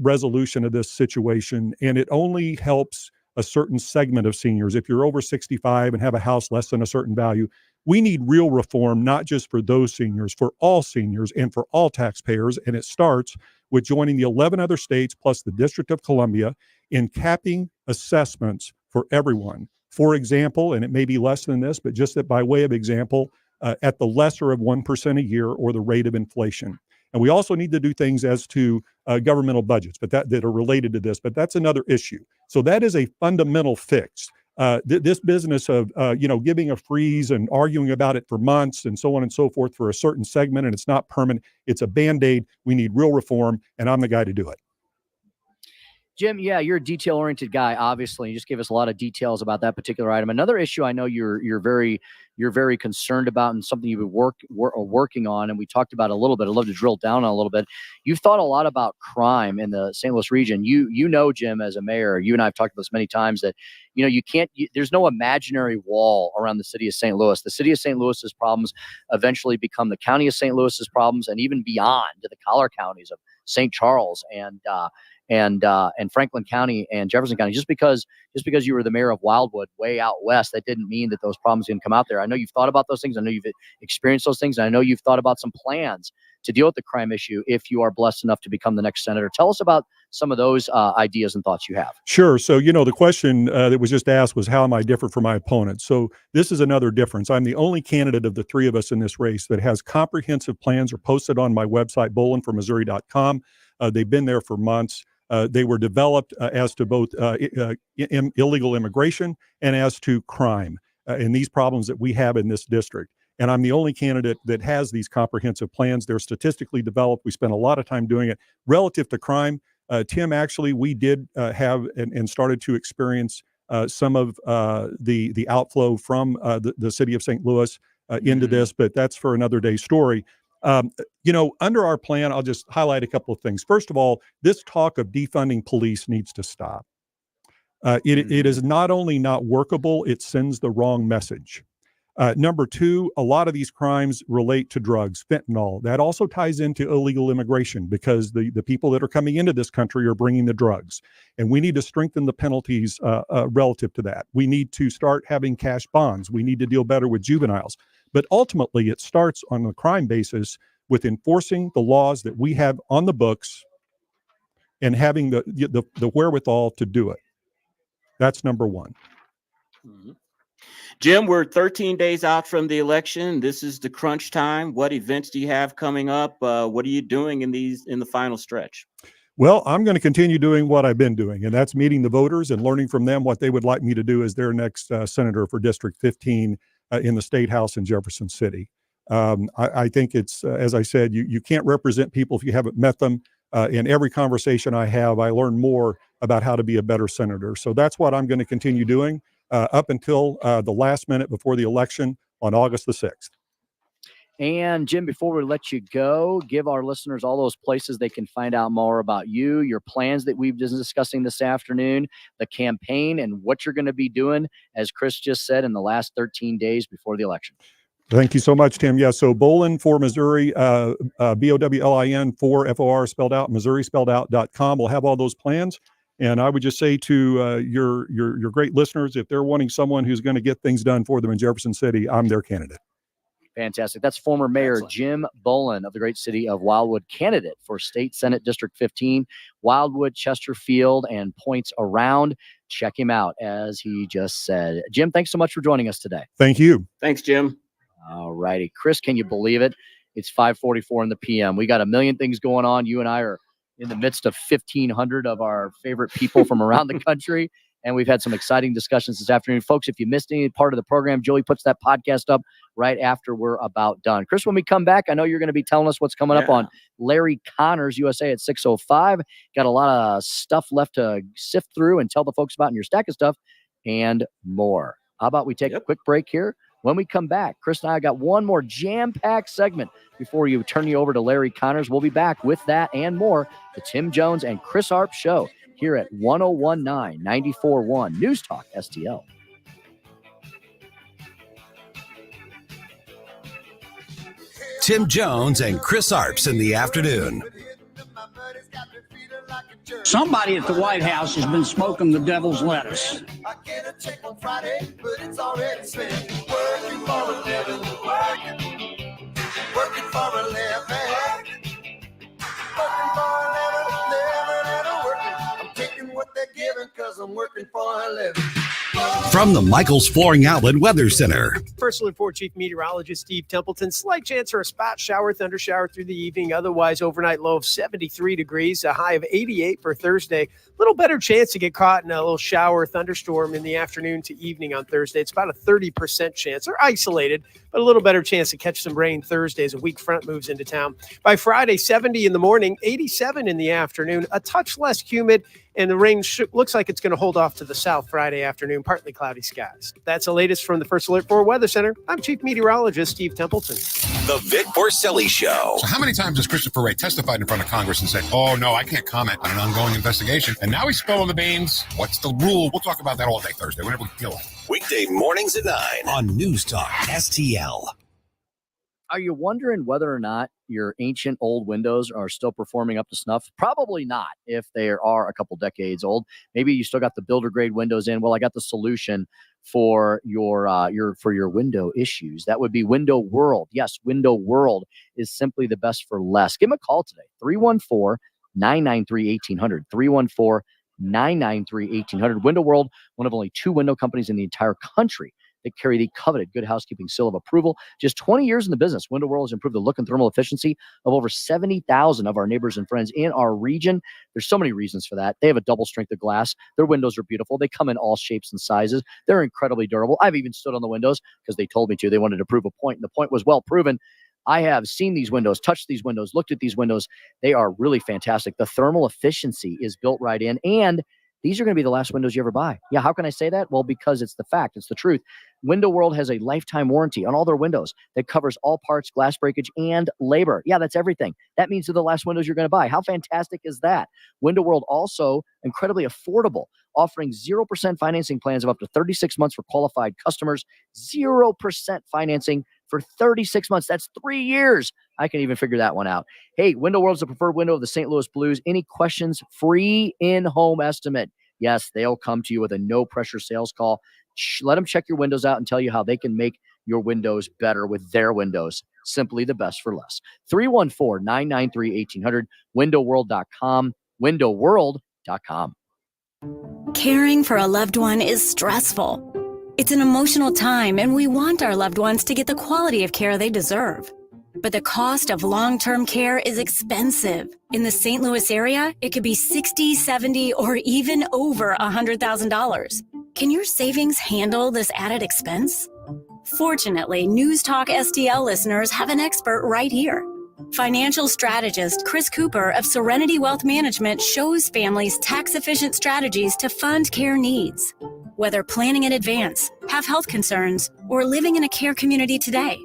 resolution of this situation, and it only helps a certain segment of seniors. If you're over 65 and have a house less than a certain value, we need real reform, not just for those seniors, for all seniors and for all taxpayers. And it starts with joining the 11 other states plus the District of Columbia in capping assessments for everyone. For example, and it may be less than this, but just that by way of example, at the lesser of 1% a year or the rate of inflation. And we also need to do things as to governmental budgets, but that are related to this, but that's another issue. So that is a fundamental fix. This business of, giving a freeze and arguing about it for months and so on and so forth for a certain segment, and it's not permanent, it's a Band-Aid. We need real reform, and I'm the guy to do it. Jim, yeah, you're a detail-oriented guy, obviously. You just gave us a lot of details about that particular item. Another issue I know you're very concerned about and something you've been working on, and we talked about a little bit. I'd love to drill down on a little bit. You've thought a lot about crime in the St. Louis region. You know, Jim, as a mayor, you and I have talked about this many times, that there's no imaginary wall around the city of St. Louis. The city of St. Louis's problems eventually become the county of St. Louis's problems, and even beyond to the collar counties of St. Charles and Franklin County and Jefferson County. Just because you were the mayor of Wildwood way out west, that didn't mean that those problems didn't come out there. I know you've thought about those things. I know you've experienced those things. And I know you've thought about some plans to deal with the crime issue if you are blessed enough to become the next senator. Tell us about some of those ideas and thoughts you have. Sure. So, the question that was just asked was, how am I different from my opponents? So this is another difference. I'm the only candidate of the three of us in this race that has comprehensive plans are posted on my website, bowlinformissouri.com. They've been there for months. They were developed as to both illegal immigration and as to crime and these problems that we have in this district. And I'm the only candidate that has these comprehensive plans. They're statistically developed. We spent a lot of time doing it. Relative to crime, Tim, actually, we did have and started to experience some of the outflow from the city of St. Louis into this, but that's for another day's story. Under our plan, I'll just highlight a couple of things. First of all, this talk of defunding police needs to stop. It is not only not workable, it sends the wrong message. Number two, a lot of these crimes relate to drugs, fentanyl. That also ties into illegal immigration because the people that are coming into this country are bringing the drugs. And we need to strengthen the penalties relative to that. We need to start having cash bonds. We need to deal better with juveniles. But ultimately, it starts on the crime basis with enforcing the laws that we have on the books and having the wherewithal to do it. That's number one. Mm-hmm. Jim, we're 13 days out from the election. This is the crunch time. What events do you have coming up? What are you doing in the final stretch? Well, I'm going to continue doing what I've been doing, and that's meeting the voters and learning from them what they would like me to do as their next senator for District 15 in the State House in Jefferson City. I think it's, as I said, you can't represent people if you haven't met them. In every conversation I have, I learn more about how to be a better senator. So that's what I'm going to continue doing up until the last minute before the election on August the 6th. And Jim, before we let you go, give our listeners all those places they can find out more about you, your plans that we've been discussing this afternoon, the campaign, and what you're going to be doing, as Chris just said, in the last 13 days before the election. Thank you so much, Tim. Yeah, so Bowlin for Missouri, Bowlin for FOR spelled out, Missouri spelled out.com. We'll have all those plans. And I would just say to your great listeners, if they're wanting someone who's going to get things done for them in Jefferson City, I'm their candidate. Fantastic. That's former Mayor Jim Bowlin of the great city of Wildwood, candidate for State Senate District 15, Wildwood, Chesterfield, and points around. Check him out, as he just said. Jim, thanks so much for joining us today. Thank you. Thanks, Jim. All righty. Chris, can you believe it? It's 5:44 in the PM. We got a million things going on. You and I are in the midst of 1,500 of our favorite people from around the country. And we've had some exciting discussions this afternoon. Folks, if you missed any part of the program, Joey puts that podcast up right after we're about done. Chris, when we come back, I know you're going to be telling us what's coming up on Larry Connors USA at 6:05. Got a lot of stuff left to sift through and tell the folks about in your stack of stuff and more. How about we take a quick break here? When we come back, Chris and I got one more jam-packed segment before you turn you over to Larry Connors. We'll be back with that and more. The Tim Jones and Chris Arps Show here at 101.9 94.1 News Talk STL. Tim Jones and Chris Arps in the afternoon. Somebody at the White House has been smoking the devil's lettuce. I get a check on Friday, but it's already spent. Working for a living, working for a living, and I'm working. I'm taking what they're giving because I'm working for a living. From the Michaels Flooring Outlet Weather Center. First Alert 4 Chief Meteorologist Steve Templeton. Slight chance for a spot shower, thunder shower through the evening. Otherwise, overnight low of 73 degrees, a high of 88 for Thursday. Little better chance to get caught in a little shower, thunderstorm in the afternoon to evening on Thursday. It's about a 30% chance. They're isolated, but a little better chance to catch some rain Thursday as a weak front moves into town. By Friday, 70 in the morning, 87 in the afternoon, a touch less humid, and the rain looks like it's going to hold off to the south Friday afternoon, partly cloudy skies. That's the latest from the First Alert 4 Weather Center. I'm Chief Meteorologist Steve Templeton. The Vic Porcelli Show. So how many times has Christopher Wray testified in front of Congress and said, oh, no, I can't comment on an ongoing investigation? And now he's spilling the beans. What's the rule? We'll talk about that all day Thursday, whenever we feel like. Weekday mornings at 9 on News Talk STL. Are you wondering whether or not your ancient old windows are still performing up to snuff? Probably not if they are a couple decades old. Maybe you still got the builder grade windows in. Well, I got the solution for your window issues. That would be Window World. Yes, Window World is simply the best for less. Give them a call today. 314-993-1800. 314-993-1800. Window World, one of only 2 window companies in the entire country that carry the coveted Good Housekeeping seal of approval. Just 20 years in the business, Window World has improved the look and thermal efficiency of over 70,000 of our neighbors and friends in our region. There's so many reasons for that. They have a double strength of glass. Their windows are beautiful. They come in all shapes and sizes. They're incredibly durable. I've even stood on the windows because they told me to. They wanted to prove a point, and the point was well proven. I have seen these windows, touched these windows, looked at these windows. They are really fantastic. The thermal efficiency is built right in, and these are going to be the last windows you ever buy. Yeah, how can I say that? Well, because it's the fact. It's the truth. Window World has a lifetime warranty on all their windows that covers all parts, glass breakage, and labor. Yeah, that's everything. That means they're the last windows you're going to buy. How fantastic is that? Window World also incredibly affordable, offering 0% financing plans of up to 36 months for qualified customers. 0% financing for 36 months. That's 3 years. I can even figure that one out. Hey, Window World's the preferred window of the St. Louis Blues. Any questions? Free in-home estimate. Yes, they'll come to you with a no-pressure sales call. Let them check your windows out and tell you how they can make your windows better with their windows. Simply the best for less. 314-993-1800, windowworld.com, windowworld.com. Caring for a loved one is stressful. It's an emotional time, and we want our loved ones to get the quality of care they deserve. But the cost of long-term care is expensive. In the St. Louis area, it could be $60,000, $70,000, or even over $100,000. Can your savings handle this added expense? Fortunately, News Talk STL listeners have an expert right here. Financial strategist Chris Cooper of Serenity Wealth Management shows families tax-efficient strategies to fund care needs. Whether planning in advance, have health concerns, or living in a care community today,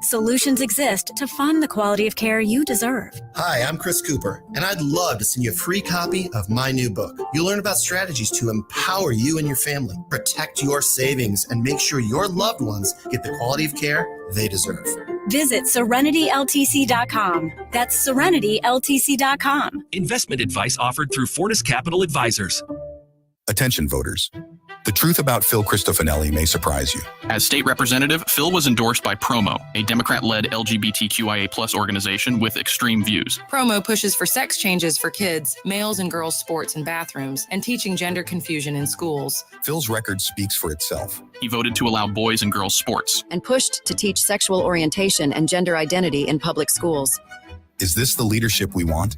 solutions exist to fund the quality of care you deserve. Hi, I'm Chris Cooper, and I'd love to send you a free copy of my new book. You'll learn about strategies to empower you and your family, protect your savings, and make sure your loved ones get the quality of care they deserve. Visit SerenityLTC.com. That's SerenityLTC.com. Investment advice offered through Fortis Capital Advisors. Attention voters. The truth about Phil Cristofanelli may surprise you. As state representative, Phil was endorsed by Promo, a Democrat-led LGBTQIA+ organization with extreme views. Promo pushes for sex changes for kids, males and girls sports and bathrooms, and teaching gender confusion in schools. Phil's record speaks for itself. He voted to allow boys and girls sports. And pushed to teach sexual orientation and gender identity in public schools. Is this the leadership we want?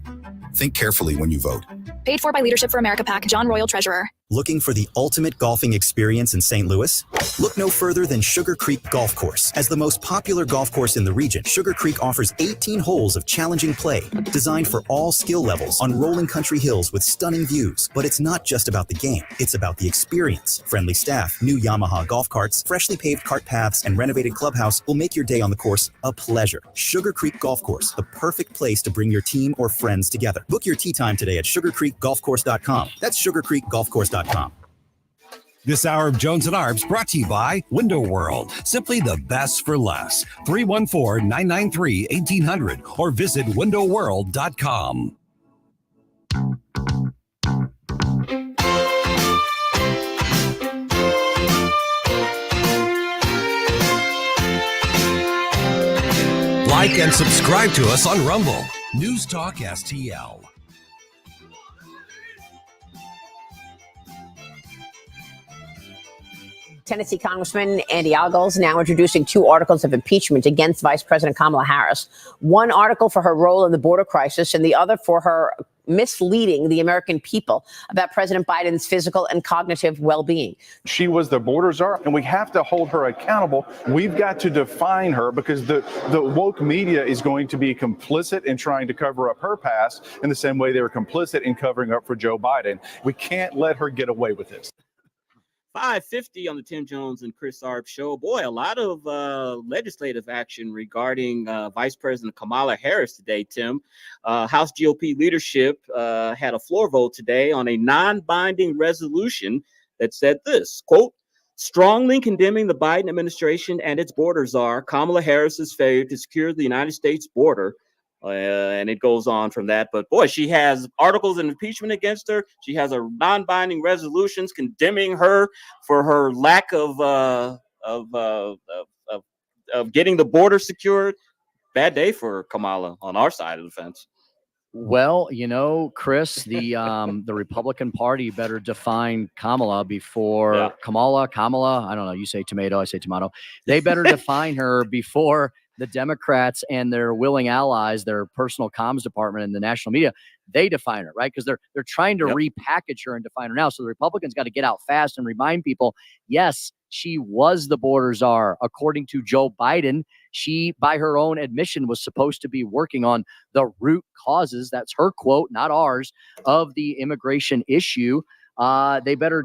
Think carefully when you vote. Paid for by Leadership for America PAC, John Royal, Treasurer. Looking for the ultimate golfing experience in St. Louis? Look no further than Sugar Creek Golf Course. As the most popular golf course in the region, Sugar Creek offers 18 holes of challenging play, designed for all skill levels on rolling country hills with stunning views. But it's not just about the game, it's about the experience. Friendly staff, new Yamaha golf carts, freshly paved cart paths, and renovated clubhouse will make your day on the course a pleasure. Sugar Creek Golf Course, the perfect place to bring your team or friends together. Book your tee time today at sugarcreekgolfcourse.com. That's sugarcreekgolfcourse.com. This hour of Jones and Arps brought to you by Window World. Simply the best for less. 314-993-1800 or visit windowworld.com. Like and subscribe to us on Rumble. News Talk STL. Tennessee Congressman Andy Ogles now introducing 2 articles of impeachment against Vice President Kamala Harris. One article for her role in the border crisis and the other for her misleading the American people about President Biden's physical and cognitive well-being. She was the border czar, and we have to hold her accountable. We've got to define her because the woke media is going to be complicit in trying to cover up her past in the same way they were complicit in covering up for Joe Biden. We can't let her get away with this. 5:50 on the Tim Jones and Chris Arps show. Boy, a lot of legislative action regarding Vice President Kamala Harris today, Tim. House GOP leadership had a floor vote today on a non-binding resolution that said this, quote, strongly condemning the Biden administration and its border czar, Kamala Harris's failure to secure the United States border. And it goes on from that. But boy, she has articles of impeachment against her. She has a non-binding resolutions condemning her for her lack of getting the border secured. Bad day for Kamala on our side of the fence. Well, you know, Chris, the Republican Party better define Kamala before Kamala. I don't know. You say tomato, I say tomato. They better define her before the Democrats and their willing allies, their personal comms department and the national media, they define her, right? Because they're trying to repackage her and define her now. So the Republicans got to get out fast and remind people, yes, she was the border czar. According to Joe Biden, she, by her own admission, was supposed to be working on the root causes, that's her quote, not ours, of the immigration issue. They better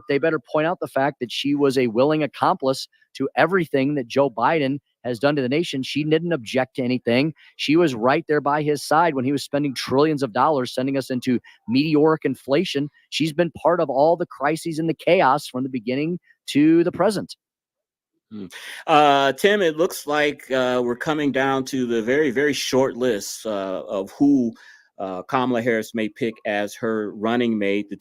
point out the fact that she was a willing accomplice to everything that Joe Biden has done to the nation. She didn't object to anything. She was right there by his side when he was spending trillions of dollars, sending us into meteoric inflation. She's been part of all the crises and the chaos from the beginning to the present. Tim, it looks like we're coming down to the very, very short list of who Kamala Harris may pick as her running mate. The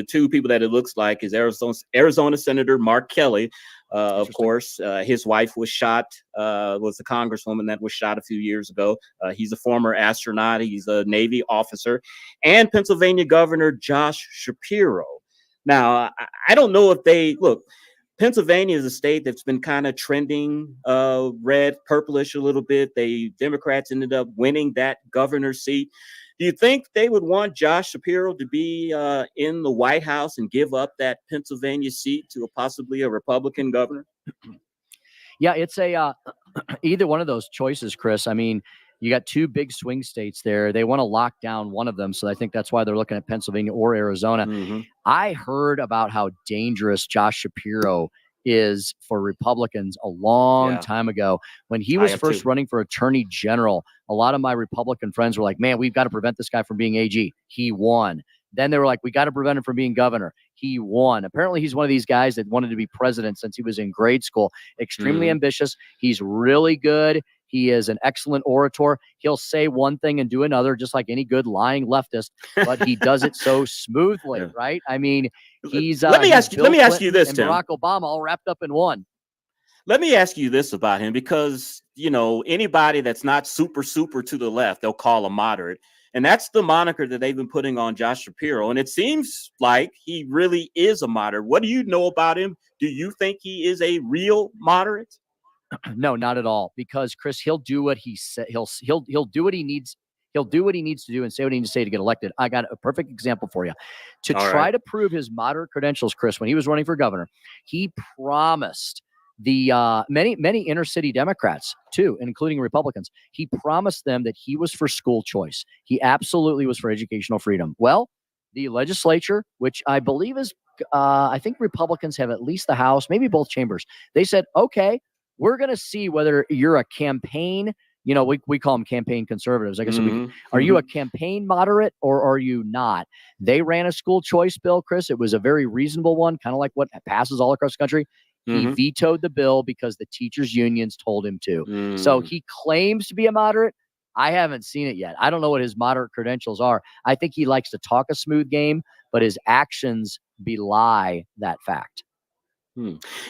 two people that it looks like is Arizona Senator Mark Kelly. Of course, his wife was shot, was the congresswoman that was shot a few years ago. He's a former astronaut. He's a Navy officer. And Pennsylvania Governor Josh Shapiro. Now, I don't know if Pennsylvania is a state that's been kind of trending red, purplish a little bit. Democrats ended up winning that governor's seat. Do you think they would want Josh Shapiro to be in the White House and give up that Pennsylvania seat to possibly a Republican governor? Yeah, it's either one of those choices, Chris. I mean, you got 2 big swing states there. They want to lock down one of them. So I think that's why they're looking at Pennsylvania or Arizona. I heard about how dangerous Josh Shapiro is for Republicans a long time ago. When he was first running for attorney general, a lot of my Republican friends were like, man, we've got to prevent this guy from being AG. He won. Then they were like, we got to prevent him from being governor. He won. Apparently, he's one of these guys that wanted to be president since he was in grade school. Extremely ambitious. He's really good. He is an excellent orator. He'll say one thing and do another, just like any good lying leftist, but he does it so smoothly, right? I mean, he's let me ask you this, and Tim. Barack Obama all wrapped up in one. Let me ask you this about him, because, you know, anybody that's not super to the left, they'll call a moderate. And that's the moniker that they've been putting on Josh Shapiro. And it seems like he really is a moderate. What do you know about him? Do you think he is a real moderate? No, not at all. Because Chris, he'll do what he said. He'll do what he needs. He'll do what he needs to do and say what he needs to say to get elected. I got a perfect example for you. To try to prove his moderate credentials, Chris, when he was running for governor, he promised the many inner city Democrats too, including Republicans, he promised them that he was for school choice. He absolutely was for educational freedom. Well, the legislature, which I believe is, I think Republicans have at least the House, maybe both chambers. They said, okay, we're going to see whether you're a campaign, you know, we call them campaign conservatives. I guess are you a campaign moderate or are you not? They ran a school choice bill, Chris. It was a very reasonable one, kind of like what passes all across the country. He vetoed the bill because the teachers' unions told him to. So he claims to be a moderate. I haven't seen it yet. I don't know what his moderate credentials are. I think he likes to talk a smooth game, but his actions belie that fact.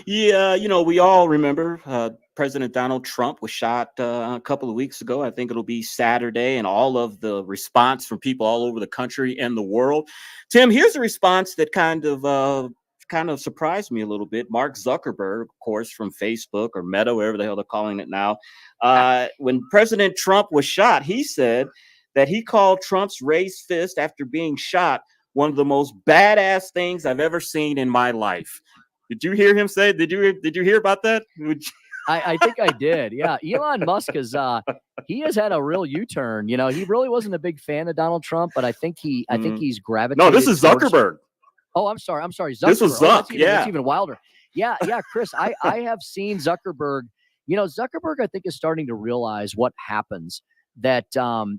Yeah, you know, we all remember President Donald Trump was shot a couple of weeks ago. I think it'll be Saturday, and all of the response from people all over the country and the world. Tim, here's a response that kind of surprised me a little bit. Mark Zuckerberg, of course, from Facebook or Meta, wherever the hell they're calling it now. When President Trump was shot, he said that he called Trump's raised fist after being shot one of the most badass things I've ever seen in my life. Did you hear him say? Did you hear about that? I think I did. Yeah, Elon Musk has had a real U-turn. You know, he really wasn't a big fan of Donald Trump, but I think he's gravitated. No, this is Zuckerberg. Oh, I'm sorry. Zuckerberg. This was Zuck. That's even wilder. Yeah, Chris. I have seen Zuckerberg. You know, Zuckerberg, I think, is starting to realize what happens. That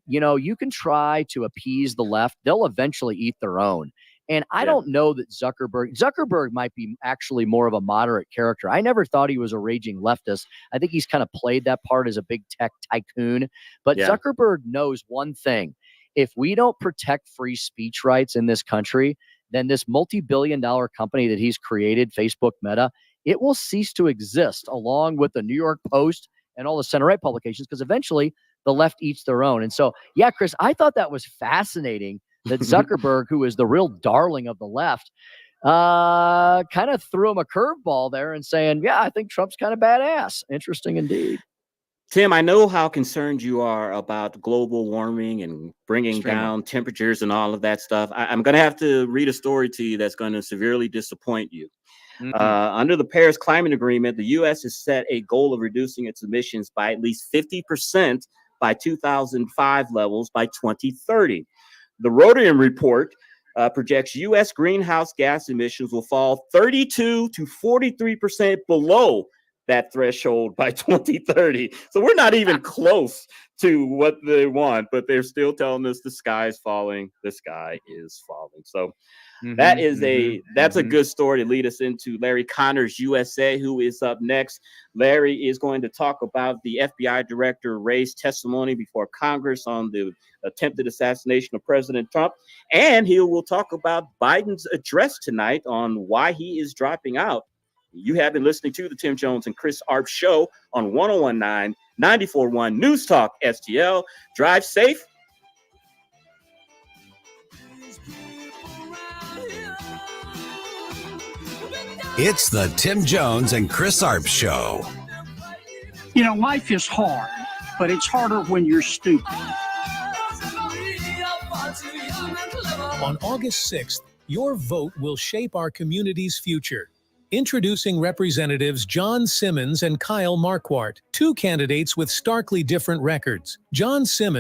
you know, you can try to appease the left; they'll eventually eat their own. And I don't know that Zuckerberg might be actually more of a moderate character. I never thought he was a raging leftist. I think he's kind of played that part as a big tech tycoon. But Zuckerberg knows one thing: if we don't protect free speech rights in this country, then this multi-billion-dollar company that he's created, Facebook Meta, it will cease to exist along with the New York Post and all the center-right publications, because eventually the left eats their own. And so, yeah, Chris, I thought that was fascinating that Zuckerberg, who is the real darling of the left, kind of threw him a curveball there and saying, yeah, I think Trump's kind of badass. Interesting indeed. Tim, I know how concerned you are about global warming and bringing down temperatures and all of that stuff. I'm going to have to read a story to you that's going to severely disappoint you. Under the Paris Climate Agreement, the U.S. has set a goal of reducing its emissions by at least 50% by 2005 levels by 2030. The Rotarian report projects U.S. greenhouse gas emissions will fall 32 to 43% below that threshold by 2030. So we're not even close to what they want, but they're still telling us the sky is falling. The sky is falling. So that's a good story to lead us into Larry Connors USA, who is up next. Larry is going to talk about the FBI director Wray's testimony before Congress on the attempted assassination of President Trump. And he will talk about Biden's address tonight on why he is dropping out. You have been listening to the Tim Jones and Chris Arps show on 1019 94.1 News Talk STL. Drive safe. It's the Tim Jones and Chris Arps show. You know, life is hard, but it's harder when you're stupid. On August 6th, your vote will shape our community's future. Introducing Representatives John Simmons and Kyle Marquardt, two candidates with starkly different records. John Simmons